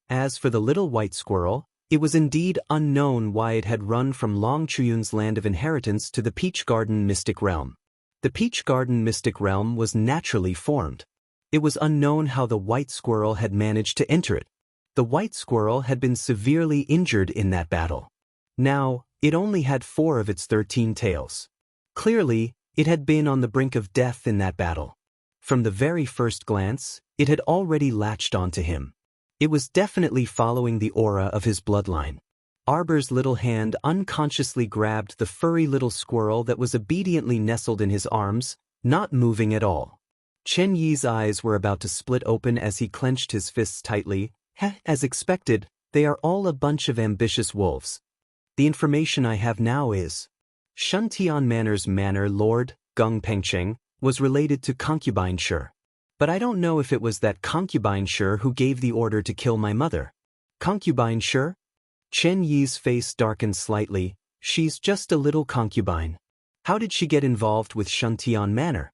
Speaker 1: As for the little white squirrel, it was indeed unknown why it had run from Long Chuyun's land of inheritance to the Peach Garden Mystic Realm. The Peach Garden Mystic Realm was naturally formed. It was unknown how the white squirrel had managed to enter it. The white squirrel had been severely injured in that battle. Now, it only had 4 of its 13 tails. Clearly, it had been on the brink of death in that battle. From the very first glance, it had already latched onto him. It was definitely following the aura of his bloodline. Arbor's little hand unconsciously grabbed the furry little squirrel that was obediently nestled in his arms, not moving at all. Chen Yi's eyes were about to split open as he clenched his fists tightly. As expected, they are all a bunch of ambitious wolves. The information I have now is, Shuntian Manor's Manor Lord, Gung Pengcheng, was related to Concubine Shi. But I don't know if it was that Concubine Shi who gave the order to kill my mother. Concubine Shi? Chen Yi's face darkened slightly. She's just a little concubine. How did she get involved with Shuntian Manor?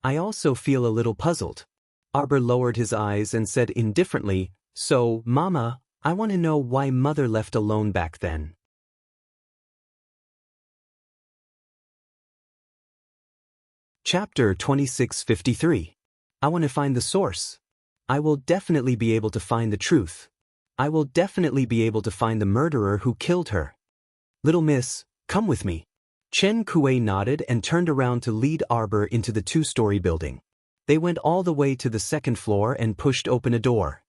Speaker 1: I also feel a little puzzled. Arbor lowered his eyes and said indifferently, so, Mama, I want to know why Mother left alone back then. Chapter 2653. I want to find the source. I will definitely be able to find the truth. I will definitely be able to find the murderer who killed her. Little miss, come with me. Chen Kuei nodded and turned around to lead Arbor into the 2-story building. They went all the way to the 2nd floor and pushed open a door.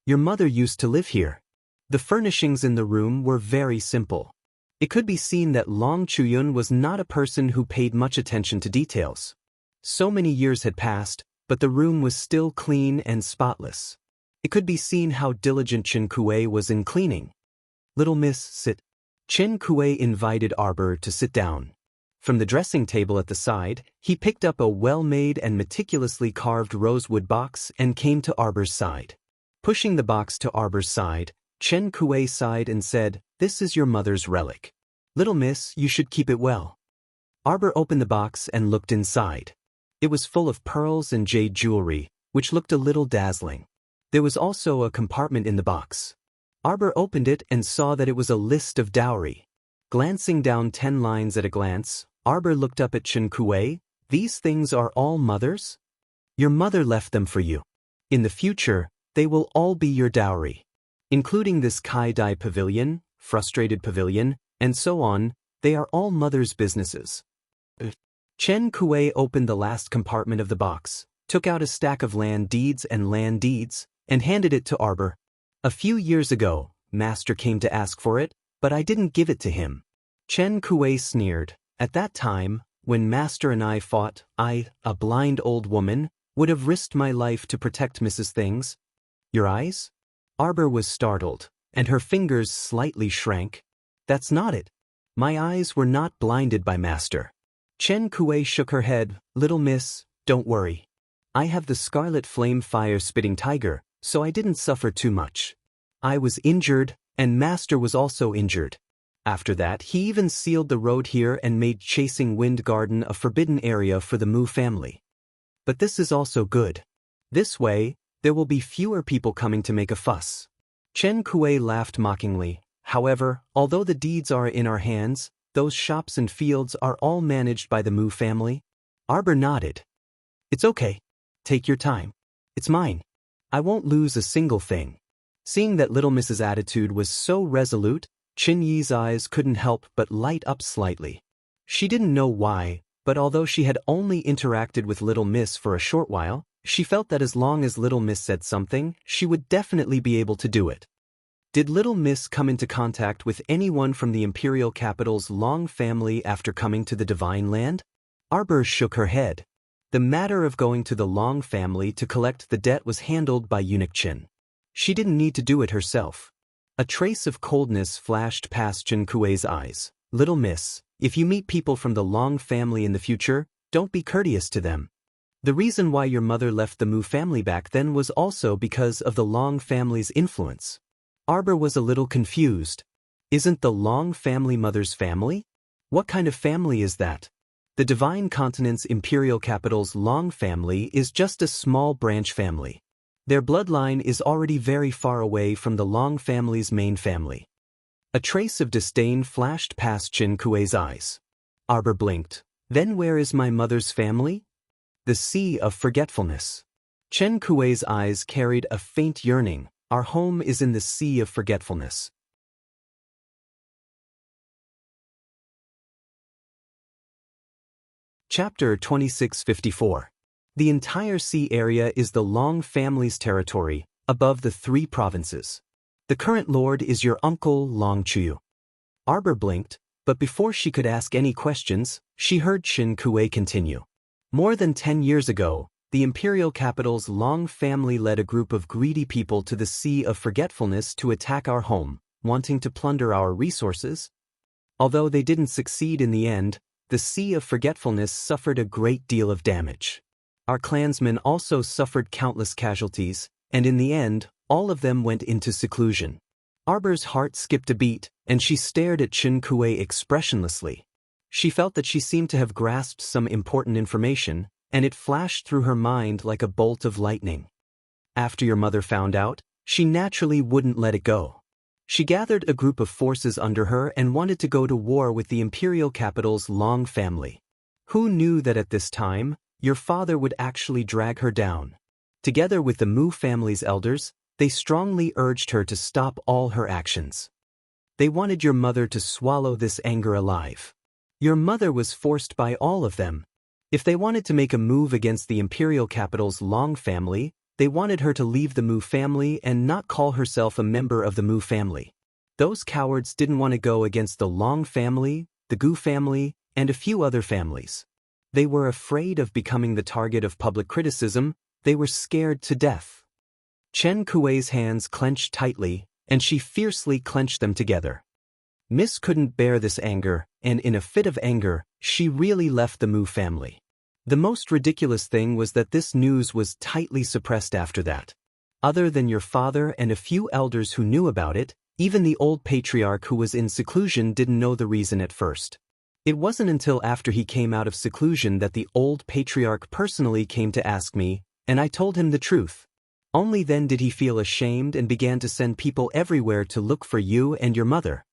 Speaker 1: Your mother used to live here. The furnishings in the room were very simple. It could be seen that Long Chuyun was not a person who paid much attention to details. So many years had passed, but the room was still clean and spotless. It could be seen how diligent Chen Kuei was in cleaning. Little miss, sit. Chen Kuei invited Arbor to sit down. From the dressing table at the side, he picked up a well-made and meticulously carved rosewood box and came to Arbor's side. Pushing the box to Arbor's side, Chen Kuei sighed and said, "This is your mother's relic. Little miss, you should keep it well." Arbor opened the box and looked inside. It was full of pearls and jade jewelry, which looked a little dazzling. There was also a compartment in the box. Arbor opened it and saw that it was a list of dowry. Glancing down 10 lines at a glance, Arbor looked up at Chen Kuei. "These things are all mother's? Your mother left them for you. In the future, they will all be your dowry. Including this Kai Dai pavilion, frustrated pavilion, and so on, they are all mother's businesses. Chen Kuei opened the last compartment of the box, took out a stack of land deeds, and handed it to Arbor. A few years ago, Master came to ask for it, but I didn't give it to him. Chen Kuei sneered. At that time, when Master and I fought, I, a blind old woman, would have risked my life to protect Mrs. Things. Your eyes? Arbor was startled, and her fingers slightly shrank. That's not it. My eyes were not blinded by Master. Chen Kuei shook her head. Little miss, don't worry. I have the scarlet flame fire-spitting tiger, so I didn't suffer too much. I was injured, and Master was also injured. After that, he even sealed the road here and made Chasing Wind Garden a forbidden area for the Mu family. But this is also good. This way, there will be fewer people coming to make a fuss. Chen Kuei laughed mockingly. However, although the deeds are in our hands, those shops and fields are all managed by the Mu family. Arbor nodded. It's okay. Take your time. It's mine. I won't lose a single thing. Seeing that Little Miss's attitude was so resolute, Chin Yi's eyes couldn't help but light up slightly. She didn't know why, but although she had only interacted with Little Miss for a short while, she felt that as long as Little Miss said something, she would definitely be able to do it. Did Little Miss come into contact with anyone from the imperial capital's Long family after coming to the Divine Land? Arbor shook her head. The matter of going to the Long family to collect the debt was handled by Eunuch Chin. She didn't need to do it herself. A trace of coldness flashed past Chen Kuei's eyes. Little Miss, if you meet people from the Long family in the future, don't be courteous to them. The reason why your mother left the Mu family back then was also because of the Long family's influence. Arbor was a little confused. Isn't the Long family mother's family? What kind of family is that? The Divine Continent's imperial capital's Long family is just a small branch family. Their bloodline is already very far away from the Long family's main family. A trace of disdain flashed past Chen Kuei's eyes. Arbor blinked. Then where is my mother's family? The Sea of Forgetfulness. Chen Kuei's eyes carried a faint yearning. Our home is in the Sea of Forgetfulness. Chapter 2654. The entire sea area is the Long family's territory, above the 3 provinces. The current lord is your uncle Long Chuyu. Arbor blinked, but before she could ask any questions, she heard Chen Kuei continue. More than 10 years ago, the imperial capital's Long family led a group of greedy people to the Sea of Forgetfulness to attack our home, wanting to plunder our resources. Although they didn't succeed in the end, the Sea of Forgetfulness suffered a great deal of damage. Our clansmen also suffered countless casualties, and in the end, all of them went into seclusion. Arbor's heart skipped a beat, and she stared at Chen Kuei expressionlessly. She felt that she seemed to have grasped some important information, and it flashed through her mind like a bolt of lightning. After your mother found out, she naturally wouldn't let it go. She gathered a group of forces under her and wanted to go to war with the imperial capital's Long family. Who knew that at this time, your father would actually drag her down? Together with the Mu family's elders, they strongly urged her to stop all her actions. They wanted your mother to swallow this anger alive. Your mother was forced by all of them. If they wanted to make a move against the imperial capital's Long family, they wanted her to leave the Mu family and not call herself a member of the Mu family. Those cowards didn't want to go against the Long family, the Gu family, and a few other families. They were afraid of becoming the target of public criticism. They were scared to death. Chen Kuei's hands clenched tightly, and she fiercely clenched them together. Miss couldn't bear this anger, and in a fit of anger, she really left the Mu family. The most ridiculous thing was that this news was tightly suppressed after that. Other than your father and a few elders who knew about it, even the old patriarch who was in seclusion didn't know the reason at first. It wasn't until after he came out of seclusion that the old patriarch personally came to ask me, and I told him the truth. Only then did he feel ashamed and began to send people everywhere to look for you and your mother.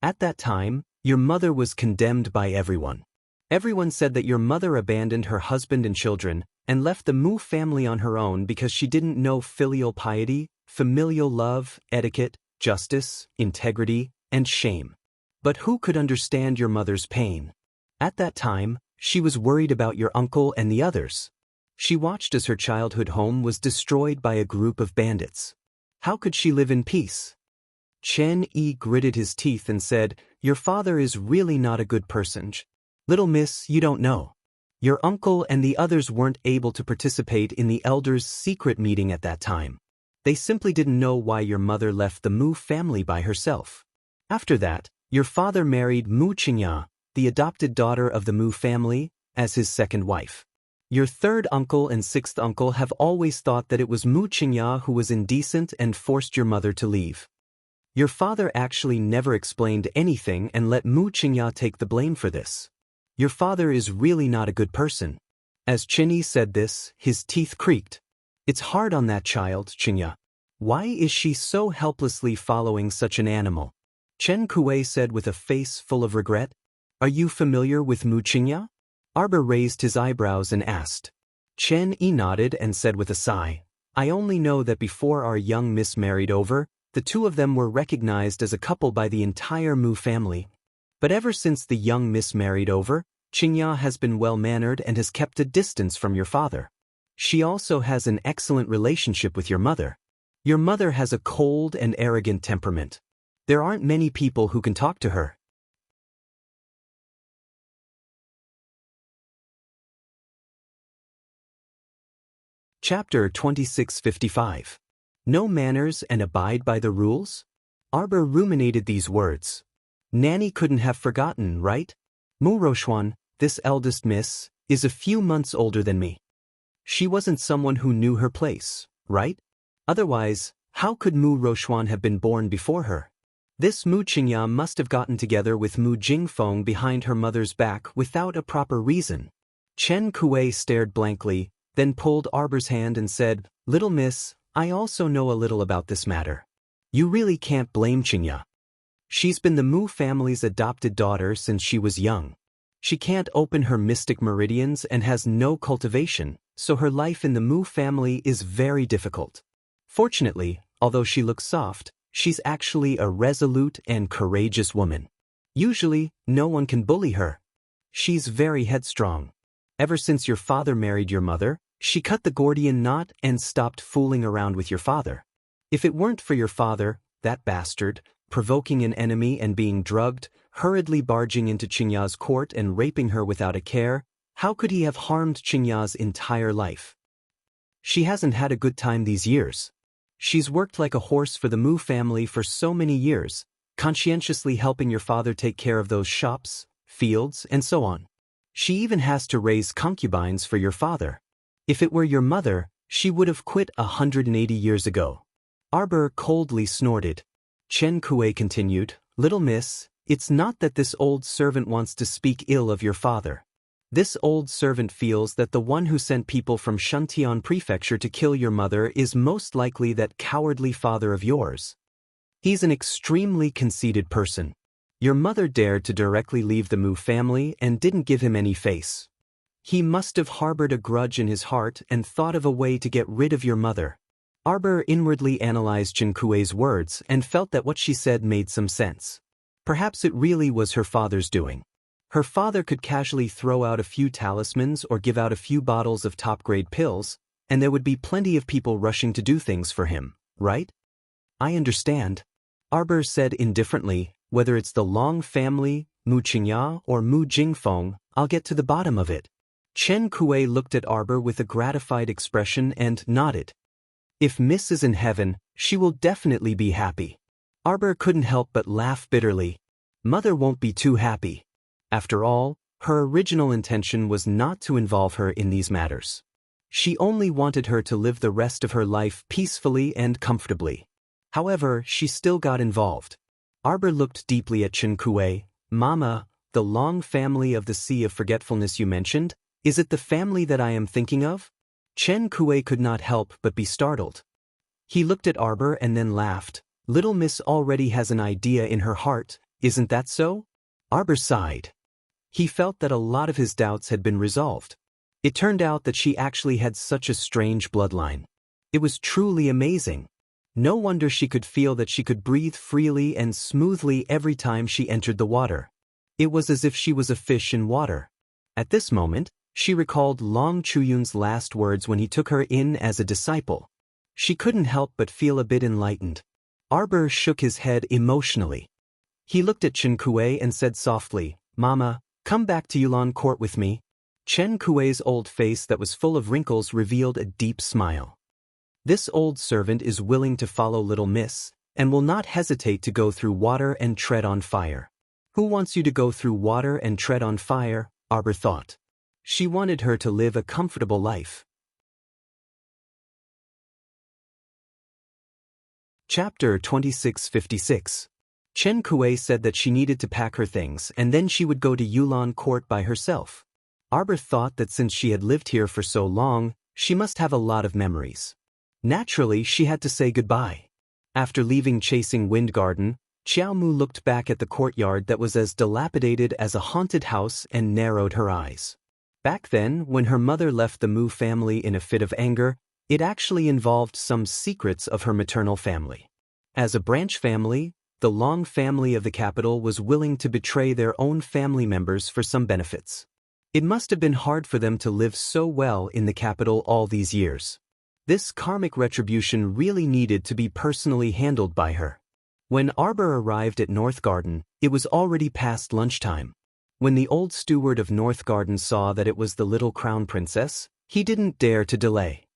Speaker 1: At that time, your mother was condemned by everyone. Everyone said that your mother abandoned her husband and children and left the Mu family on her own because she didn't know filial piety, familial love, etiquette, justice, integrity, and shame. But who could understand your mother's pain? At that time, she was worried about your uncle and the others. She watched as her childhood home was destroyed by a group of bandits. How could she live in peace? Chen Yi gritted his teeth and said, "Your father is really not a good person. Little miss, you don't know. Your uncle and the others weren't able to participate in the elders' secret meeting at that time. They simply didn't know why your mother left the Mu family by herself. After that, your father married Mu Qingya, the adopted daughter of the Mu family, as his second wife. Your third uncle and sixth uncle have always thought that it was Mu Qingya who was indecent and forced your mother to leave. Your father actually never explained anything and let Mu Qingya take the blame for this. Your father is really not a good person." As Chinyi said this, his teeth creaked. "It's hard on that child, Qingya. Why is she so helplessly following such an animal?" Chen Kuei said with a face full of regret. "Are you familiar with Mu Qingya?" Arbor raised his eyebrows and asked. Chen Yi nodded and said with a sigh, "I only know that before our young miss married over, the two of them were recognized as a couple by the entire Mu family. But ever since the young miss married over, Qingya has been well-mannered and has kept a distance from your father. She also has an excellent relationship with your mother. Your mother has a cold and arrogant temperament. There aren't many people who can talk to her." Chapter 2655. No manners and abide by the rules? Arbor ruminated these words. Nanny couldn't have forgotten, right? Mu Roxuan, this eldest miss, is a few months older than me. She wasn't someone who knew her place, right? Otherwise, how could Mu Roxuan have been born before her? This Mu Qingya must have gotten together with Mu Jingfeng behind her mother's back without a proper reason. Chen Kuei stared blankly, then pulled Arbor's hand and said, "Little miss, I also know a little about this matter. You really can't blame Qingya. She's been the Mu family's adopted daughter since she was young. She can't open her mystic meridians and has no cultivation, so her life in the Mu family is very difficult. Fortunately, although she looks soft, she's actually a resolute and courageous woman. Usually, no one can bully her. She's very headstrong. Ever since your father married your mother, she cut the Gordian knot and stopped fooling around with your father. If it weren't for your father, that bastard, provoking an enemy and being drugged, hurriedly barging into Qingya's court and raping her without a care, how could he have harmed Qingya's entire life? She hasn't had a good time these years. She's worked like a horse for the Mu family for so many years, conscientiously helping your father take care of those shops, fields, and so on. She even has to raise concubines for your father. If it were your mother, she would have quit 180 years ago." Arbor coldly snorted. Chen Kuei continued, "Little miss, it's not that this old servant wants to speak ill of your father. This old servant feels that the one who sent people from Shuntian Prefecture to kill your mother is most likely that cowardly father of yours. He's an extremely conceited person. Your mother dared to directly leave the Mu family and didn't give him any face. He must have harbored a grudge in his heart and thought of a way to get rid of your mother." Arbor inwardly analyzed Chen Kuei's words and felt that what she said made some sense. Perhaps it really was her father's doing. Her father could casually throw out a few talismans or give out a few bottles of top-grade pills, and there would be plenty of people rushing to do things for him, right? "I understand," Arbor said indifferently. "Whether it's the Long family, Mu Qingya, or Mu Jingfeng, I'll get to the bottom of it." Chen Kuei looked at Arbor with a gratified expression and nodded. "If Miss is in heaven, she will definitely be happy." Arbor couldn't help but laugh bitterly. Mother won't be too happy. After all, her original intention was not to involve her in these matters. She only wanted her to live the rest of her life peacefully and comfortably. However, she still got involved. Arbor looked deeply at Chen Kuei. "Mama, the Long family of the Sea of Forgetfulness you mentioned, is it the family that I am thinking of?" Chen Kuei could not help but be startled. He looked at Arbor and then laughed. "Little Miss already has an idea in her heart, isn't that so?" Arbor sighed. He felt that a lot of his doubts had been resolved. It turned out that she actually had such a strange bloodline. It was truly amazing. No wonder she could feel that she could breathe freely and smoothly every time she entered the water. It was as if she was a fish in water. At this moment, she recalled Long Chuyun's last words when he took her in as a disciple. She couldn't help but feel a bit enlightened. Arbor shook his head emotionally. He looked at Chen Kuei and said softly, "Mama, come back to Yulon Court with me." Chen Kuei's old face that was full of wrinkles revealed a deep smile. This old servant is willing to follow little miss, and will not hesitate to go through water and tread on fire. Who wants you to go through water and tread on fire? Arbor thought. She wanted her to live a comfortable life. Chapter 2656. Chen Kuei said that she needed to pack her things and then she would go to Yulon Court by herself. Arbor thought that since she had lived here for so long, she must have a lot of memories. Naturally, she had to say goodbye. After leaving Chasing Wind Garden, Xiao Mu looked back at the courtyard that was as dilapidated as a haunted house and narrowed her eyes. Back then, when her mother left the Mu family in a fit of anger, it actually involved some secrets of her maternal family. As a branch family, the Long family of the capital was willing to betray their own family members for some benefits. It must have been hard for them to live so well in the capital all these years. This karmic retribution really needed to be personally handled by her. When Arbor arrived at North Garden, it was already past lunchtime. When the old steward of North Garden saw that it was the little crown princess, he didn't dare to delay.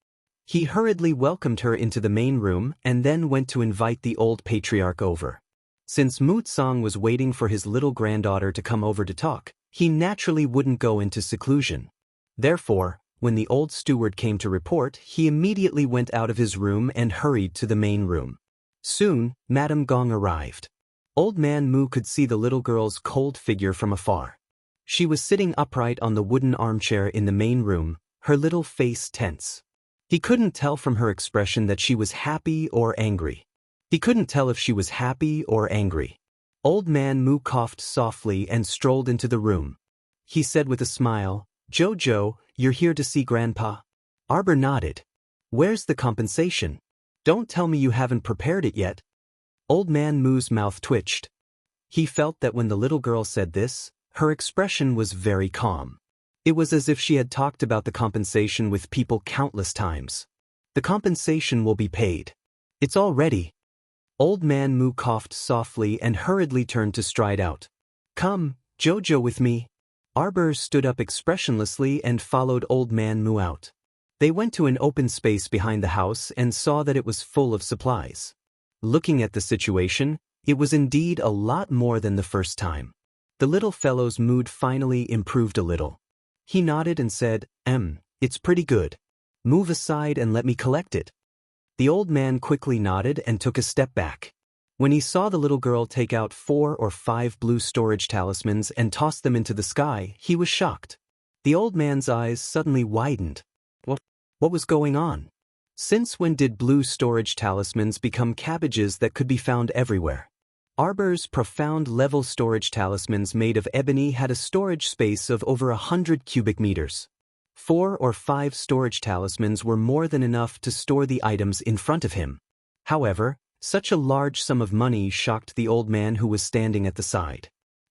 Speaker 1: He hurriedly welcomed her into the main room and then went to invite the old patriarch over. Since Mu Tsang was waiting for his little granddaughter to come over to talk, he naturally wouldn't go into seclusion. Therefore, when the old steward came to report, he immediately went out of his room and hurried to the main room. Soon, Madame Gong arrived. Old Man Mu could see the little girl's cold figure from afar. She was sitting upright on the wooden armchair in the main room, her little face tense. He couldn't tell from her expression that she was happy or angry. He couldn't tell if she was happy or angry. Old Man Mu coughed softly and strolled into the room. He said with a smile, "Jojo, you're here to see Grandpa?" Arbor nodded. "Where's the compensation? Don't tell me you haven't prepared it yet." Old Man Mu's mouth twitched. He felt that when the little girl said this, her expression was very calm. It was as if she had talked about the compensation with people countless times. "The compensation will be paid. It's all ready." Old Man Mu coughed softly and hurriedly turned to stride out. "Come, Jojo, with me." Arbor stood up expressionlessly and followed Old Man Mu out. They went to an open space behind the house and saw that it was full of supplies. Looking at the situation, it was indeed a lot more than the first time. The little fellow's mood finally improved a little. He nodded and said, "It's pretty good. Move aside and let me collect it." The old man quickly nodded and took a step back. When he saw the little girl take out 4 or 5 blue storage talismans and toss them into the sky, he was shocked. The old man's eyes suddenly widened. What was going on? Since when did blue storage talismans become cabbages that could be found everywhere? Arbor's profound level storage talismans made of ebony had a storage space of over 100 cubic meters. 4 or 5 storage talismans were more than enough to store the items in front of him. However, such a large sum of money shocked the old man who was standing at the side.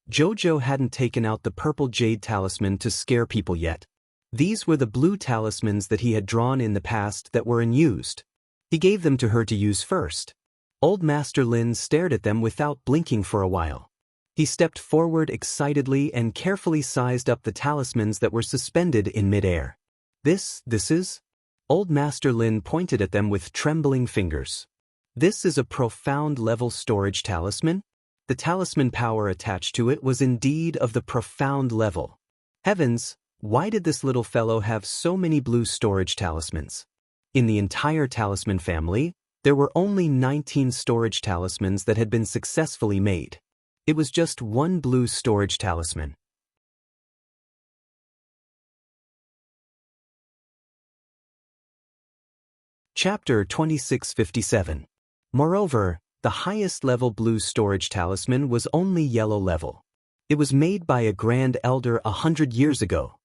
Speaker 1: Jojo hadn't taken out the purple jade talisman to scare people yet. These were the blue talismans that he had drawn in the past that were unused. He gave them to her to use first. Old Master Lin stared at them without blinking for a while. He stepped forward excitedly and carefully sized up the talismans that were suspended in midair. This is? Old Master Lin pointed at them with trembling fingers. This is a profound level storage talisman? The talisman power attached to it was indeed of the profound level. Heavens, why did this little fellow have so many blue storage talismans? In the entire talisman family, there were only 19 storage talismans that had been successfully made. It was just one blue storage talisman. Chapter 2657. Moreover, the highest level blue storage talisman was only yellow level. It was made by a grand elder 100 years ago.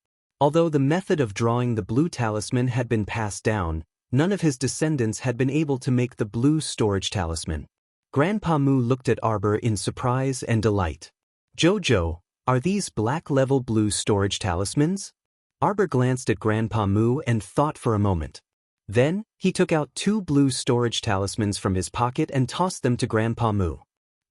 Speaker 1: Although the method of drawing the blue talisman had been passed down, None of his descendants had been able to make the blue storage talisman. Grandpa Mu looked at Arbor in surprise and delight. "Jojo, are these black-level blue storage talismans?" Arbor glanced at Grandpa Mu and thought for a moment. Then, he took out 2 blue storage talismans from his pocket and tossed them to Grandpa Mu.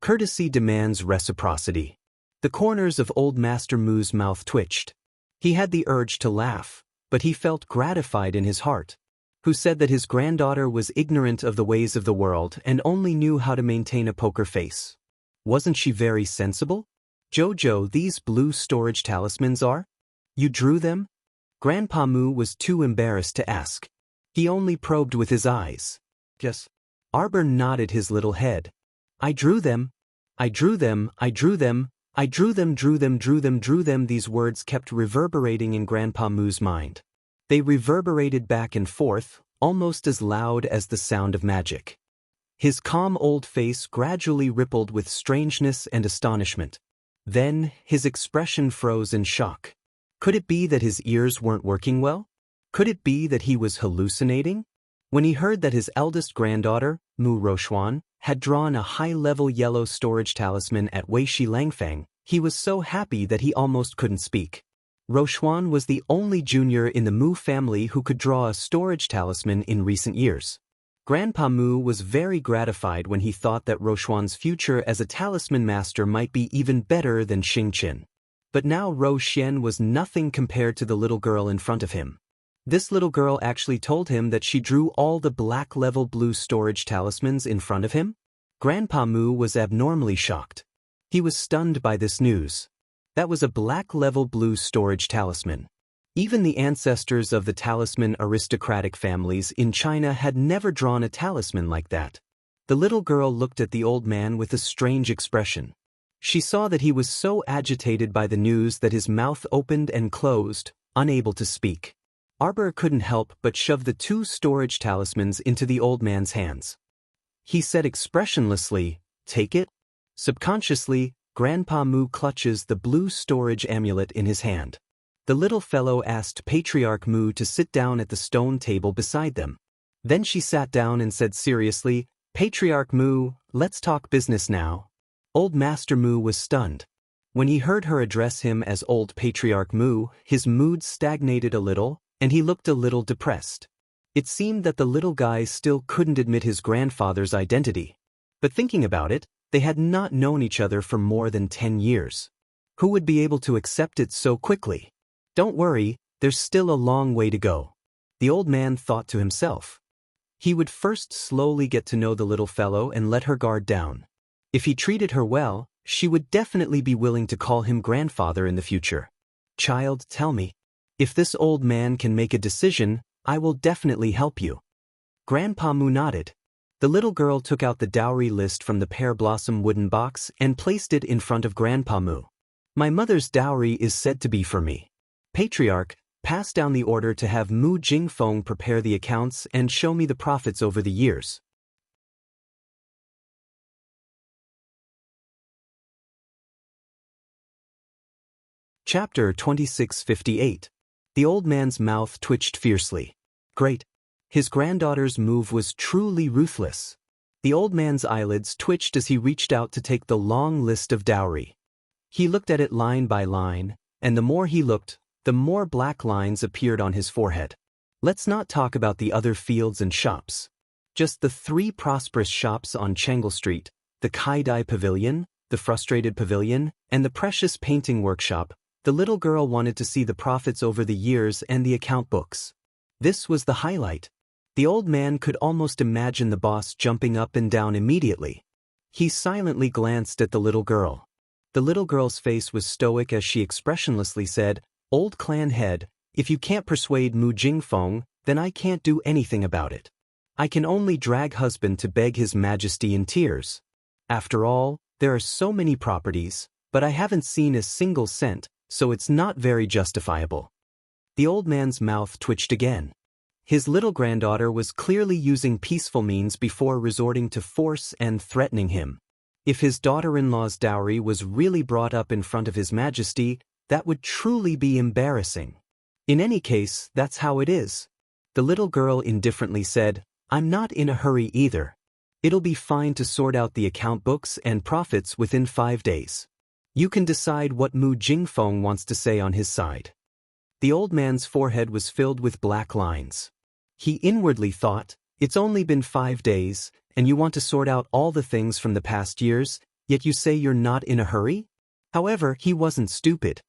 Speaker 1: Courtesy demands reciprocity. The corners of Old Master Mu's mouth twitched. He had the urge to laugh, but he felt gratified in his heart. Who said that his granddaughter was ignorant of the ways of the world and only knew how to maintain a poker face? Wasn't she very sensible? "Jojo, these blue storage talismans are? You drew them?" Grandpa Mu was too embarrassed to ask. He only probed with his eyes. "Yes." Arbor nodded his little head. "I drew them. I drew them, I drew them, I drew them, drew them, drew them, drew them." These words kept reverberating in Grandpa Mu's mind. They reverberated back and forth, almost as loud as the sound of magic. His calm old face gradually rippled with strangeness and astonishment. Then, his expression froze in shock. Could it be that his ears weren't working well? Could it be that he was hallucinating? When he heard that his eldest granddaughter, Mu Roxuan, had drawn a high-level yellow storage talisman at Weishi Langfang, he was so happy that he almost couldn't speak. Roxuan was the only junior in the Mu family who could draw a storage talisman in recent years. Grandpa Mu was very gratified when he thought that Roxuan's future as a talisman master might be even better than Xingqin. But now Ro Xian was nothing compared to the little girl in front of him. This little girl actually told him that she drew all the black-level blue storage talismans in front of him. Grandpa Mu was abnormally shocked. He was stunned by this news. That was a black-level blue storage talisman. Even the ancestors of the talisman aristocratic families in China had never drawn a talisman like that. The little girl looked at the old man with a strange expression. She saw that he was so agitated by the news that his mouth opened and closed, unable to speak. Arbor couldn't help but shove the 2 storage talismans into the old man's hands. He said expressionlessly, "Take it?" Subconsciously, Grandpa Mu clutches the blue storage amulet in his hand. The little fellow asked Patriarch Mu to sit down at the stone table beside them. Then she sat down and said seriously, "Patriarch Mu, let's talk business now." Old Master Mu was stunned. When he heard her address him as Old Patriarch Mu, his mood stagnated a little, and he looked a little depressed. It seemed that the little guy still couldn't admit his grandfather's identity. But thinking about it, they had not known each other for more than 10 years. Who would be able to accept it so quickly? Don't worry, there's still a long way to go. The old man thought to himself. He would first slowly get to know the little fellow and let her guard down. If he treated her well, she would definitely be willing to call him grandfather in the future. "Child, tell me. If this old man can make a decision, I will definitely help you." Grandpa Mu nodded. The little girl took out the dowry list from the pear blossom wooden box and placed it in front of Grandpa Mu. "My mother's dowry is said to be for me. Patriarch, pass down the order to have Mu Jingfeng prepare the accounts and show me the profits over the years." Chapter 2658. The old man's mouth twitched fiercely. Great. His granddaughter's move was truly ruthless. The old man's eyelids twitched as he reached out to take the long list of dowry. He looked at it line by line, and the more he looked, the more black lines appeared on his forehead. Let's not talk about the other fields and shops. Just the 3 prosperous shops on Chengle Street, the Kai-Dai Pavilion, the Frustrated Pavilion, and the Precious Painting Workshop. The little girl wanted to see the profits over the years and the account books. This was the highlight. The old man could almost imagine the boss jumping up and down immediately. He silently glanced at the little girl. The little girl's face was stoic as she expressionlessly said, "Old clan head, if you can't persuade Mu Jingfeng, then I can't do anything about it. I can only drag husband to beg his majesty in tears. After all, there are so many properties, but I haven't seen a single cent, so it's not very justifiable." The old man's mouth twitched again. His little granddaughter was clearly using peaceful means before resorting to force and threatening him. If his daughter-in-law's dowry was really brought up in front of his majesty, that would truly be embarrassing. In any case, that's how it is. The little girl indifferently said, I'm not in a hurry either. It'll be fine to sort out the account books and profits within 5 days. You can decide what Mu Jingfeng wants to say on his side. The old man's forehead was filled with black lines. He inwardly thought, it's only been 5 days, and you want to sort out all the things from the past years, yet you say you're not in a hurry? However, he wasn't stupid.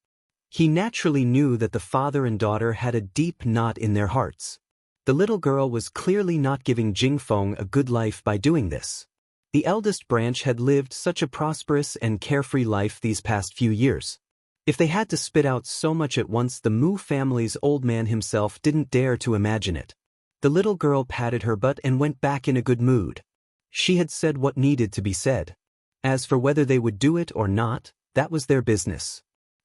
Speaker 1: He naturally knew that the father and daughter had a deep knot in their hearts. The little girl was clearly not giving Jingfeng a good life by doing this. The eldest branch had lived such a prosperous and carefree life these past few years. If they had to spit out so much at once, the Mu family's old man himself didn't dare to imagine it. The little girl patted her butt and went back in a good mood. She had said what needed to be said. As for whether they would do it or not, that was their business.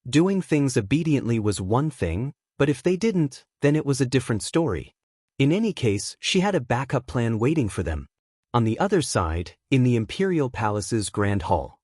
Speaker 1: Doing things obediently was one thing, but if they didn't, then it was a different story. In any case, she had a backup plan waiting for them. On the other side, in the Imperial Palace's Grand Hall,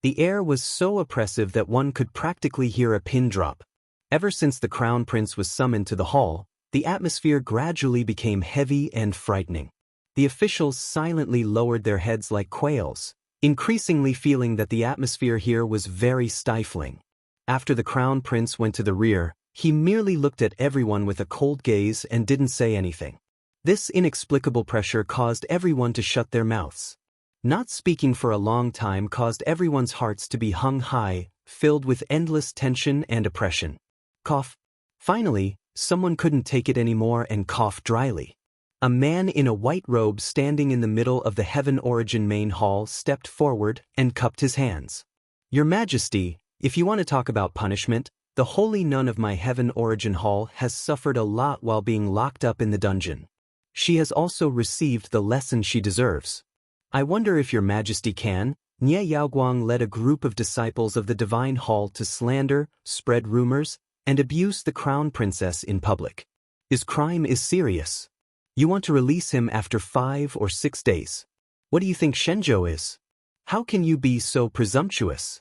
Speaker 1: the air was so oppressive that one could practically hear a pin drop. Ever since the Crown Prince was summoned to the hall, the atmosphere gradually became heavy and frightening. The officials silently lowered their heads like quails, increasingly feeling that the atmosphere here was very stifling. After the Crown Prince went to the rear, he merely looked at everyone with a cold gaze and didn't say anything. This inexplicable pressure caused everyone to shut their mouths. Not speaking for a long time caused everyone's hearts to be hung high, filled with endless tension and oppression. Cough. Finally, someone couldn't take it anymore and coughed dryly. A man in a white robe standing in the middle of the Heaven Origin main hall stepped forward and cupped his hands. Your Majesty, if you want to talk about punishment, the Holy Nun of my Heaven Origin Hall has suffered a lot while being locked up in the dungeon. She has also received the lesson she deserves. I wonder if your Majesty can. Nye Yaoguang led a group of disciples of the Divine Hall to slander, spread rumors, and abuse the Crown Princess in public. His crime is serious. You want to release him after 5 or 6 days. What do you think Shenzhou is? How can you be so presumptuous?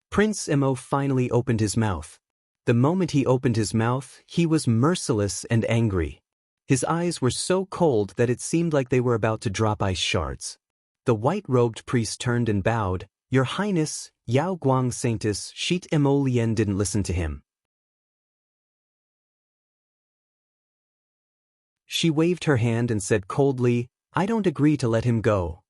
Speaker 1: Prince Mo finally opened his mouth. The moment he opened his mouth, he was merciless and angry. His eyes were so cold that it seemed like they were about to drop ice shards. The white-robed priest turned and bowed. Your Highness, Yao Guang Saintess Shit Mo Lien didn't listen to him. She waved her hand and said coldly, I don't agree to let him go.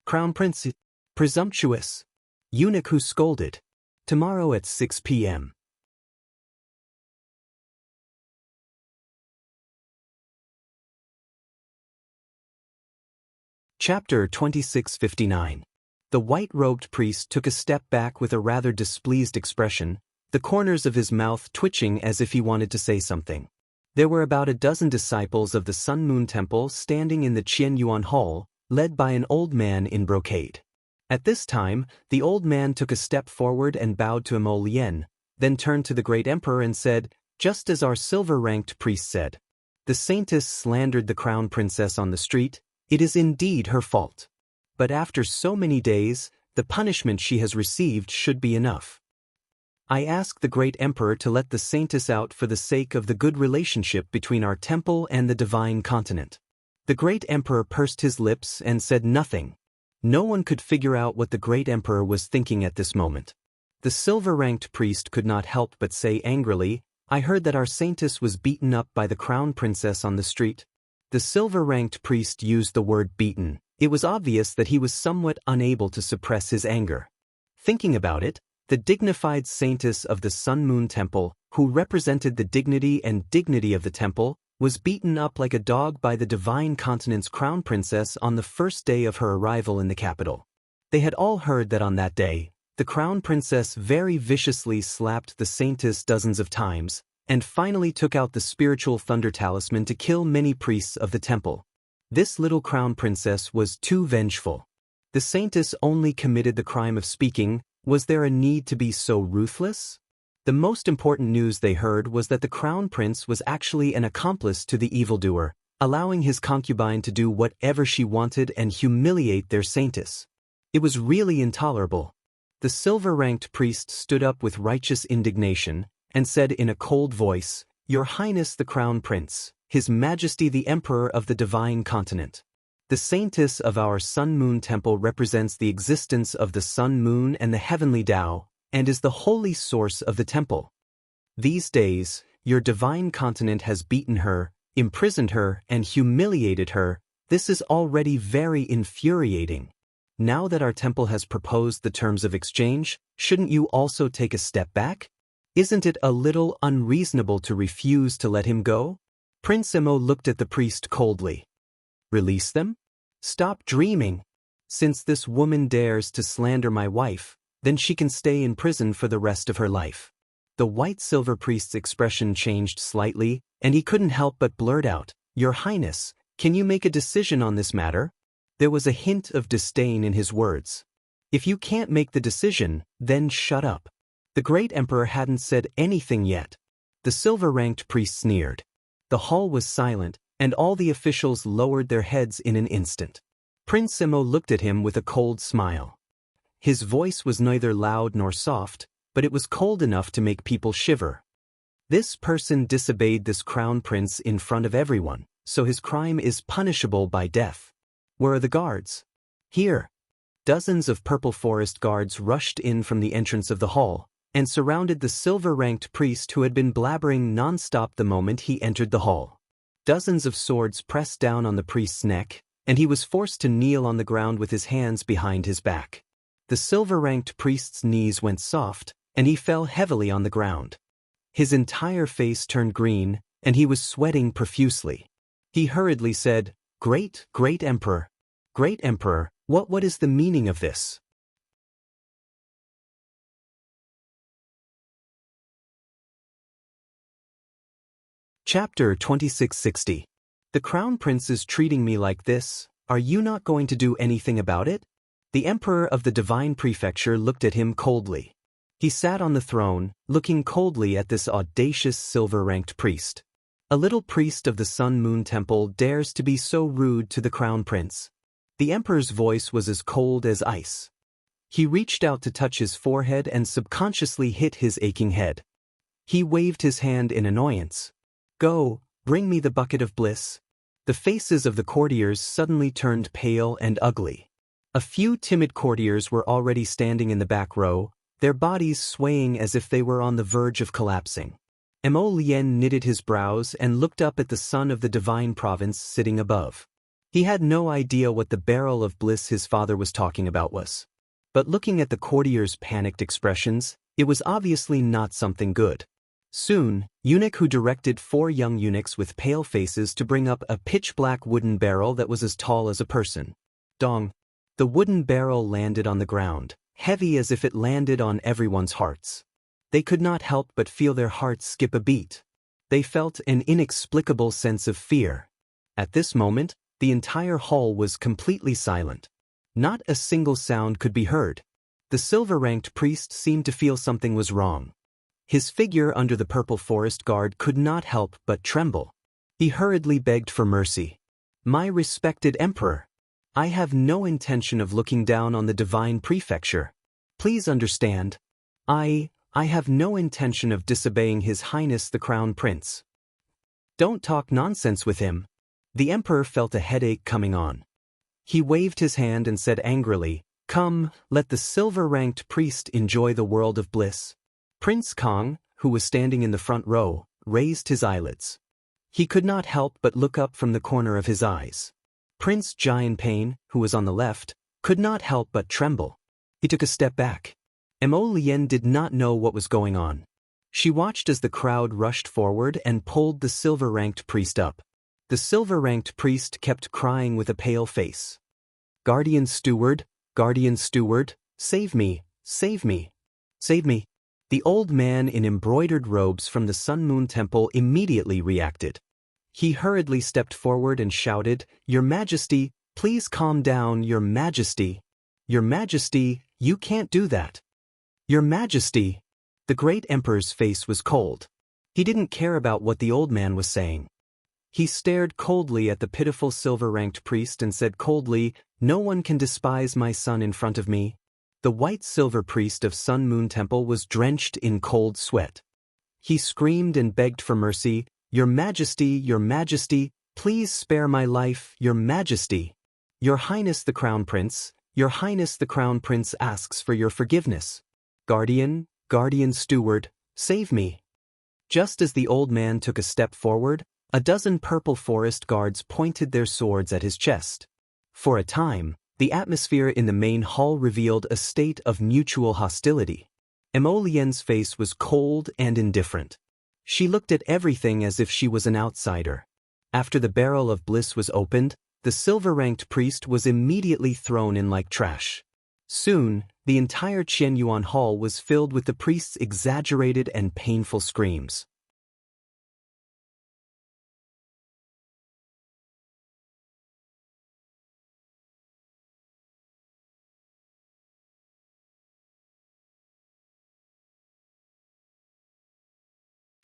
Speaker 1: Crown Prince, presumptuous. Eunuch who scolded. Tomorrow at 6 p.m. Chapter 2659. The white-robed priest took a step back with a rather displeased expression, the corners of his mouth twitching as if he wanted to say something. There were about a dozen disciples of the Sun Moon Temple standing in the Qianyuan Hall, led by an old man in brocade. At this time, the old man took a step forward and bowed to Mo Lien, then turned to the great emperor and said, just as our silver-ranked priest said, the saintess slandered the crown princess on the street. It is indeed her fault. But after so many days, the punishment she has received should be enough. I ask the great emperor to let the saintess out for the sake of the good relationship between our temple and the divine continent. The great emperor pursed his lips and said nothing. No one could figure out what the great emperor was thinking at this moment. The silver-ranked priest could not help but say angrily, I heard that our saintess was beaten up by the crown princess on the street. The silver-ranked priest used the word beaten. It was obvious that he was somewhat unable to suppress his anger. Thinking about it, the dignified saintess of the Sun Moon Temple, who represented the dignity of the temple, was beaten up like a dog by the divine continent's crown princess on the first day of her arrival in the capital. They had all heard that on that day, the crown princess very viciously slapped the saintess dozens of times, and finally took out the spiritual thunder talisman to kill many priests of the temple. This little crown princess was too vengeful. The saintess only committed the crime of speaking. Was there a need to be so ruthless? The most important news they heard was that the crown prince was actually an accomplice to the evildoer, allowing his concubine to do whatever she wanted and humiliate their saintess. It was really intolerable. The silver-ranked priest stood up with righteous indignation, and said in a cold voice, Your Highness the Crown Prince, His Majesty the Emperor of the Divine Continent. The saintess of our Sun-Moon Temple represents the existence of the Sun-Moon and the heavenly Tao, and is the holy source of the temple. These days, your divine continent has beaten her, imprisoned her, and humiliated her. This is already very infuriating. Now that our temple has proposed the terms of exchange, shouldn't you also take a step back? Isn't it a little unreasonable to refuse to let him go? Prince Emo looked at the priest coldly. Release them? Stop dreaming. Since this woman dares to slander my wife, then she can stay in prison for the rest of her life. The white silver priest's expression changed slightly, and he couldn't help but blurt out, Your Highness, can you make a decision on this matter? There was a hint of disdain in his words. If you can't make the decision, then shut up. The great emperor hadn't said anything yet. The silver-ranked priest sneered. The hall was silent, and all the officials lowered their heads in an instant. Prince Emo looked at him with a cold smile. His voice was neither loud nor soft, but it was cold enough to make people shiver. This person disobeyed this crown prince in front of everyone, so his crime is punishable by death. Where are the guards? Here. Dozens of Purple Forest guards rushed in from the entrance of the hall, and surrounded the silver-ranked priest who had been blabbering non-stop the moment he entered the hall. Dozens of swords pressed down on the priest's neck, and he was forced to kneel on the ground with his hands behind his back. The silver-ranked priest's knees went soft, and he fell heavily on the ground. His entire face turned green, and he was sweating profusely. He hurriedly said, Great Emperor. Great Emperor, what is the meaning of this? Chapter 2660. The Crown Prince is treating me like this. Are you not going to do anything about it? The Emperor of the Divine Prefecture looked at him coldly. He sat on the throne, looking coldly at this audacious silver-ranked priest. A little priest of the Sun-Moon Temple dares to be so rude to the Crown Prince. The Emperor's voice was as cold as ice. He reached out to touch his forehead and subconsciously hit his aching head. He waved his hand in annoyance. Go, bring me the bucket of bliss. The faces of the courtiers suddenly turned pale and ugly. A few timid courtiers were already standing in the back row, their bodies swaying as if they were on the verge of collapsing. Emo Lien knitted his brows and looked up at the son of the divine province sitting above. He had no idea what the barrel of bliss his father was talking about was. But looking at the courtiers' panicked expressions, it was obviously not something good. Soon, eunuch who directed 4 young eunuchs with pale faces to bring up a pitch-black wooden barrel that was as tall as a person. Dong. The wooden barrel landed on the ground, heavy as if it landed on everyone's hearts. They could not help but feel their hearts skip a beat. They felt an inexplicable sense of fear. At this moment, the entire hall was completely silent. Not a single sound could be heard. The silver-ranked priest seemed to feel something was wrong. His figure under the Purple Forest guard could not help but tremble. He hurriedly begged for mercy. My respected Emperor, I have no intention of looking down on the Divine Prefecture. Please understand. I have no intention of disobeying His Highness the Crown Prince. Don't talk nonsense with him. The Emperor felt a headache coming on. He waved his hand and said angrily, Come, let the silver-ranked priest enjoy the world of bliss. Prince Kong, who was standing in the front row, raised his eyelids. He could not help but look up from the corner of his eyes. Prince Jianpain, who was on the left, could not help but tremble. He took a step back. Emo Lien did not know what was going on. She watched as the crowd rushed forward and pulled the silver-ranked priest up. The silver-ranked priest kept crying with a pale face. Guardian Steward, save me, save me, save me. The old man in embroidered robes from the Sun-Moon Temple immediately reacted. He hurriedly stepped forward and shouted, Your Majesty, please calm down, Your Majesty. Your Majesty, you can't do that. Your Majesty. The great emperor's face was cold. He didn't care about what the old man was saying. He stared coldly at the pitiful silver-ranked priest and said coldly, No one can despise my son in front of me. The white silver priest of Sun-Moon Temple was drenched in cold sweat. He screamed and begged for mercy, Your Majesty, please spare my life, Your Majesty. Your Highness the Crown Prince, Your Highness the Crown Prince asks for your forgiveness. Guardian Steward, save me. Just as the old man took a step forward, a dozen purple forest guards pointed their swords at his chest. For a time, the atmosphere in the main hall revealed a state of mutual hostility. Emolien's face was cold and indifferent. She looked at everything as if she was an outsider. After the barrel of bliss was opened, the silver-ranked priest was immediately thrown in like trash. Soon, the entire Qianyuan hall was filled with the priest's exaggerated and painful screams.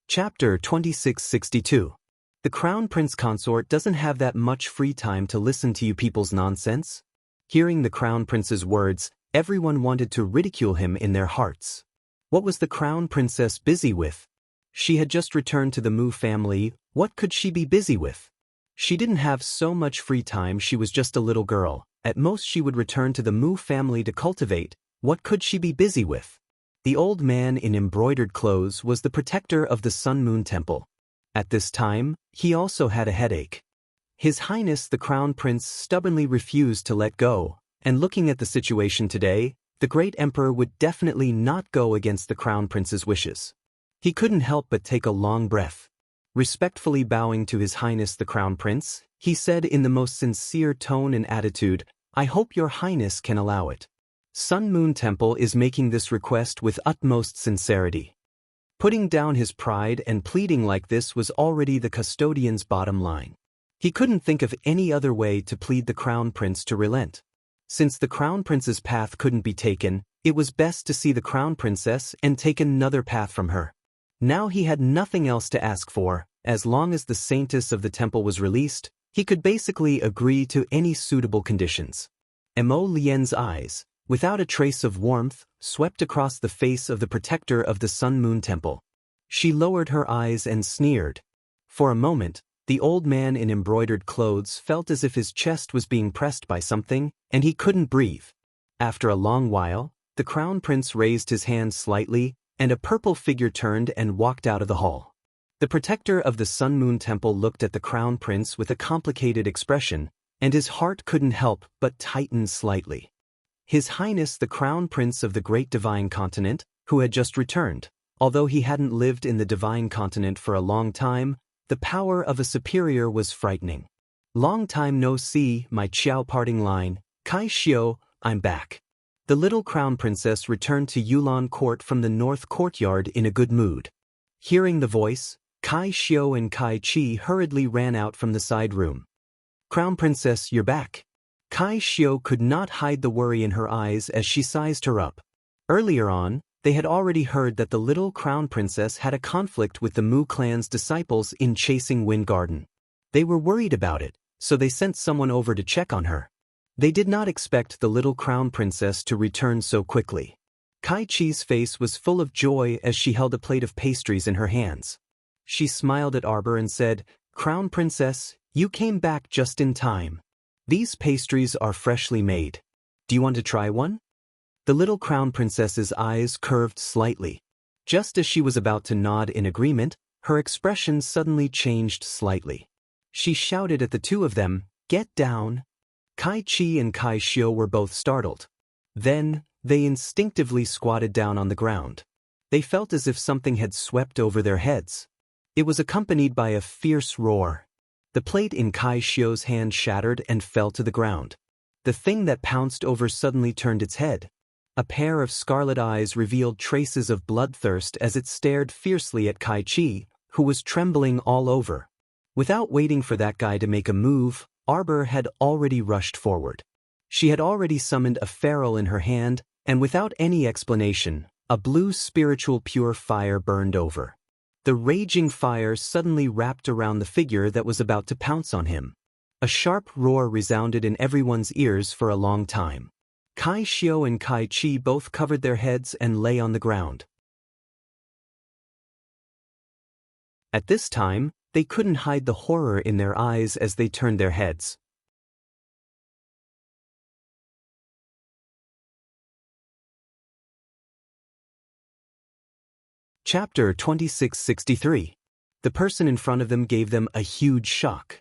Speaker 1: Chapter 2662. The Crown Prince Consort doesn't have that much free time to listen to you people's nonsense. Hearing the Crown Prince's words, everyone wanted to ridicule him in their hearts. What was the Crown Princess busy with? She had just returned to the Mu family. What could she be busy with? She didn't have so much free time. She was just a little girl. At most she would return to the Mu family to cultivate. What could she be busy with? The old man in embroidered clothes was the protector of the Sun Moon Temple. At this time, he also had a headache. His Highness the Crown Prince stubbornly refused to let go, and looking at the situation today, the great emperor would definitely not go against the Crown Prince's wishes. He couldn't help but take a long breath. Respectfully bowing to His Highness the Crown Prince, he said in the most sincere tone and attitude, "I hope Your Highness can allow it. Sun Moon Temple is making this request with utmost sincerity." Putting down his pride and pleading like this was already the custodian's bottom line. He couldn't think of any other way to plead the Crown Prince to relent. Since the Crown Prince's path couldn't be taken, it was best to see the Crown Princess and take another path from her. Now he had nothing else to ask for. As long as the Saintess of the temple was released, he could basically agree to any suitable conditions. Emolien's eyes, without a trace of warmth, swept across the face of the protector of the Sun Moon Temple. She lowered her eyes and sneered. For a moment, the old man in embroidered clothes felt as if his chest was being pressed by something, and he couldn't breathe. After a long while, the Crown Prince raised his hand slightly, and a purple figure turned and walked out of the hall. The protector of the Sun Moon Temple looked at the Crown Prince with a complicated expression, and his heart couldn't help but tighten slightly. His Highness the Crown Prince of the Great Divine Continent, who had just returned. Although he hadn't lived in the Divine Continent for a long time, the power of a superior was frightening. "Long time no see, my Qiao parting line, Kai Xiao, I'm back." The little Crown Princess returned to Yulan Court from the North Courtyard in a good mood. Hearing the voice, Kai Xiao and Kai Chi hurriedly ran out from the side room. "Crown Princess, you're back." Kai Xiao could not hide the worry in her eyes as she sized her up. Earlier on, they had already heard that the little Crown Princess had a conflict with the Mu clan's disciples in Chasing Wind Garden. They were worried about it, so they sent someone over to check on her. They did not expect the little Crown Princess to return so quickly. Kai Chi's face was full of joy as she held a plate of pastries in her hands. She smiled at Arbor and said, "Crown Princess, you came back just in time. These pastries are freshly made. Do you want to try one?" The little Crown Princess's eyes curved slightly. Just as she was about to nod in agreement, her expression suddenly changed slightly. She shouted at the two of them, "Get down!" Kai Chi and Kai Xiao were both startled. Then, they instinctively squatted down on the ground. They felt as if something had swept over their heads. It was accompanied by a fierce roar. The plate in Kai Xiao's hand shattered and fell to the ground. The thing that pounced over suddenly turned its head. A pair of scarlet eyes revealed traces of bloodthirst as it stared fiercely at Kai Chi, who was trembling all over. Without waiting for that guy to make a move, Arbor had already rushed forward. She had already summoned a ferrule in her hand, and without any explanation, a blue spiritual pure fire burned over. The raging fire suddenly wrapped around the figure that was about to pounce on him. A sharp roar resounded in everyone's ears for a long time. Kai Xiao and Kai Chi both covered their heads and lay on the ground. At this time, they couldn't hide the horror in their eyes as they turned their heads. Chapter 2663. The person in front of them gave them a huge shock.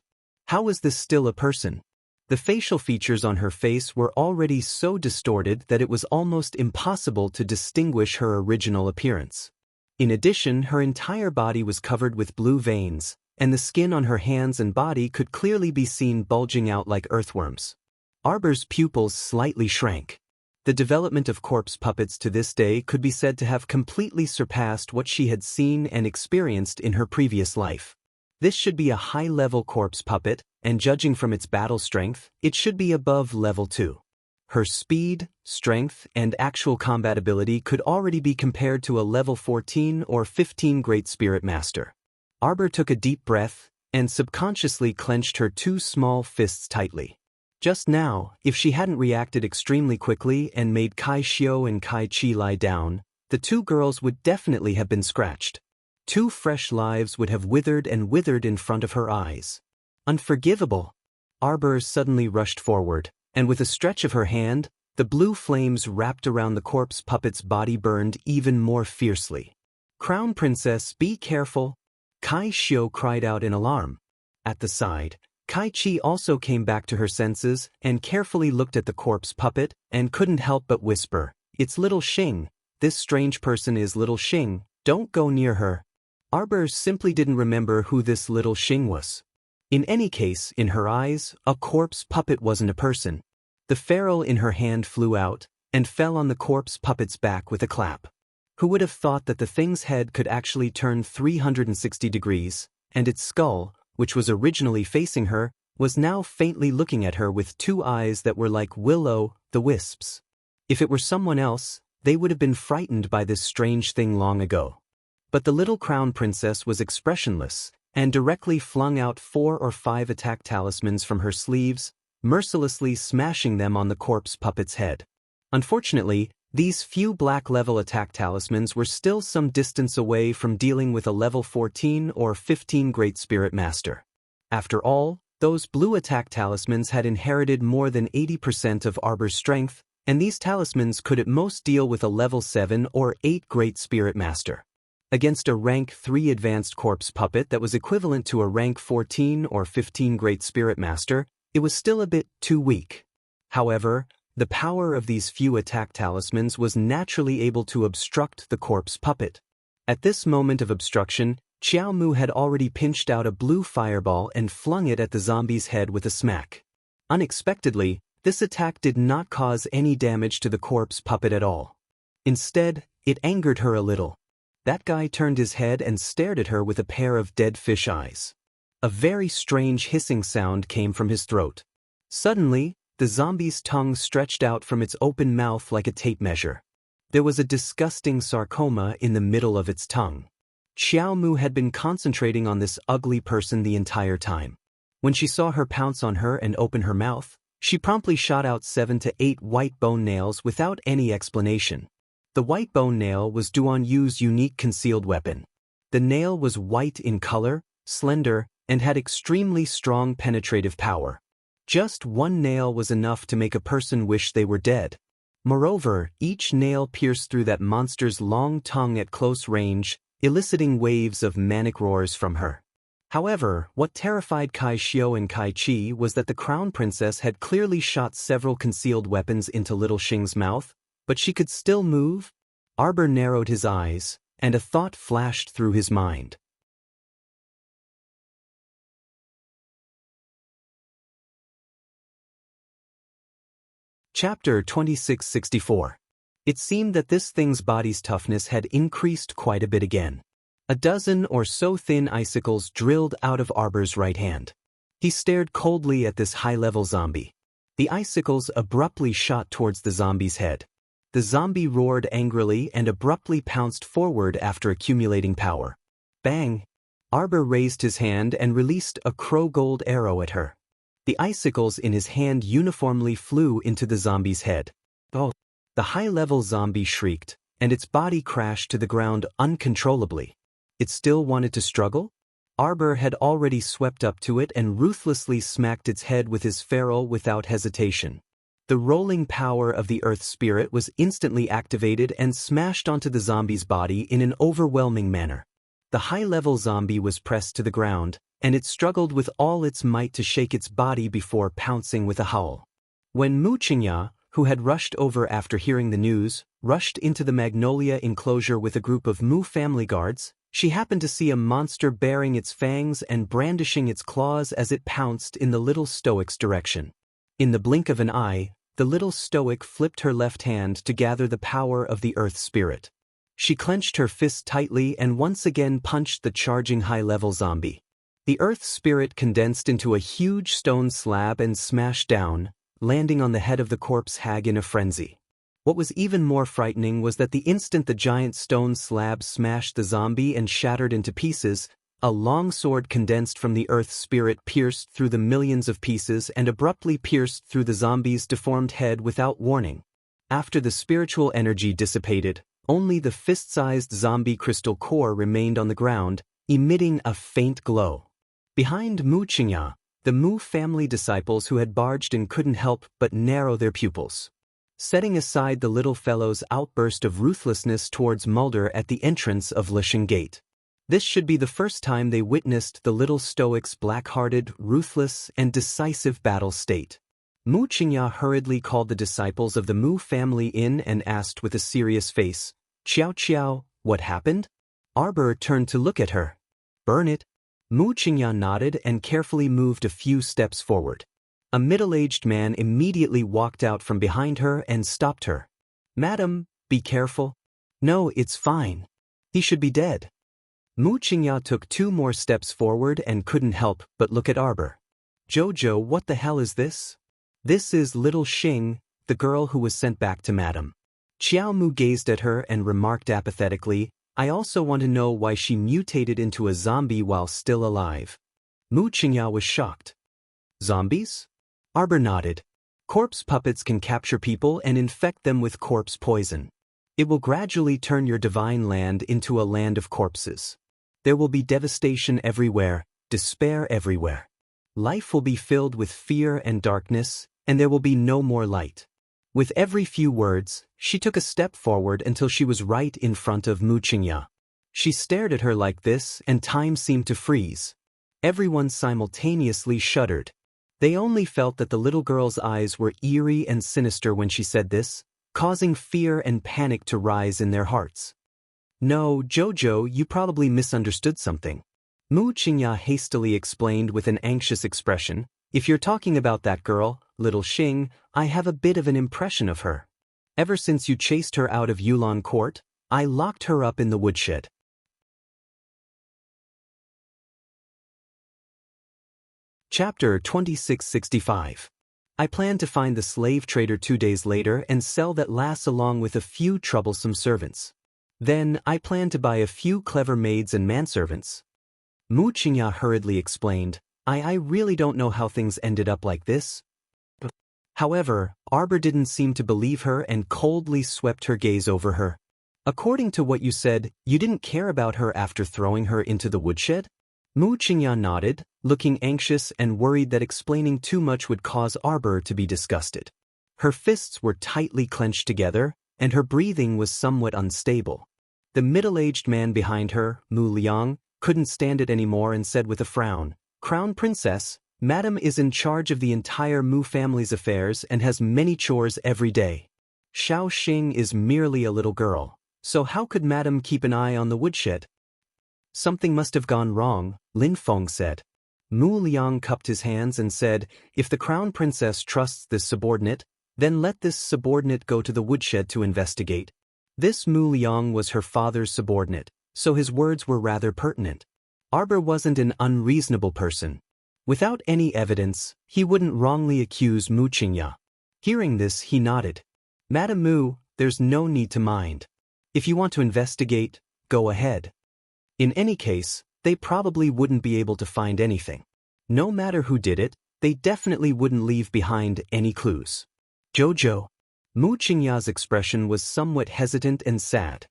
Speaker 1: How was this still a person? The facial features on her face were already so distorted that it was almost impossible to distinguish her original appearance. In addition, her entire body was covered with blue veins, and the skin on her hands and body could clearly be seen bulging out like earthworms. Arbor's pupils slightly shrank. The development of corpse puppets to this day could be said to have completely surpassed what she had seen and experienced in her previous life. This should be a high-level corpse puppet, and judging from its battle strength, it should be above level 2. Her speed, strength, and actual combat ability could already be compared to a level 14 or 15 Great Spirit Master. Arbor took a deep breath, and subconsciously clenched her two small fists tightly. Just now, if she hadn't reacted extremely quickly and made Kai Xiao and Kai Chi lie down, the two girls would definitely have been scratched. 2 fresh lives would have withered and withered in front of her eyes. Unforgivable! Arbor suddenly rushed forward, and with a stretch of her hand, the blue flames wrapped around the corpse puppet's body burned even more fiercely. "Crown Princess, be careful!" Kai Xiao cried out in alarm. At the side, Kai Chi also came back to her senses and carefully looked at the corpse puppet and couldn't help but whisper, "It's little Xing. This strange person is little Xing. Don't go near her." Arbor simply didn't remember who this little Xing was. In any case, in her eyes, a corpse puppet wasn't a person. The ferrule in her hand flew out and fell on the corpse puppet's back with a clap. Who would have thought that the thing's head could actually turn 360 degrees, and its skull, which was originally facing her, was now faintly looking at her with 2 eyes that were like will-o'-the-wisps. If it were someone else, they would have been frightened by this strange thing long ago. But the little crown princess was expressionless, and directly flung out 4 or 5 attack talismans from her sleeves, mercilessly smashing them on the corpse puppet's head. Unfortunately, these few black-level attack talismans were still some distance away from dealing with a level 14 or 15 Great Spirit Master. After all, those blue attack talismans had inherited more than 80% of Arbor's strength, and these talismans could at most deal with a level 7 or 8 Great Spirit Master. Against a rank 3 advanced corpse puppet that was equivalent to a rank 14 or 15 Great Spirit Master, it was still a bit too weak. However, the power of these few attack talismans was naturally able to obstruct the corpse puppet. At this moment of obstruction, Xiao Mu had already pinched out a blue fireball and flung it at the zombie's head with a smack. Unexpectedly, this attack did not cause any damage to the corpse puppet at all. Instead, it angered her a little. That guy turned his head and stared at her with a pair of dead fish eyes. A very strange hissing sound came from his throat. Suddenly, the zombie's tongue stretched out from its open mouth like a tape measure. There was a disgusting sarcoma in the middle of its tongue. Xiao Mu had been concentrating on this ugly person the entire time. When she saw her pounce on her and open her mouth, she promptly shot out 7 to 8 white bone nails without any explanation. The white bone nail was Duan Yu's unique concealed weapon. The nail was white in color, slender, and had extremely strong penetrative power. Just 1 nail was enough to make a person wish they were dead. Moreover, each nail pierced through that monster's long tongue at close range, eliciting waves of manic roars from her. However, what terrified Kai Xiao and Kai Chi was that the crown princess had clearly shot several concealed weapons into little Xing's mouth, but she could still move. Arbor narrowed his eyes, and a thought flashed through his mind. Chapter 2664. It seemed that this thing's body's toughness had increased quite a bit again. A dozen or so thin icicles drilled out of Arbor's right hand. He stared coldly at this high-level zombie. The icicles abruptly shot towards the zombie's head. The zombie roared angrily and abruptly pounced forward after accumulating power. Bang! Arbor raised his hand and released a crow-gold arrow at her. The icicles in his hand uniformly flew into the zombie's head. Oh! The high-level zombie shrieked, and its body crashed to the ground uncontrollably. It still wanted to struggle? Arbor had already swept up to it and ruthlessly smacked its head with his ferrule without hesitation. The rolling power of the Earth Spirit was instantly activated and smashed onto the zombie's body in an overwhelming manner. The high-level zombie was pressed to the ground, and it struggled with all its might to shake its body before pouncing with a howl. When Mu Qingya, who had rushed over after hearing the news, rushed into the Magnolia enclosure with a group of Mu family guards, she happened to see a monster baring its fangs and brandishing its claws as it pounced in the little stoic's direction. In the blink of an eye, the little stoic flipped her left hand to gather the power of the Earth Spirit. She clenched her fist tightly and once again punched the charging high-level zombie. The Earth Spirit condensed into a huge stone slab and smashed down, landing on the head of the corpse hag in a frenzy. What was even more frightening was that the instant the giant stone slab smashed the zombie and shattered into pieces, a long sword condensed from the Earth Spirit pierced through the millions of pieces and abruptly pierced through the zombie's deformed head without warning. After the spiritual energy dissipated, only the fist-sized zombie crystal core remained on the ground, emitting a faint glow. Behind Mu Qingya, the Mu family disciples who had barged in couldn't help but narrow their pupils. Setting aside the little fellow's outburst of ruthlessness towards Mulder at the entrance of Lisheng Gate. This should be the first time they witnessed the little stoic's black-hearted, ruthless, and decisive battle state. Mu Qingya hurriedly called the disciples of the Mu family in and asked with a serious face, "Qiao Qiao, what happened?" Arbor turned to look at her. "Burn it." Mu Qingya nodded and carefully moved a few steps forward. A middle-aged man immediately walked out from behind her and stopped her. "Madam, be careful." "No, it's fine. He should be dead." Mu Qingya took 2 more steps forward and couldn't help but look at Arbor. "Jojo, what the hell is this?" "This is little Xing, the girl who was sent back to Madam." Qiao Mu gazed at her and remarked apathetically, "I also want to know why she mutated into a zombie while still alive." Mu Qingya was shocked. "Zombies?" Arbor nodded. "Corpse puppets can capture people and infect them with corpse poison. It will gradually turn your divine land into a land of corpses. There will be devastation everywhere, despair everywhere. Life will be filled with fear and darkness, and there will be no more light." With every few words, she took a step forward until she was right in front of Mu Qingya. She stared at her like this, and time seemed to freeze. Everyone simultaneously shuddered. They only felt that the little girl's eyes were eerie and sinister when she said this, causing fear and panic to rise in their hearts. "No, Jojo, you probably misunderstood something." Mu Qingya hastily explained with an anxious expression, "If you're talking about that girl, little Xing, I have a bit of an impression of her. Ever since you chased her out of Yulan Court, I locked her up in the woodshed." Chapter 2665. I plan to find the slave trader 2 days later and sell that lass along with a few troublesome servants. Then I plan to buy a few clever maids and manservants. Mu Qingya hurriedly explained, I really don't know how things ended up like this." However, Arbor didn't seem to believe her and coldly swept her gaze over her. "According to what you said, you didn't care about her after throwing her into the woodshed?" Mu Qingya nodded, looking anxious and worried that explaining too much would cause Arbor to be disgusted. Her fists were tightly clenched together, and her breathing was somewhat unstable. The middle-aged man behind her, Mu Liang, couldn't stand it anymore and said with a frown, "Crown Princess, Madam is in charge of the entire Mu family's affairs and has many chores every day. Xiao Xing is merely a little girl, so how could Madam keep an eye on the woodshed?" "Something must have gone wrong," Lin Feng said. Mu Liang cupped his hands and said, "If the Crown Princess trusts this subordinate, then let this subordinate go to the woodshed to investigate." This Mu Liang was her father's subordinate, so his words were rather pertinent. Arbor wasn't an unreasonable person. Without any evidence, he wouldn't wrongly accuse Mu Qingya. Hearing this, he nodded. "Madam Mu, there's no need to mind. If you want to investigate, go ahead. In any case, they probably wouldn't be able to find anything. No matter who did it, they definitely wouldn't leave behind any clues." "Jojo." Mu Qingya's expression was somewhat hesitant and sad.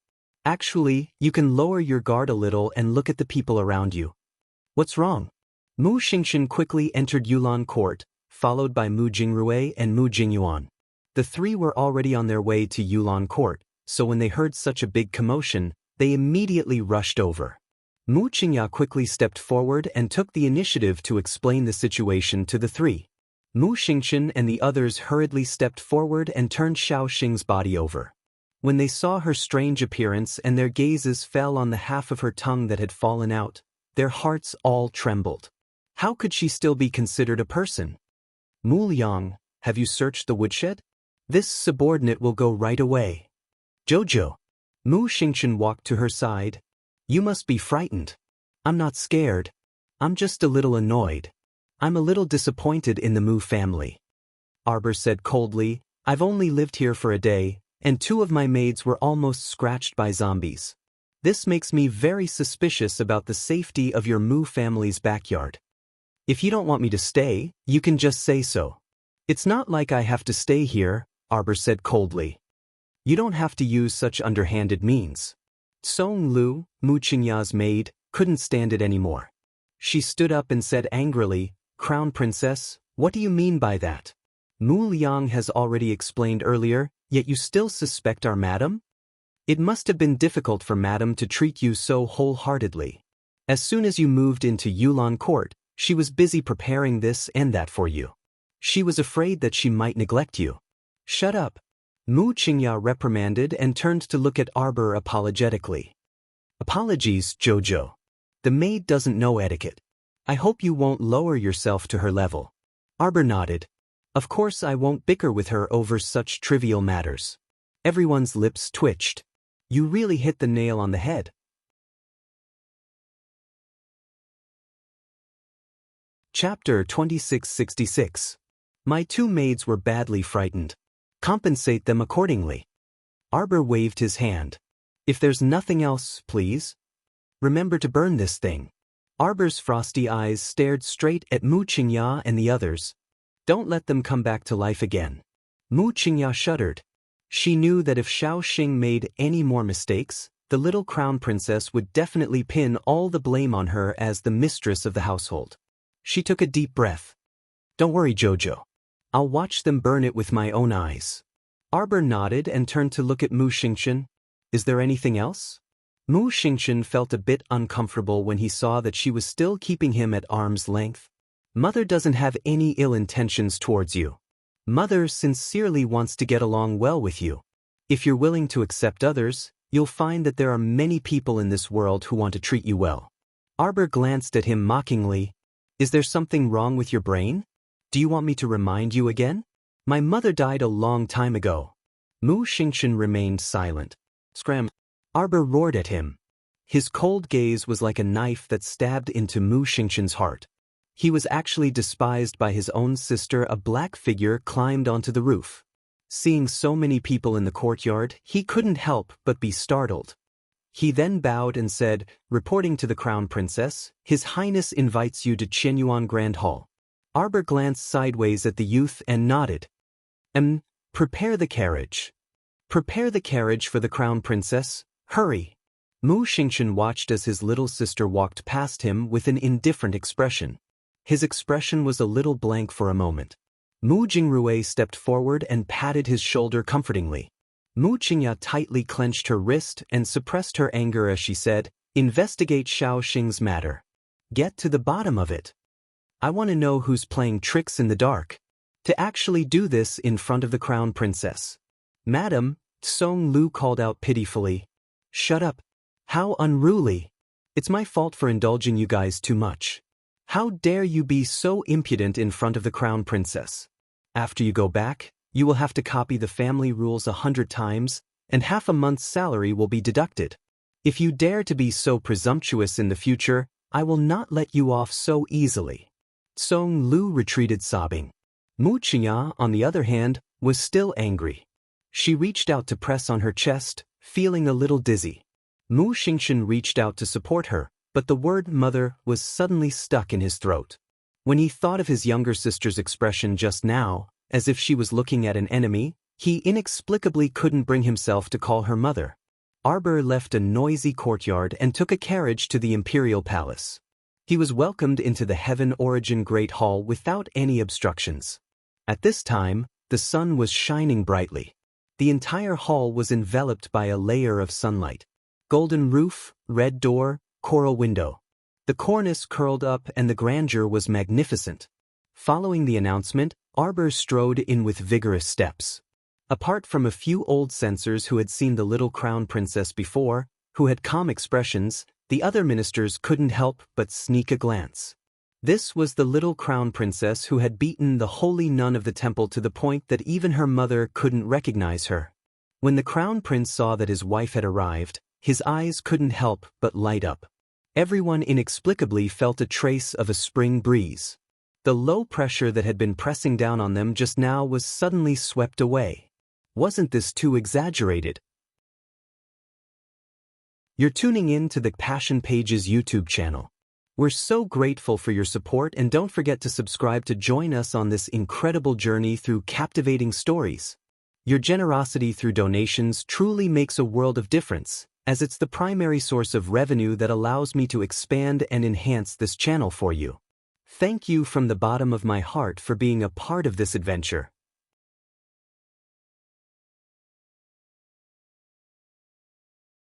Speaker 1: "Actually, you can lower your guard a little and look at the people around you." What's wrong? Mu Xingchen quickly entered Yulan court, followed by Mu Jingrui and Mu Jingyuan. The three were already on their way to Yulan court, so when they heard such a big commotion, they immediately rushed over. Mu Qingya quickly stepped forward and took the initiative to explain the situation to the three. Mu Xingchen and the others hurriedly stepped forward and turned Xiao Xing's body over. When they saw her strange appearance and their gazes fell on the half of her tongue that had fallen out, their hearts all trembled. How could she still be considered a person? Mu Liang, have you searched the woodshed? This subordinate will go right away. Jojo. Mu Xingchen walked to her side. You must be frightened. I'm not scared. I'm just a little annoyed. I'm a little disappointed in the Mu family. Arbor said coldly, I've only lived here for a day, and 2 of my maids were almost scratched by zombies. This makes me very suspicious about the safety of your Mu family's backyard. If you don't want me to stay, you can just say so. It's not like I have to stay here, Arbor said coldly. You don't have to use such underhanded means. Song Lu, Mu Qingya's maid, couldn't stand it anymore. She stood up and said angrily, Crown Princess, what do you mean by that? Mu Liang has already explained earlier, yet you still suspect our madam? It must have been difficult for madam to treat you so wholeheartedly. As soon as you moved into Yulan court, she was busy preparing this and that for you. She was afraid that she might neglect you. Shut up. Mu Qingya reprimanded and turned to look at Arbor apologetically. Apologies, Jojo. The maid doesn't know etiquette. I hope you won't lower yourself to her level. Arbor nodded. Of course I won't bicker with her over such trivial matters. Everyone's lips twitched. You really hit the nail on the head. Chapter 2666. My 2 maids were badly frightened. Compensate them accordingly. Arbor waved his hand. If there's nothing else, please. Remember to burn this thing. Arbor's frosty eyes stared straight at Mu Qingya and the others. Don't let them come back to life again. Mu Qingya shuddered. She knew that if Xiao Xing made any more mistakes, the little crown princess would definitely pin all the blame on her as the mistress of the household. She took a deep breath. Don't worry, Jojo. I'll watch them burn it with my own eyes. Arbor nodded and turned to look at Mu Xingchen. Is there anything else? Mu Xingchen felt a bit uncomfortable when he saw that she was still keeping him at arm's length. Mother doesn't have any ill intentions towards you. Mother sincerely wants to get along well with you. If you're willing to accept others, you'll find that there are many people in this world who want to treat you well. Arbor glanced at him mockingly. Is there something wrong with your brain? Do you want me to remind you again? My mother died a long time ago. Mu Xingchen remained silent. Scram! Arbor roared at him. His cold gaze was like a knife that stabbed into Mu Xingchen's heart. He was actually despised by his own sister. A black figure climbed onto the roof. Seeing so many people in the courtyard, he couldn't help but be startled. He then bowed and said, reporting to the Crown Princess, His Highness invites you to Qianyuan Grand Hall. Arbor glanced sideways at the youth and nodded. Prepare the carriage. Prepare the carriage for the Crown Princess. Hurry. Mu Xingchen watched as his little sister walked past him with an indifferent expression. His expression was a little blank for a moment. Mu Jingrui stepped forward and patted his shoulder comfortingly. Mu Qingya tightly clenched her wrist and suppressed her anger as she said, Investigate Xiao Xing's matter. Get to the bottom of it. I want to know who's playing tricks in the dark. To actually do this in front of the Crown Princess. Madam, Song Lu called out pitifully. Shut up. How unruly. It's my fault for indulging you guys too much. How dare you be so impudent in front of the Crown Princess? After you go back, you will have to copy the family rules 100 times, and half a month's salary will be deducted. If you dare to be so presumptuous in the future, I will not let you off so easily. Song Lu retreated sobbing. Mu Qingya, on the other hand, was still angry. She reached out to press on her chest, feeling a little dizzy. Mu Xingchen reached out to support her, but the word mother was suddenly stuck in his throat. When he thought of his younger sister's expression just now, as if she was looking at an enemy, he inexplicably couldn't bring himself to call her mother. Arbor left a noisy courtyard and took a carriage to the imperial palace. He was welcomed into the Heaven Origin Great Hall without any obstructions. At this time, the sun was shining brightly. The entire hall was enveloped by a layer of sunlight. Golden roof, red door, coral window. The cornice curled up and the grandeur was magnificent. Following the announcement, Arbor strode in with vigorous steps. Apart from a few old censors who had seen the little crown princess before, who had calm expressions, the other ministers couldn't help but sneak a glance. This was the little crown princess who had beaten the holy nun of the temple to the point that even her mother couldn't recognize her. When the crown prince saw that his wife had arrived, his eyes couldn't help but light up. Everyone inexplicably felt a trace of a spring breeze. The low pressure that had been pressing down on them just now was suddenly swept away. Wasn't this too exaggerated? You're tuning in to the Passion Pages YouTube channel. We're so grateful for your support, and don't forget to subscribe to join us on this incredible journey through captivating stories. Your generosity through donations truly makes a world of difference, as it's the primary source of revenue that allows me to expand and enhance this channel for you. Thank you from the bottom of my heart for being a part of this adventure.